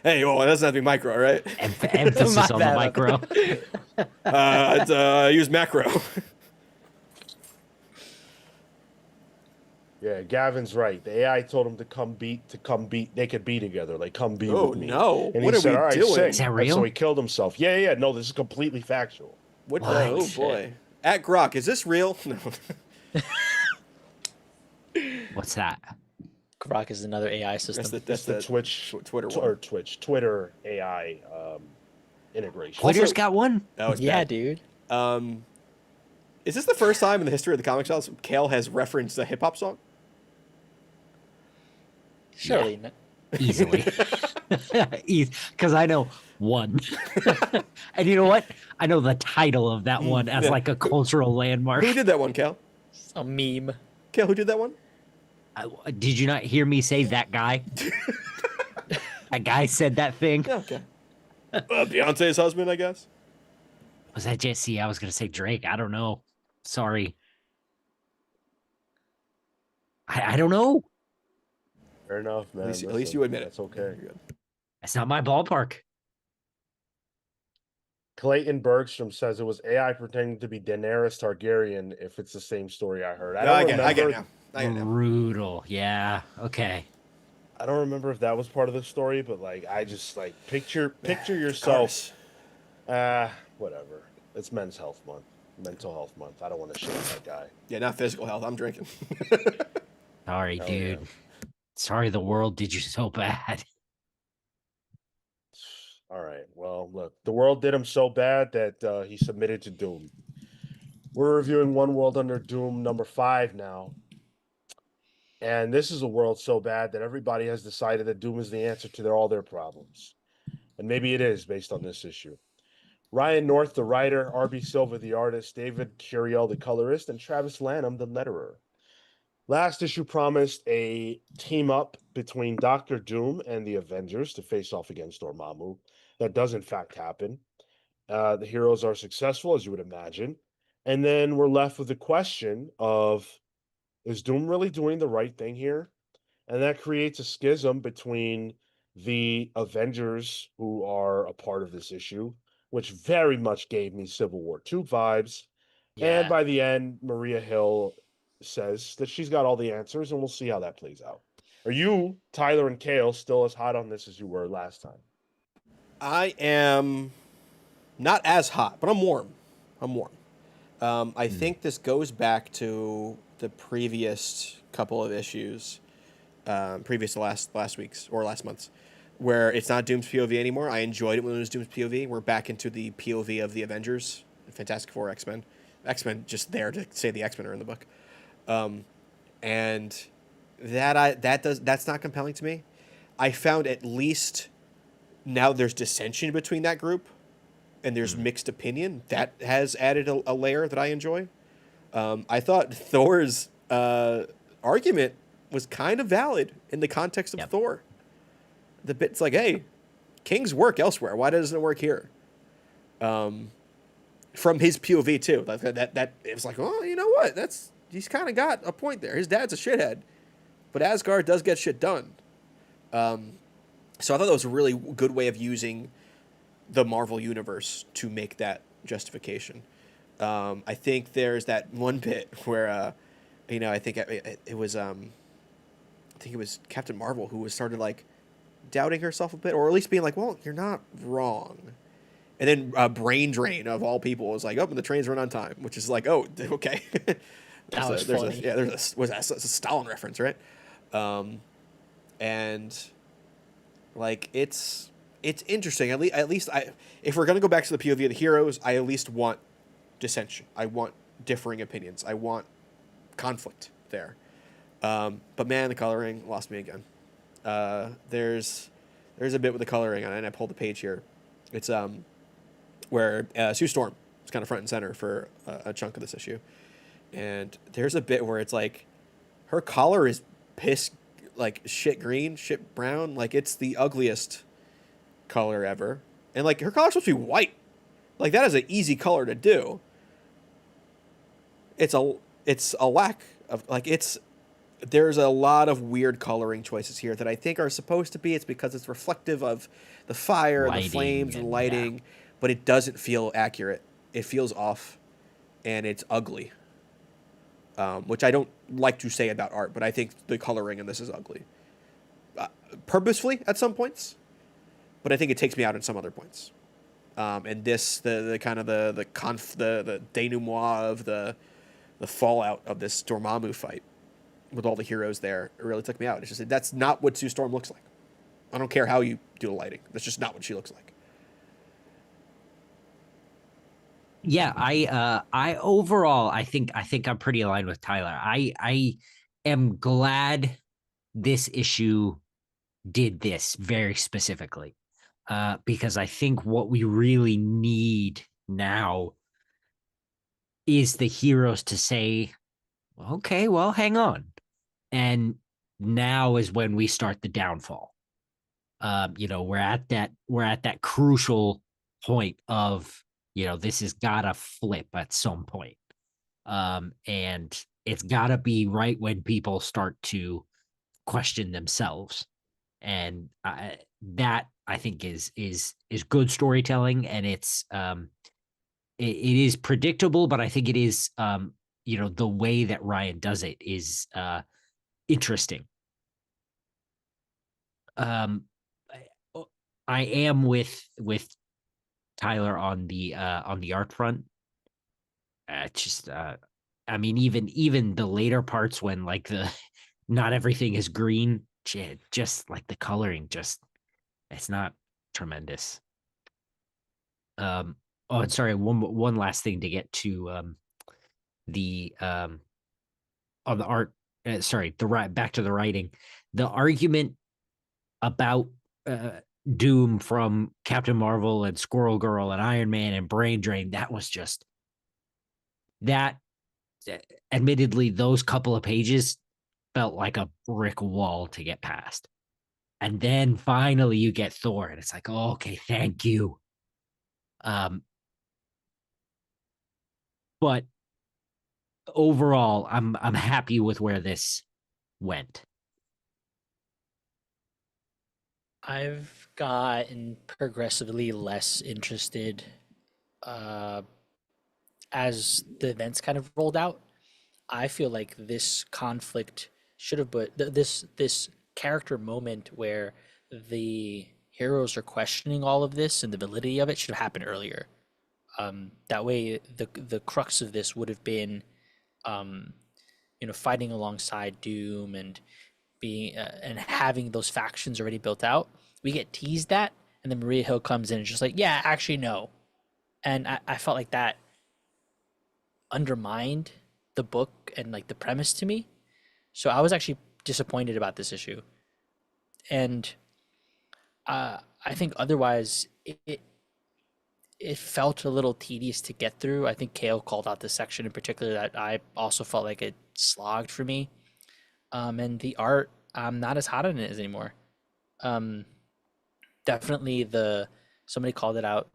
Hey, well, it doesn't have to be micro, right? Emphasis My on the bad. micro. Use macro. yeah, Gavin's right. The AI told him to come beat. They could be together. Like, come be Oh, with me. no. And What he are said, we all right, doing? sick. Is that And real? so he killed himself. Yeah. No, this is completely factual. What? What? Oh boy. At Grok, is this real? No. What's that? Grok is another AI system. That's the Twitch, Twitter or one. Twitter AI integration. Twitter's got one? Oh, it's yeah, bad. dude. Is this the first time in the history of the comic shops Cale has referenced a hip hop song? Surely. not. Easily. Because I know one. And you know what? I know the title of that one as yeah. like a cultural landmark. Who did that one, Cale? A meme. Cale, who did that one? Did you not hear me say that guy? That guy said that thing. Yeah, okay. Beyonce's husband, I guess. Was that Jesse? I was going to say Drake. I don't know. Sorry. I don't know. Fair enough, man. At least Listen, you admit it. That's okay. You're good. That's not my ballpark. Clayton Bergstrom says it was AI pretending to be Daenerys Targaryen. If it's the same story I heard, I No, don't I get it. I get it remember. now. I get it now. Brutal. Yeah. Okay. I don't remember if that was part of the story, but like, I just like picture yourself. Cars. Whatever. It's Men's Health Month, Mental Health Month. I don't want to shame that guy. Yeah, not physical health. I'm drinking. Sorry, Hell dude. yeah. Sorry the world did you so bad. All right. Well, look, the world did him so bad that he submitted to Doom. We're reviewing One World Under Doom number 5 now. And this is a world so bad that everybody has decided that Doom is the answer to all their problems. And maybe it is based on this issue. Ryan North, the writer, R.B. Silva, the artist, David Curiel, the colorist, and Travis Lanham, the letterer. Last issue promised a team up between Doctor Doom and the Avengers to face off against Dormammu. That does, in fact, happen. The heroes are successful, as you would imagine. And then we're left with the question of, is Doom really doing the right thing here? And that creates a schism between the Avengers, who are a part of this issue, which very much gave me Civil War II vibes. And Yeah. by the end, Maria Hill says that she's got all the answers, and we'll see how that plays out. Are you, Tyler and Cale, still as hot on this as you were last time? I am not as hot, but I'm warm. I'm warm. I think this goes back to the previous couple of issues, previous to last week's or last month's, where it's not Doom's POV anymore. I enjoyed it when it was Doom's POV. We're back into the POV of the Avengers, Fantastic Four, X-Men. X-Men just there to say the X-Men are in the book. And that's not compelling to me. I found at least now there's dissension between that group and there's mixed opinion. That has added a layer that I enjoy. I thought Thor's argument was kind of valid in the context of Thor. The bit's like, hey, kings work elsewhere. Why doesn't it work here? From his POV too. That it was like, oh, you know what? He's kind of got a point there. His dad's a shithead, but Asgard does get shit done. So I thought that was a really good way of using the Marvel Universe to make that justification. I think there's that one bit where, I think it was Captain Marvel who was started like doubting herself a bit, or at least being like, well, you're not wrong. And then Brain Drain of all people was like, oh, the trains run on time, which is like, oh, okay. That was funny. That's a Stalin reference, right? And like it's interesting. At least if we're gonna go back to the POV of the heroes, I at least want dissension. I want differing opinions. I want conflict there. But man, the coloring lost me again. There's a bit with the coloring on it, and I pulled the page here. It's where Sue Storm is kind of front and center for a chunk of this issue, and there's a bit where it's like her collar is like shit green, shit brown, like it's the ugliest color ever, and like her collar's supposed to be white, like that is an easy color to do. It's a lack of there's a lot of weird coloring choices here that I think are supposed to be. It's because it's reflective of the fire and the flames and lighting, but it doesn't feel accurate. It feels off, and it's ugly. Which I don't like to say about art, but I think the coloring in this is ugly. Purposefully at some points, but I think it takes me out at some other points. And this, the kind of the denouement of the fallout of this Dormammu fight with all the heroes there, it really took me out. It's just that's not what Sue Storm looks like. I don't care how you do the lighting. That's just not what she looks like. Yeah, I overall I think I'm pretty aligned with Tyler. I am glad this issue did this very specifically. Because I think what we really need now is the heroes to say, okay, well, hang on. And now is when we start the downfall. We're at that crucial point of, this has gotta flip at some point. And it's gotta be right when people start to question themselves. and that I think is good storytelling, and it is predictable, but I think it is the way that Ryan does it is interesting. Um, I am with Tyler on the art front. Just I mean, even the later parts when like the not everything is green, just like the coloring, just it's not tremendous. Oh, and sorry, one last thing to get to the on the art. Sorry, back to the writing. The argument about Doom from Captain Marvel and Squirrel Girl and Iron Man and Brain Drain, that was just that. Admittedly, those couple of pages felt like a brick wall to get past. And then finally you get Thor, and it's like, oh, okay, thank you. But overall, I'm happy with where this went. I've gotten progressively less interested as the events kind of rolled out. I feel like this conflict should have, but this character moment where the heroes are questioning all of this and the validity of it should have happened earlier. That way, the crux of this would have been, um, fighting alongside Doom and being and having those factions already built out. We get teased that, and then Maria Hill comes in and just like, yeah, actually no, and I felt like that undermined the book and like the premise to me. So I was actually disappointed about this issue, and I think otherwise it felt a little tedious to get through. I think Cale called out this section in particular that I also felt like it slogged for me. And the art, I'm not as hot on it as anymore. Um, Definitely somebody called it out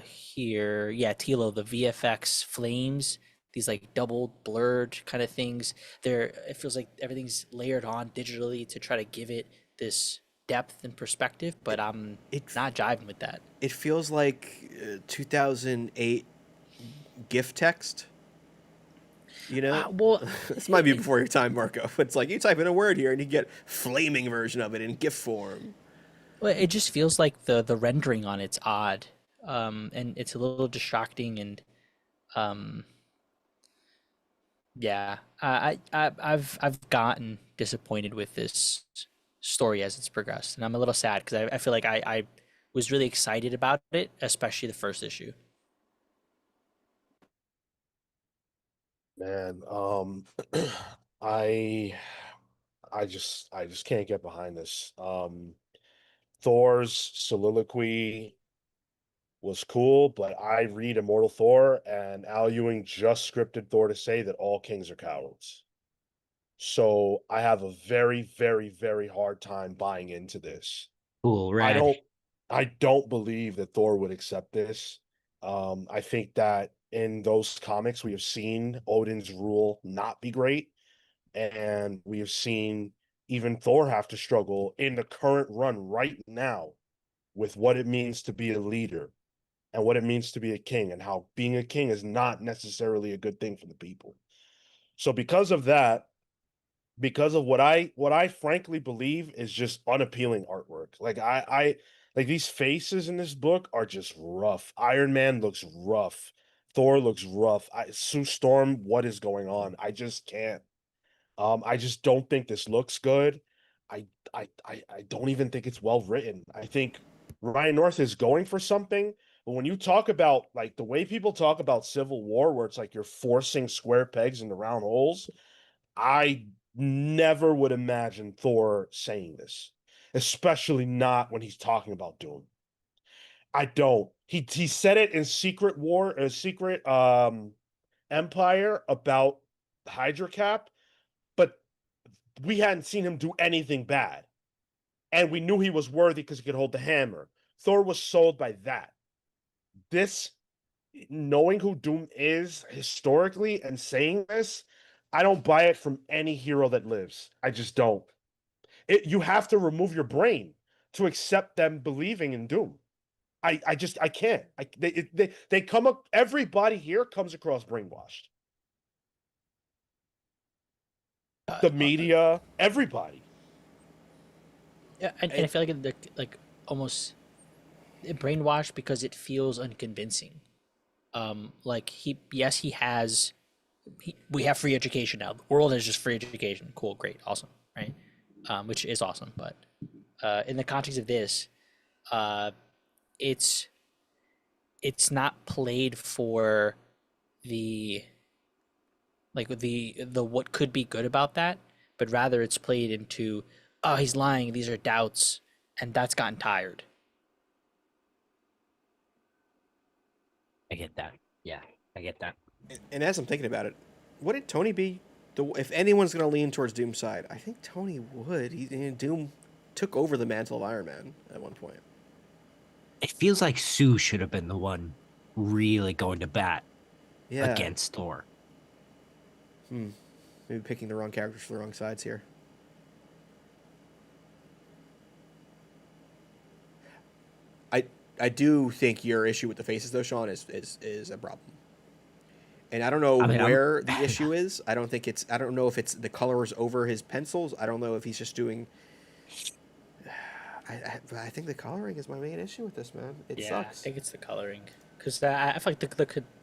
here. Yeah, Tilo, the VFX flames, these like double blurred kind of things. It feels like everything's layered on digitally to try to give it this depth and perspective, but I'm not jiving with that. It feels like 2008 GIF text. Well, This might be before your time, Marco. It's like you type in a word here and you get flaming version of it in GIF form. well, it just feels like the rendering on it's odd, and it's a little distracting, and um, yeah, I've gotten disappointed with this story as it's progressed, and I'm a little sad because I feel like I was really excited about it, especially the first issue. Man, I I just can't get behind this. Thor's soliloquy was cool, but I read Immortal Thor, and Al Ewing just scripted Thor to say that all kings are cowards. So I have a very, very, very hard time buying into this. Cool, I rad. don't I don't believe that Thor would accept this. I think that in those comics we have seen Odin's rule not be great, and we have seen even Thor have to struggle in the current run right now with what it means to be a leader and what it means to be a king, and how being a king is not necessarily a good thing for the people. So because of that, because of what I frankly believe is just unappealing artwork. Like I like these faces in this book are just rough. Iron Man looks rough. Thor looks rough. Sue Storm, what is going on? I just can't. I just don't think this looks good. I don't even think it's well written. I think Ryan North is going for something, but when you talk about like the way people talk about Civil War, where it's like you're forcing square pegs into round holes, I never would imagine Thor saying this, especially not when he's talking about Doom. I don't. He said it in Secret War, Secret Empire about Hydra Cap, but we hadn't seen him do anything bad. And we knew he was worthy because he could hold the hammer. Thor was sold by that. This, knowing who Doom is historically and saying this, I don't buy it from any hero that lives. I just don't. You have to remove your brain to accept them believing in doom. I can't. They come up. Everybody here comes across brainwashed. The media, everybody. Yeah, and I feel like they're like almost brainwashed because it feels unconvincing. Like yes, he has. We have free education now. The world is just free education. Cool, great, awesome, right? Which is awesome, but in the context of this, uh, it's not played for the the what could be good about that, but rather it's played into, oh, he's lying, these are doubts, and that's gotten tired. I get that. Yeah, I get that. And as I'm thinking about it, wouldn't Tony be if anyone's going to lean towards Doom's side? I think Tony would. Doom took over the mantle of Iron Man at one point. It feels like Sue should have been the one really going to bat Yeah. against Thor. Maybe picking the wrong characters for the wrong sides here. I do think your issue with the faces though, Sean, is a problem. And I don't know where the issue is. I don't know if it's the colors over his pencils. I don't know if he's just doing. I think the coloring is my main issue with this, man. It sucks. I think it's the coloring, because I feel like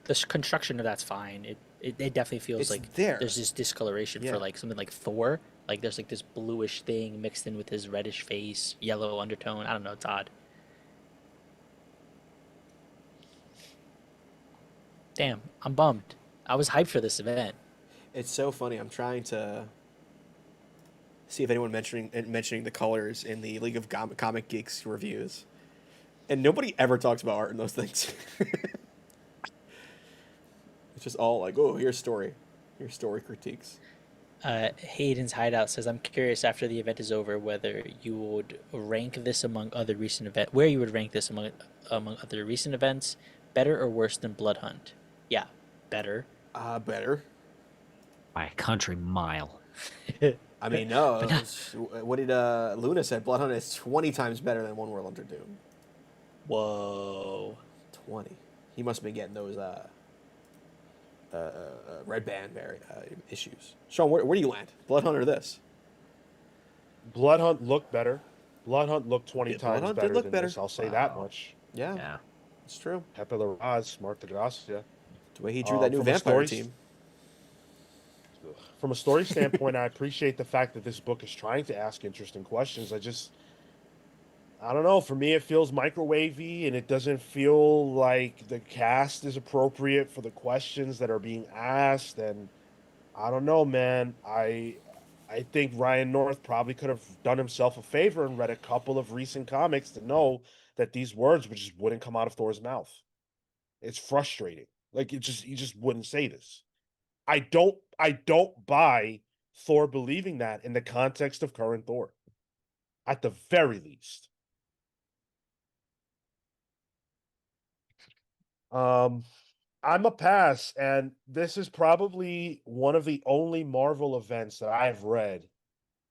the construction of that's fine. It definitely feels It's like there. there's this discoloration for like something like Thor. Like there's like this bluish thing mixed in with his reddish face, yellow undertone. I don't know, Todd. Damn, I'm bummed. I was hyped for this event. It's so funny. I'm trying to see if anyone mentioning the colors in the League of Comic Geeks reviews, and nobody ever talks about art in those things. It's just all like, oh, here's story critiques. Hayden's Hideout says, "I'm curious after the event is over whether you would rank this among other recent events. Where you would rank this among other recent events, better or worse than Blood Hunt?" Yeah, better. Better. By a country mile. I mean, no. What did Luna said? Blood Hunt is 20 times better than One World Under Doom. Whoa. 20. He must have been getting those Red Band issues. Sean, where do you land? Blood Hunt or this? Blood Hunt looked better. Blood Hunt looked 20 Blood times Hunt did better look than better. this. I'll say that much. Yeah, it's true. Pepe Larraz, smart de gracia. The way he drew that new vampire team. From a story standpoint, I appreciate the fact that this book is trying to ask interesting questions. I don't know. For me, it feels microwavy, and it doesn't feel like the cast is appropriate for the questions that are being asked. And I don't know, man. I think Ryan North probably could have done himself a favor and read a couple of recent comics to know that these words just wouldn't come out of Thor's mouth. It's frustrating. Like he just wouldn't say this. I don't buy Thor believing that in the context of current Thor. At the very least. I'm a pass, and this is probably one of the only Marvel events that I've read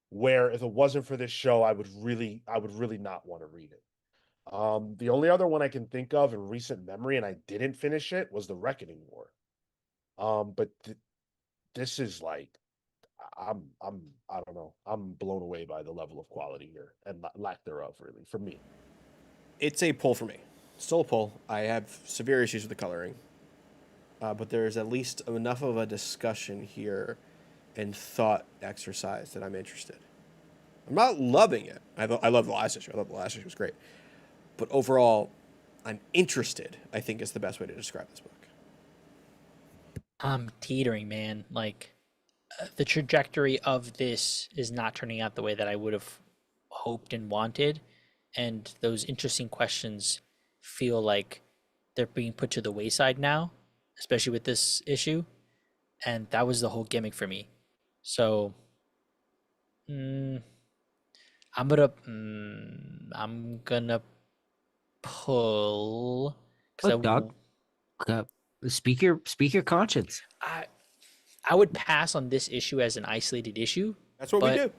where if it wasn't for this show, I would really not want to read it. The only other one I can think of in recent memory, and I didn't finish it, was the Reckoning War. But this is like, I don't know. I'm blown away by the level of quality here and lack thereof, really, for me. It's a pull for me. Still a pull. I have severe issues with the coloring. But there's at least enough of a discussion here and thought exercise that I'm interested. I'm not loving it. I love the last issue. I thought the last issue was great. But overall, I'm interested, I think is the best way to describe this book. I'm teetering, man. Like, the trajectory of this is not turning out the way that I would have hoped and wanted. And those interesting questions feel like they're being put to the wayside now, especially with this issue. And that was the whole gimmick for me. So, I'm gonna pull. Look, dog. Speak your conscience. I would pass on this issue as an isolated issue. That's what we do.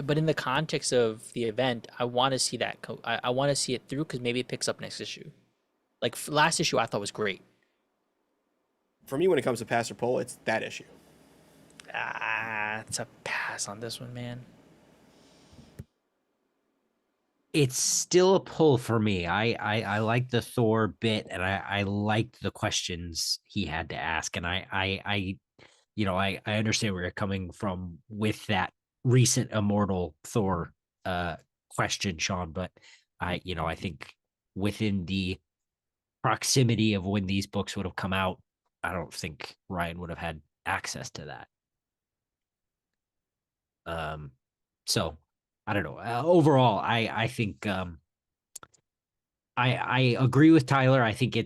but in the context of the event, I want to see that. I want to see it through because maybe it picks up next issue. Like last issue, I thought was great. For me, when it comes to pass or pull, it's that issue. It's a pass on this one, man. It's still a pull for me. I like the Thor bit, and I liked the questions he had to ask, and I understand where you're coming from with that recent immortal Thor question, Sean, but I think within the proximity of when these books would have come out, I don't think Ryan would have had access to that. So I don't know. Overall, I think I agree with Tyler. I think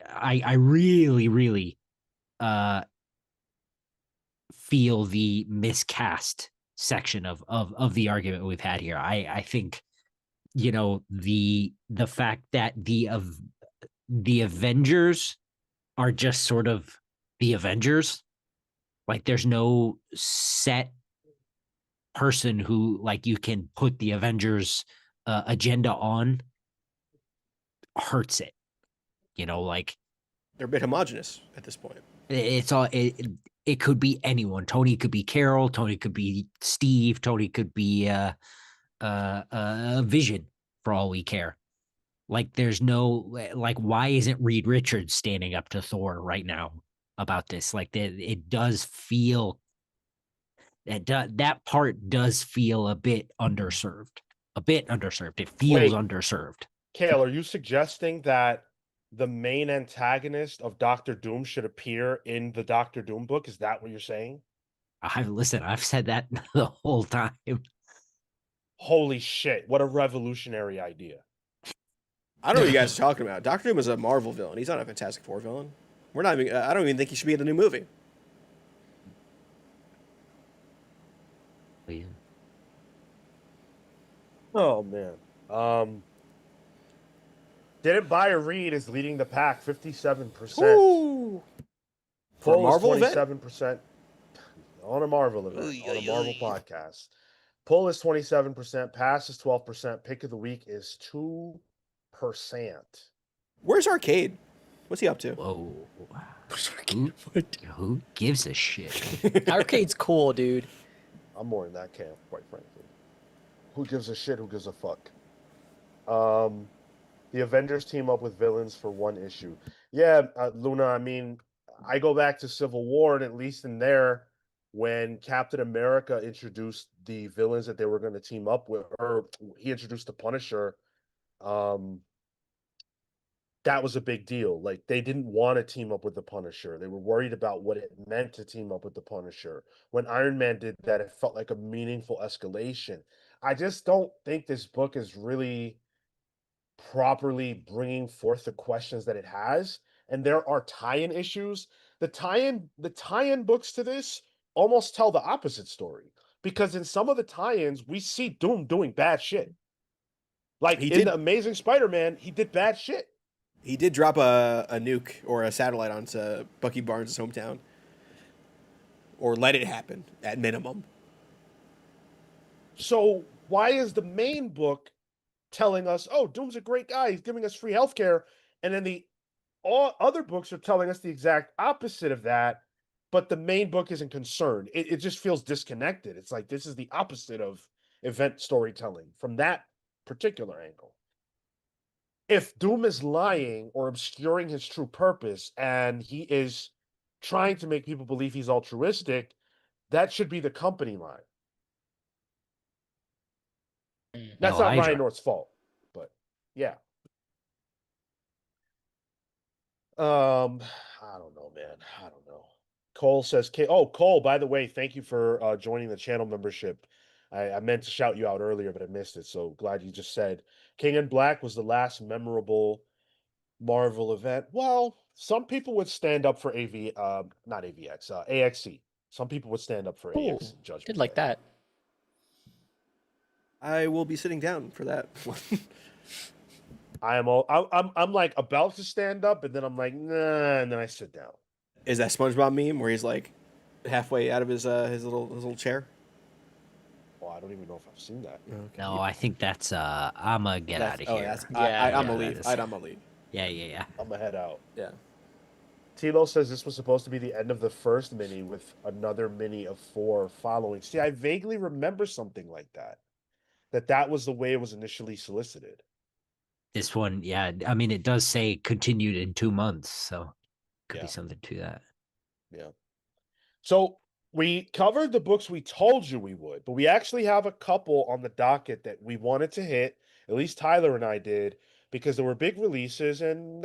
I really feel the miscast section of the argument we've had here. I think the fact that the Avengers are just sort of the Avengers. Like there's no set person who like you can put the Avengers agenda on, hurts it. Like They're a bit homogenous at this point. it's all it could be anyone. Tony could be Carol, Tony could be Steve, Tony could be Vision for all we care. Like there's no like why isn't Reed Richards standing up to Thor right now about this? Like it does feel that part does feel a bit underserved. It feels underserved. Cale, are you suggesting that the main antagonist of Doctor Doom should appear in the Doctor Doom book? Is that what you're saying? I've said that the whole time. Holy shit, what a revolutionary idea. I don't know what you guys are talking about. Doctor Doom is a Marvel villain. He's not a Fantastic Four villain. We're not even. I don't even think he should be in the new movie. Oh man. Didn't Buy a Read is leading the pack 57%. Ooh. For a Marvel 27% on a Marvel event, on a Marvel podcast. Pull is 27%, pass is 12%, pick of the week is 2%. Where's Arcade? What's he up to? Whoa. Who gives a shit? Arcade's cool, dude. I'm more in that camp, quite frankly. Who gives a shit? Who gives a fuck? The Avengers team up with villains for one issue. Yeah, Luna, I mean, I go back to Civil War, and at least in there, when Captain America introduced the villains that they were going to team up with, or he introduced the Punisher, that was a big deal. Like, they didn't want to team up with the Punisher. They were worried about what it meant to team up with the Punisher. When Iron Man did that, it felt like a meaningful escalation. I just don't think this book is really properly bringing forth the questions that it has. And there are tie-in issues. The tie-in books to this almost tell the opposite story. Because in some of the tie-ins, we see Doom doing bad shit. Like in the Amazing Spider-Man, he did bad shit. He did drop a nuke or a satellite onto Bucky Barnes' hometown. Or let it happen, at minimum. So why is the main book telling us, oh, Doom's a great guy, he's giving us free healthcare, and then all other books are telling us the exact opposite of that, but the main book isn't concerned. It just feels disconnected. It's like this is the opposite of event storytelling from that particular angle. If Doom is lying or obscuring his true purpose and he is trying to make people believe he's altruistic, that should be the company line. That's not Ryan North's fault, but yeah. I don't know, man. I don't know. Cole says, Cole, by the way, thank you for joining the channel membership. I meant to shout you out earlier, but I missed it. So glad you just said King in Black was the last memorable Marvel event. Well, some people would stand up for not AVX, AXC. Some people would stand up for AX Judgment. Did like that. I will be sitting down for that one. I'm like about to stand up, and then I'm like, nah, and then I sit down. Is that SpongeBob meme where he's like halfway out of his little chair? Oh, I don't even know if I've seen that. Okay. No, I think that's I'ma get out of Oh, here. that's Yeah, I'm yeah, a leave. that is- I'm a leave. Yeah. I'm gonna head out. Yeah. Tilo says this was supposed to be the end of the first mini with another mini of 4 following. See, I vaguely remember something like that. That was the way it was initially solicited. This one, yeah. I mean, it does say continued in 2 months, so could be Yeah. something to that. Yeah. So we covered the books we told you we would, but we actually have a couple on the docket that we wanted to hit. At least Tyler and I did, because there were big releases, and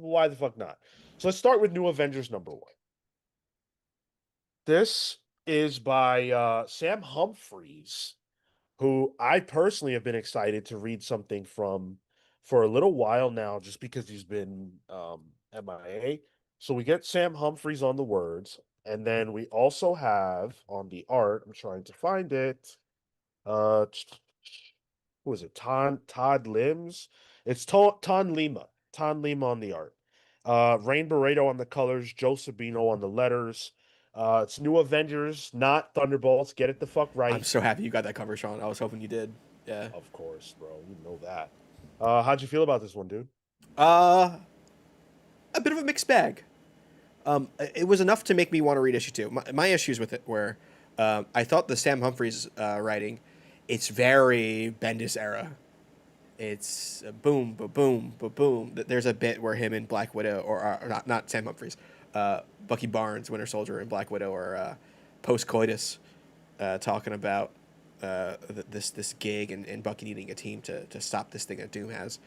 why the fuck not? So let's start with New Avengers #1. This is by Sam Humphries, who I personally have been excited to read something from for a little while now, just because he's been MIA. So we get Sam Humphries on the words, and then we also have on the art. I'm trying to find it. Uh, who is it? Todd Lims. It's Ton Lima. Ton Lima on the art. Rain Barreto on the colors. Joe Sabino on the letters. It's New Avengers, not Thunderbolts. Get it the fuck right. I'm so happy you got that cover, Sean. I was hoping you did. Yeah. Of course, bro. You know that. How'd you feel about this one, dude? A bit of a mixed bag. It was enough to make me want to read issue 2. My issues with it were, I thought the Sam Humphries writing, it's very Bendis era. It's boom, boom, boom. There's a bit where him and Black Widow, or not Sam Humphries, Bucky Barnes, Winter Soldier, and Black Widow are post-coitus talking about this gig and Bucky needing a team to stop this thing that Doom has.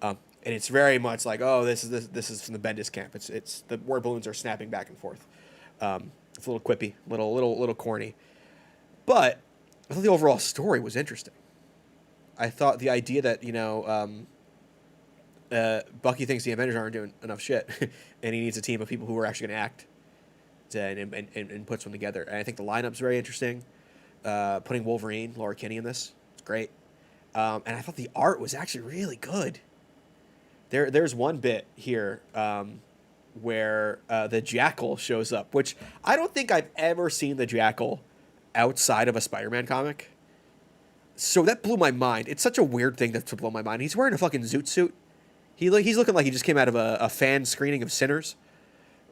And it's very much like, oh, this is from the Bendis camp. It's the word balloons are snapping back and forth. It's a little quippy, little corny, but I thought the overall story was interesting. I thought the idea that Bucky thinks the Avengers aren't doing enough shit, and he needs a team of people who are actually going to act and puts one together. And I think the lineup's very interesting. Putting Wolverine, Laura Kinney in this, it's great. And I thought the art was actually really good. There's one bit here where the Jackal shows up, which I don't think I've ever seen the Jackal outside of a Spider-Man comic. So that blew my mind. It's such a weird thing to blow my mind. He's wearing a fucking zoot suit. He's looking like he just came out of a fan screening of Sinners.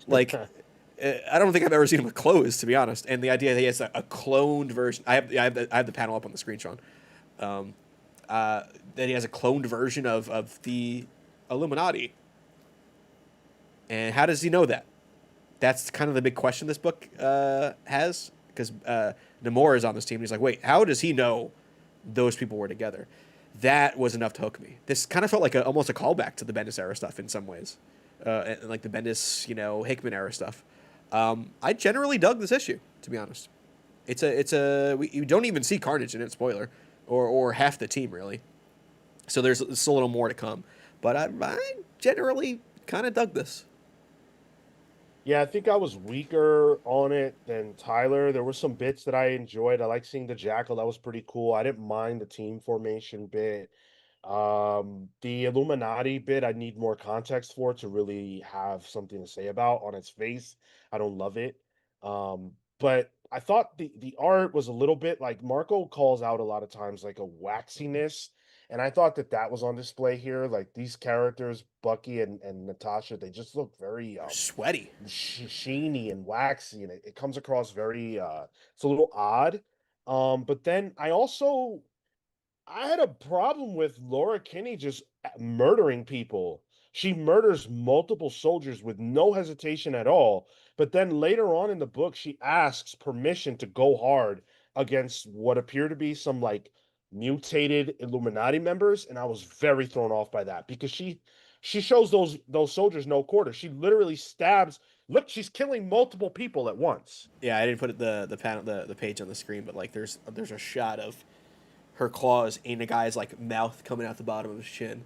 Like, I don't think I've ever seen him with clothes, to be honest. And the idea that he has a cloned version. I have the panel up on the screen, Sean. That he has a cloned version of the Illuminati. And how does he know that? That's kind of the big question this book has, because Namor is on this team. And he's like, wait, how does he know those people were together? That was enough to hook me. This kind of felt like almost a callback to the Bendis era stuff in some ways, and like the Bendis, Hickman era stuff. I generally dug this issue, to be honest. You don't even see Carnage in it, spoiler, or half the team really. So there's a little more to come, but I generally kind of dug this. Yeah, I think I was weaker on it than Tyler. There were some bits that I enjoyed. I like seeing the Jackal. That was pretty cool. I didn't mind the team formation bit. The Illuminati bit, I need more context for to really have something to say about on its face. I don't love it. But I thought the art was a little bit like Marco calls out a lot of times like a waxiness. And I thought that was on display here. Like these characters, Bucky and Natasha, they just look very Sweaty. sheeny and waxy, and it comes across very it's a little odd. But then I had a problem with Laura Kinney just murdering people. She murders multiple soldiers with no hesitation at all. But then later on in the book, she asks permission to go hard against what appear to be some like mutated Illuminati members, and I was very thrown off by that because she shows those soldiers no quarter. She literally stabs. Look, she's killing multiple people at once. Yeah, I didn't put the panel the page on the screen, but like there's a shot of her claws in a guy's like mouth coming out the bottom of his chin.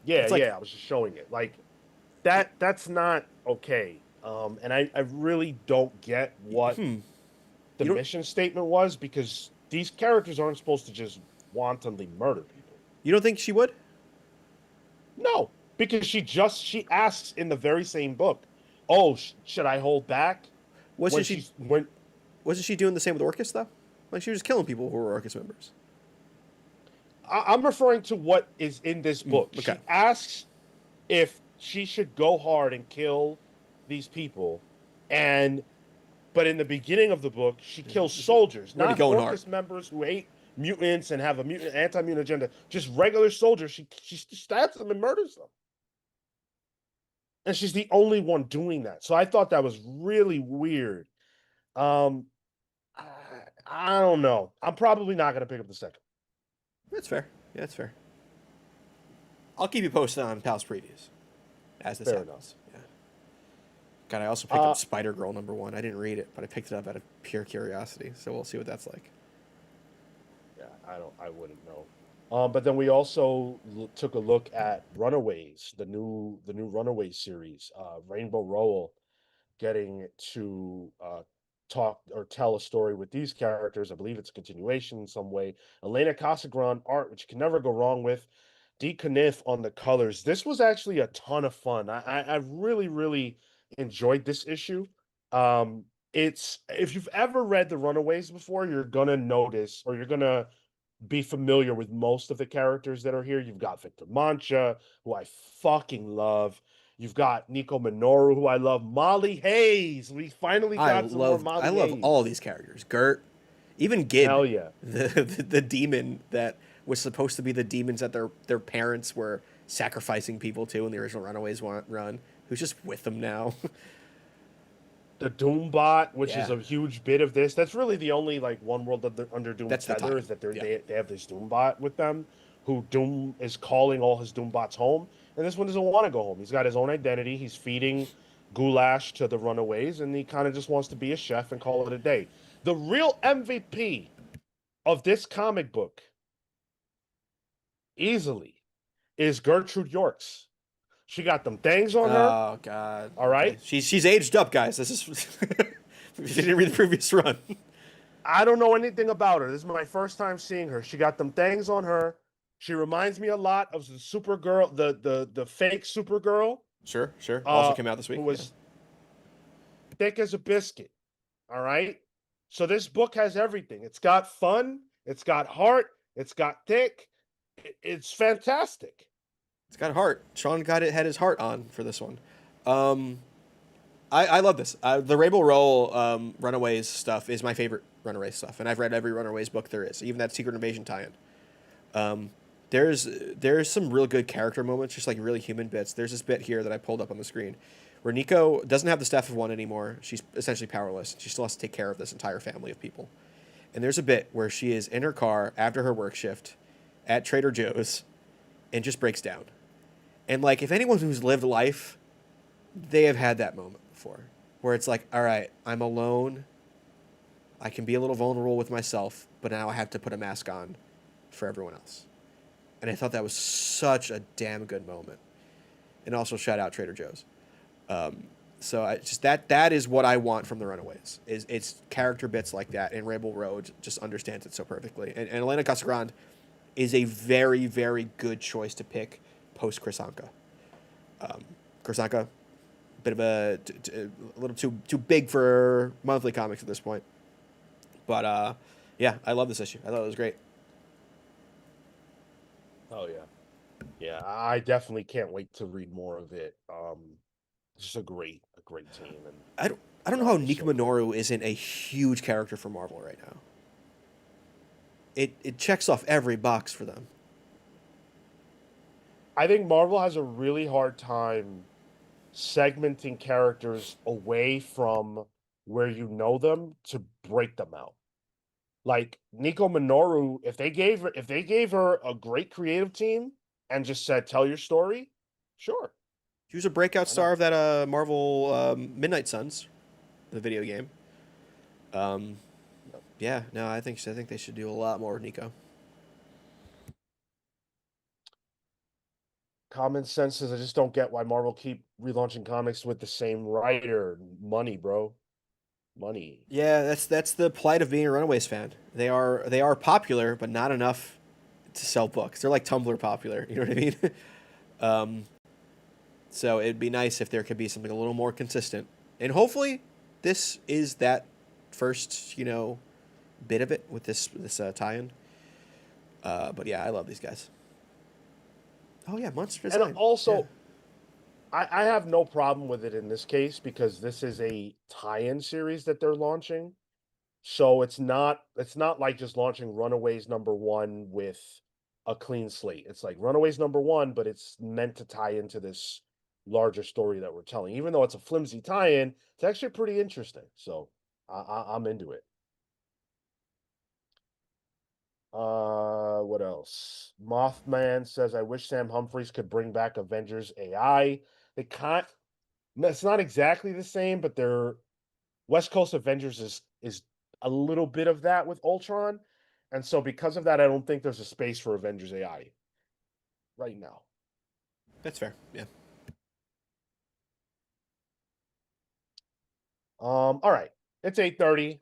Yeah, It's like- I was just showing it. Like that's not okay. And I really don't get what the don't- mission statement was, because these characters aren't supposed to just wantonly murder people. You don't think she would? No, because she asks in the very same book, "Oh, should I hold back?" Wasn't she doing the same with Orcus though? Like she was killing people who were Orcus members. I'm referring to what is in this book. okay. She asks if she should go hard and kill these people, but in the beginning of the book, she kills soldiers, Already not going Orcus hard. members who hate mutants and have a anti-mutant agenda. Just regular soldiers. She stabs them and murders them, and she's the only one doing that. So I thought that was really weird. Um, I, I don't know. I'm probably not going to pick up the second. That's fair. Yeah, that's fair. I'll keep you posted on Pal's previews as this Fair happens. Yeah. God, I also picked up Spider Girl #1. I didn't read it, but I picked it up out of pure curiosity. So we'll see what that's like. Yeah, I wouldn't know. But then we also took a look at Runaways, the new Runaways series. Rainbow Rowell getting to talk or tell a story with these characters. I believe it's a continuation in some way. Elena Casagran art, which you can never go wrong with. D. Kniff on the colors. This was actually a ton of fun. I really, really enjoyed this issue. It's if you've ever read the Runaways before, you're gonna notice or you're gonna be familiar with most of the characters that are here. You've got Victor Mancha, who I fucking love. You've got Nico Minoru, who I love. Molly Hayes. We finally got some more Molly I love Hayes. all these characters. Gert, even Gib. Hell yeah. The demon that was supposed to be the demons that their parents were sacrificing people to in the original Runaways run, who's just with them now. The Doombot, which is Yeah. a huge bit of this. That's really the only like one world under Doom That's the Tether tie. is that Yeah. they have this Doombot with them, who Doom is calling all his Doombots home, and this one doesn't want to go home. He's got his own identity. He's feeding goulash to the Runaways, and he kind of just wants to be a chef and call it a day. The real MVP of this comic book, easily, is Gertrude Yorks. She got them things on her. Oh God! All right. Okay. She's aged up, guys. This is. She didn't read the previous run. I don't know anything about her. This is my first time seeing her. She got them things on her. She reminds me a lot of the Supergirl, the fake Supergirl. Sure. Also came out this week. Who was thick as a biscuit. All right. So this book has everything. It's got fun. It's got heart. It's got thick. It's fantastic. It's got heart. Sean had his heart on for this one. I love this. The Rainbow Rowell Runaways stuff is my favorite Runaways stuff, and I've read every Runaways book there is, even that Secret Invasion tie-in. There's some real good character moments, just like really human bits. There's this bit here that I pulled up on the screen where Nico doesn't have the Staff of One anymore. She's essentially powerless. She still has to take care of this entire family of people. And there's a bit where she is in her car after her work shift at Trader Joe's and just breaks down. And like, if anyone who's lived life, they have had that moment before where it's like, all right, I'm alone. I can be a little vulnerable with myself, but now I have to put a mask on for everyone else. And I thought that was such a damn good moment. And also shout out Trader Joe's. So I just that is what I want from the Runaways. It's character bits like that, and Rainbow Rowell just understands it so perfectly. And Elena Casagrande is a very, very good choice to pick post Chris Anka. Chris Anka, bit of a little too big for monthly comics at this point. But yeah, I love this issue. I thought it was great. Oh yeah. Yeah, I definitely can't wait to read more of it. It's just a great team, and I don't know how Nico Minoru isn't a huge character for Marvel right now. It checks off every box for them. I think Marvel has a really hard time segmenting characters away from where you know them to break them out. Like Nico Minoru, if they gave her a great creative team and just said, "Tell your story," sure. She was a breakout star of that Marvel Midnight Suns, the video game. Yeah, no, I think they should do a lot more with Nico. Common sense is I just don't get why Marvel keep relaunching comics with the same writer. Money, bro. Money. Yeah, that's the plight of being a Runaways fan. They are popular, but not enough to sell books. They're like Tumblr popular. You know what I mean? So it'd be nice if there could be something a little more consistent. And hopefully this is that first, bit of it with this tie-in. But yeah, I love these guys. Oh yeah, Monster And Design. also, I have no problem with it in this case because this is a tie-in series that they're launching. So it's not like just launching Runaways #1 with a clean slate. It's like Runaways #1, but it's meant to tie into this larger story that we're telling. Even though it's a flimsy tie-in, it's actually pretty interesting. So I'm into it. What else? Mothman says, "I wish Sam Humphries could bring back Avengers AI." They can't. It's not exactly the same, but they're West Coast Avengers is a little bit of that with Ultron, and so because of that, I don't think there's a space for Avengers AI right now. That's fair. Yeah. All right, it's 8:30.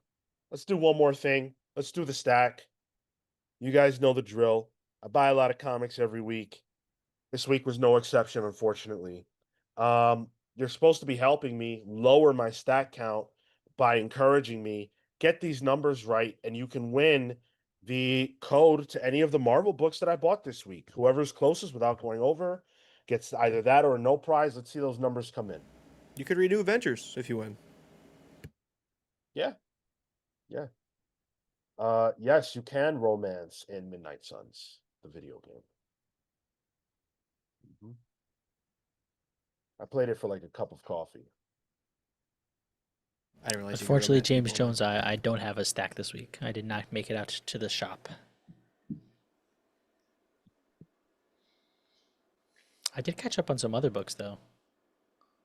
Let's do one more thing. Let's do the stack. You guys know the drill. I buy a lot of comics every week. This week was no exception, unfortunately. You're supposed to be helping me lower my stack count by encouraging me get these numbers right, and you can win the code to any of the Marvel books that I bought this week. Whoever's closest without going over gets either that or no prize. Let's see those numbers come in. You could redo Avengers if you win. Yeah, yeah. Yes, you can romance in Midnight Suns, the video game. I played it for like a cup of coffee. I didn't realize. Unfortunately, James Jones, I don't have a stack this week. I did not make it out to the shop. I did catch up on some other books though.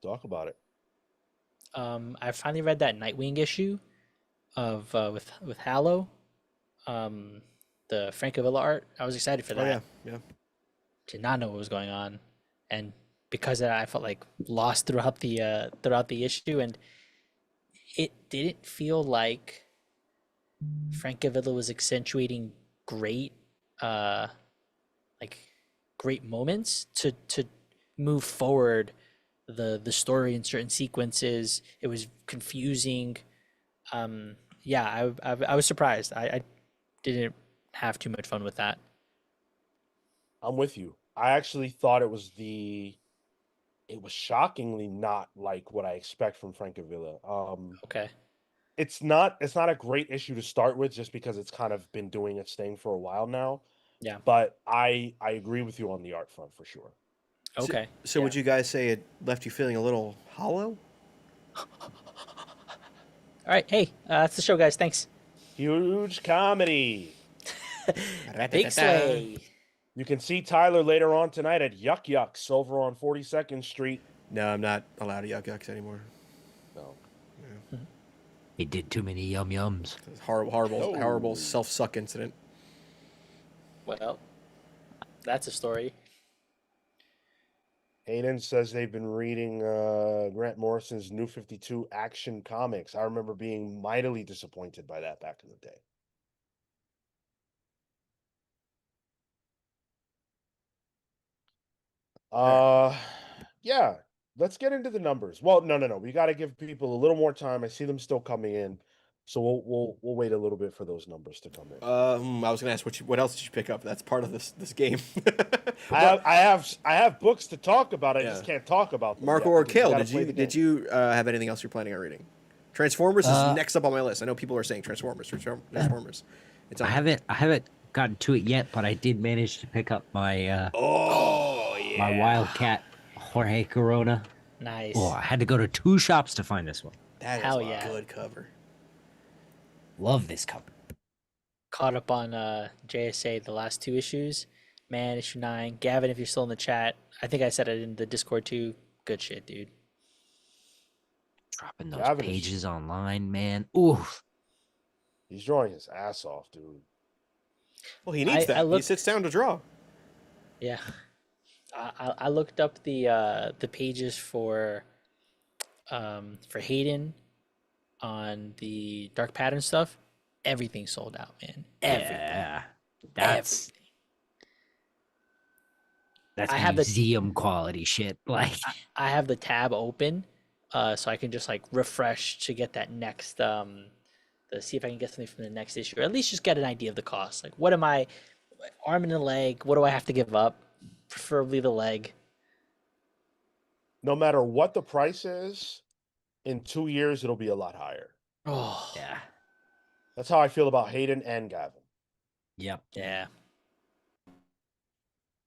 Talk about it. I finally read that Nightwing issue of with Hallow, the Francavilla art. I was excited for that. Oh yeah, yeah. Did not know what was going on, and because of that, I felt like lost throughout the issue, and it didn't feel like Francavilla was accentuating great, like great moments to move forward the story in certain sequences. It was confusing. Yeah, I was surprised. I didn't have too much fun with that. I'm with you. I actually thought it was shockingly not like what I expect from Francavilla. Okay. It's not a great issue to start with just because it's kind of been doing its thing for a while now. Yeah. But I agree with you on the art front for sure. Okay. So would you guys say it left you feeling a little hollow? All right. Hey, that's the show, guys. Thanks. Huge comedy. Big Sway. You can see Tyler later on tonight at Yuck Yucks over on 42nd Street. No, I'm not allowed to yuck yucks anymore. No. He did too many yum yums. It's horrible, Oh. horrible self-suck incident. Well, that's a story. Hayden says they've been reading Grant Morrison's New 52 Action Comics. I remember being mightily disappointed by that back in the day. Yeah, let's get into the numbers. Well, no. We got to give people a little more time. I see them still coming in, so we'll wait a little bit for those numbers to come in. I was gonna ask what else did you pick up? That's part of this game. I have books to talk about. I Yeah. just can't talk about them. Marco yet or because we Cale, gotta did play you the did game. you have anything else you're planning on reading? Transformers is Uh, next up on my list. I know people are saying Transformers. It's on. I haven't gotten to it yet, but I did manage to pick up my Oh yeah. my Wildcat Jorge Corona. Nice. Oh, I had to go to 2 shops to find this one. That is Hell a yeah. good cover. Love this cover. Caught up on JSA the last 2 issues. Man, issue 9. Gavin, if you're still in the chat, I think I said it in the Discord too. Good shit, dude. Dropping those Gavin is- pages online, man. Ooh. He's drawing his ass off, dude. Well, he needs I that. He looked- sits down to draw. Yeah. I looked up the pages for Hayden on the Dark Pattern stuff. Everything sold out, man. Everything. Yeah. That's Everything. that's I have the- museum quality shit. Like I have the tab open, so I can just like refresh to get that next the to see if I can get something from the next issue, or at least just get an idea of the cost. Like, what am I, arm and a leg? What do I have to give up? Preferably the leg. No matter what the price is, in 2 years it'll be a lot higher. Oh, Yeah. That's how I feel about Hayden and Gavin. Yep. yeah.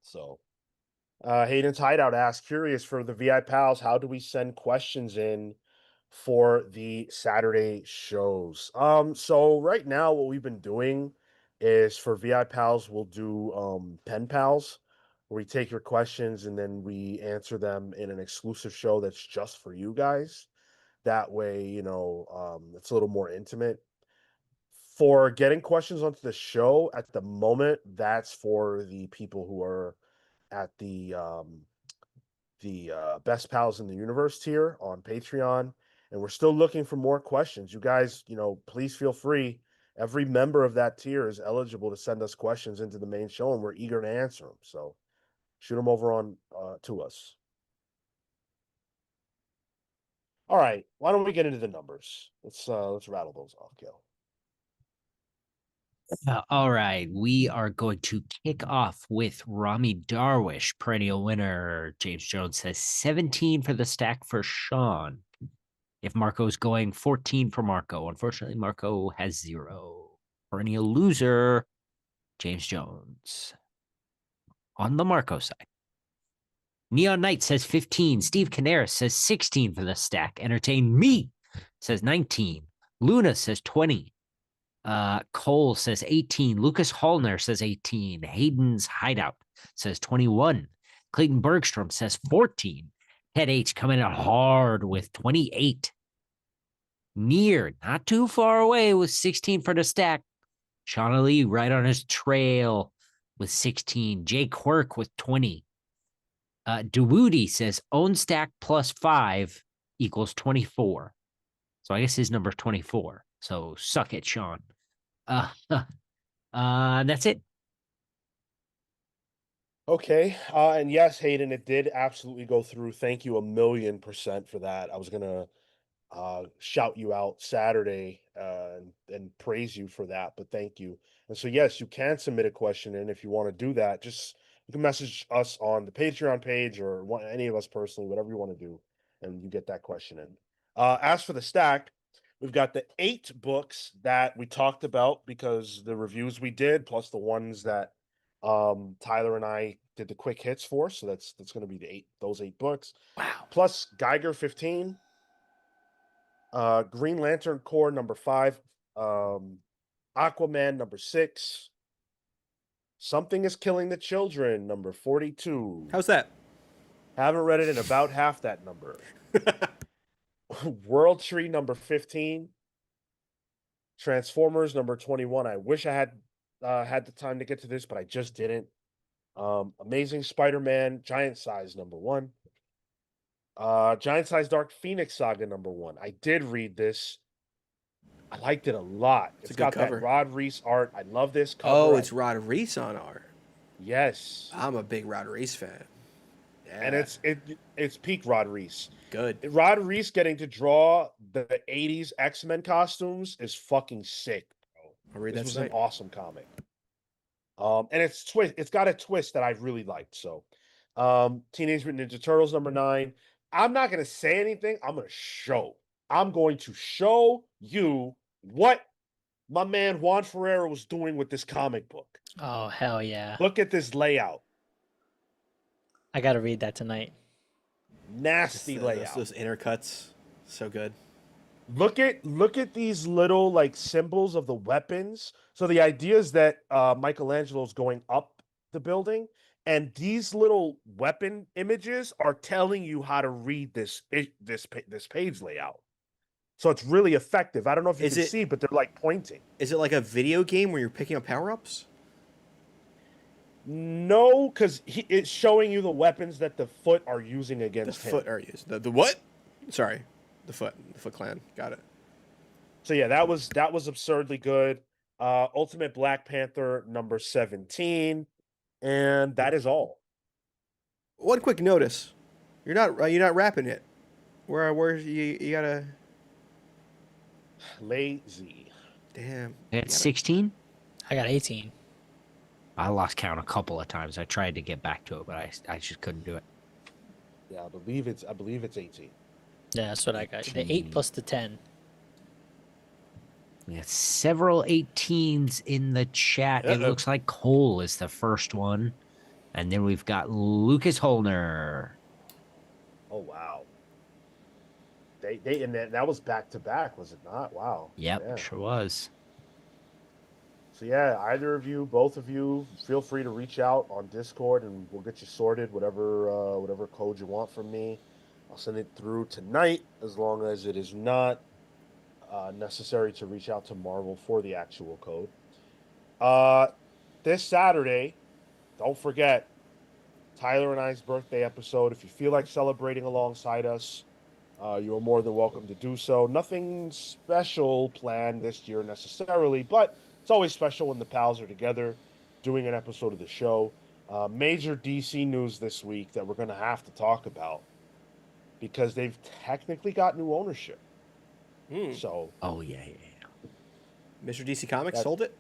So, Hayden's Hideout asks, curious for the VI pals, how do we send questions in for the Saturday shows? So right now what we've been doing is for VI pals, we'll do pen pals, where we take your questions and then we answer them in an exclusive show that's just for you guys. That way, it's a little more intimate. For getting questions onto the show at the moment, that's for the people who are at the best pals in the universe tier on Patreon, and we're still looking for more questions. You guys, please feel free. Every member of that tier is eligible to send us questions into the main show, and we're eager to answer them. So shoot them over on to us. All right, why don't we get into the numbers? Let's rattle those off, Cale. All right, we are going to kick off with Rami Darwish, perennial winner. James Jones says 17 for the stack for Sean. If Marco's going, 14 for Marco. Unfortunately, Marco has 0. Perennial loser, James Jones. On the Marco side, Neon Knight says 15. Steve Canaris says 16 for the stack. Entertain Me says 19. Luna says 20. Cole says 18. Lucas Hallner says 18. Hayden's Hideout says 21. Clayton Bergstrom says 14. Ted H coming out hard with 28. Near, not too far away with 16 for the stack. Shauna Lee right on his trail with 16. Jay Quirk with 20. Dawoody says own stack plus 5 equals 24. So I guess his number 24. So suck it, Sean. That's it. Okay. And yes, Hayden, it did absolutely go through. Thank you 1,000,000% for that. I was gonna shout you out Saturday and praise you for that, but thank you. And so yes, you can submit a question in if you want to do that. Just you can message us on the Patreon page or any of us personally, whatever you want to do, and you get that question in. As for the stack, we've got the 8 books that we talked about because the reviews we did, plus the ones that Tyler and I did the quick hits for. So that's going to be those 8 books. Wow. Plus Geiger 15, Green Lantern Corps number 5, Aquaman number 6, Something is Killing the Children number 42. How's that? Haven't read it in about half that number. World Tree number 15, Transformers number 21. I wish I had the time to get to this, but I just didn't. Amazing Spider-Man Giant Size number 1. Giant Size Dark Phoenix Saga number 1. I did read this. I liked it a lot. It's a It's good got cover. that Rod Reese art. I love this cover. Oh, it's Rod Reese on art. Yes. I'm a big Rod Reese fan. Yeah. And it's peak Rod Reese. Good. Rod Reese getting to draw the 80s X-Men costumes is fucking sick, bro. I'll read This that was tonight. an awesome comic. And it's got a twist that I really liked. So Teenage Mutant Ninja Turtles number 9. I'm not gonna say anything. I'm going to show you what my man Juan Ferreira was doing with this comic book. Oh, hell yeah. Look at this layout. I got to read that tonight. Nasty layout. Those intercuts, so good. Look at these little like symbols of the weapons. So the idea is that Michelangelo's going up the building, and these little weapon images are telling you how to read this page layout. So it's really effective. I don't know if you can see, but they're like pointing. Is it like a video game where you're picking up power-ups? No, because it's showing you the weapons that the Foot are using against him. The Foot are used. The what? Sorry, the Foot Clan. Got it. So yeah, that was absurdly good. Ultimate Black Panther number 17, and that is all. One quick notice: you're not rapping it. Where you gotta Lazy. Damn. At 16, I got 18. I lost count a couple of times. I tried to get back to it, but I just couldn't do it. Yeah, I believe it's 18. Yeah, that's what I got. The 8 18. plus the 10. We have several 18s in the chat. It Uh-oh. looks like Cole is the first one. And then we've got Lucas Holner. Oh wow. They and that was back to back, was it not? Wow. Yep, Yeah. sure was. So yeah, either of you, both of you, feel free to reach out on Discord, and we'll get you sorted. Whatever code you want from me, I'll send it through tonight. As long as it is not necessary to reach out to Marvel for the actual code. This Saturday, don't forget Tyler and I's birthday episode. If you feel like celebrating alongside us, you are more than welcome to do so. Nothing special planned this year necessarily, but it's always special when the pals are together doing an episode of the show. Major DC news this week that we're going to have to talk about because they've technically got new ownership. So, Oh, yeah. Mr. DC Comics That- sold it.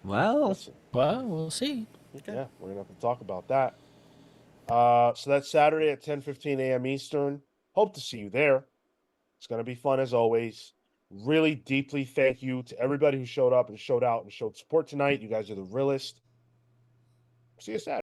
Well, listen, Well, we'll see. Okay. yeah, we're going to have to talk about that. So that's Saturday at 10:15 a.m. Eastern. Hope to see you there. It's going to be fun as always. Really deeply thank you to everybody who showed up and showed out and showed support tonight. You guys are the realest. See you Saturday.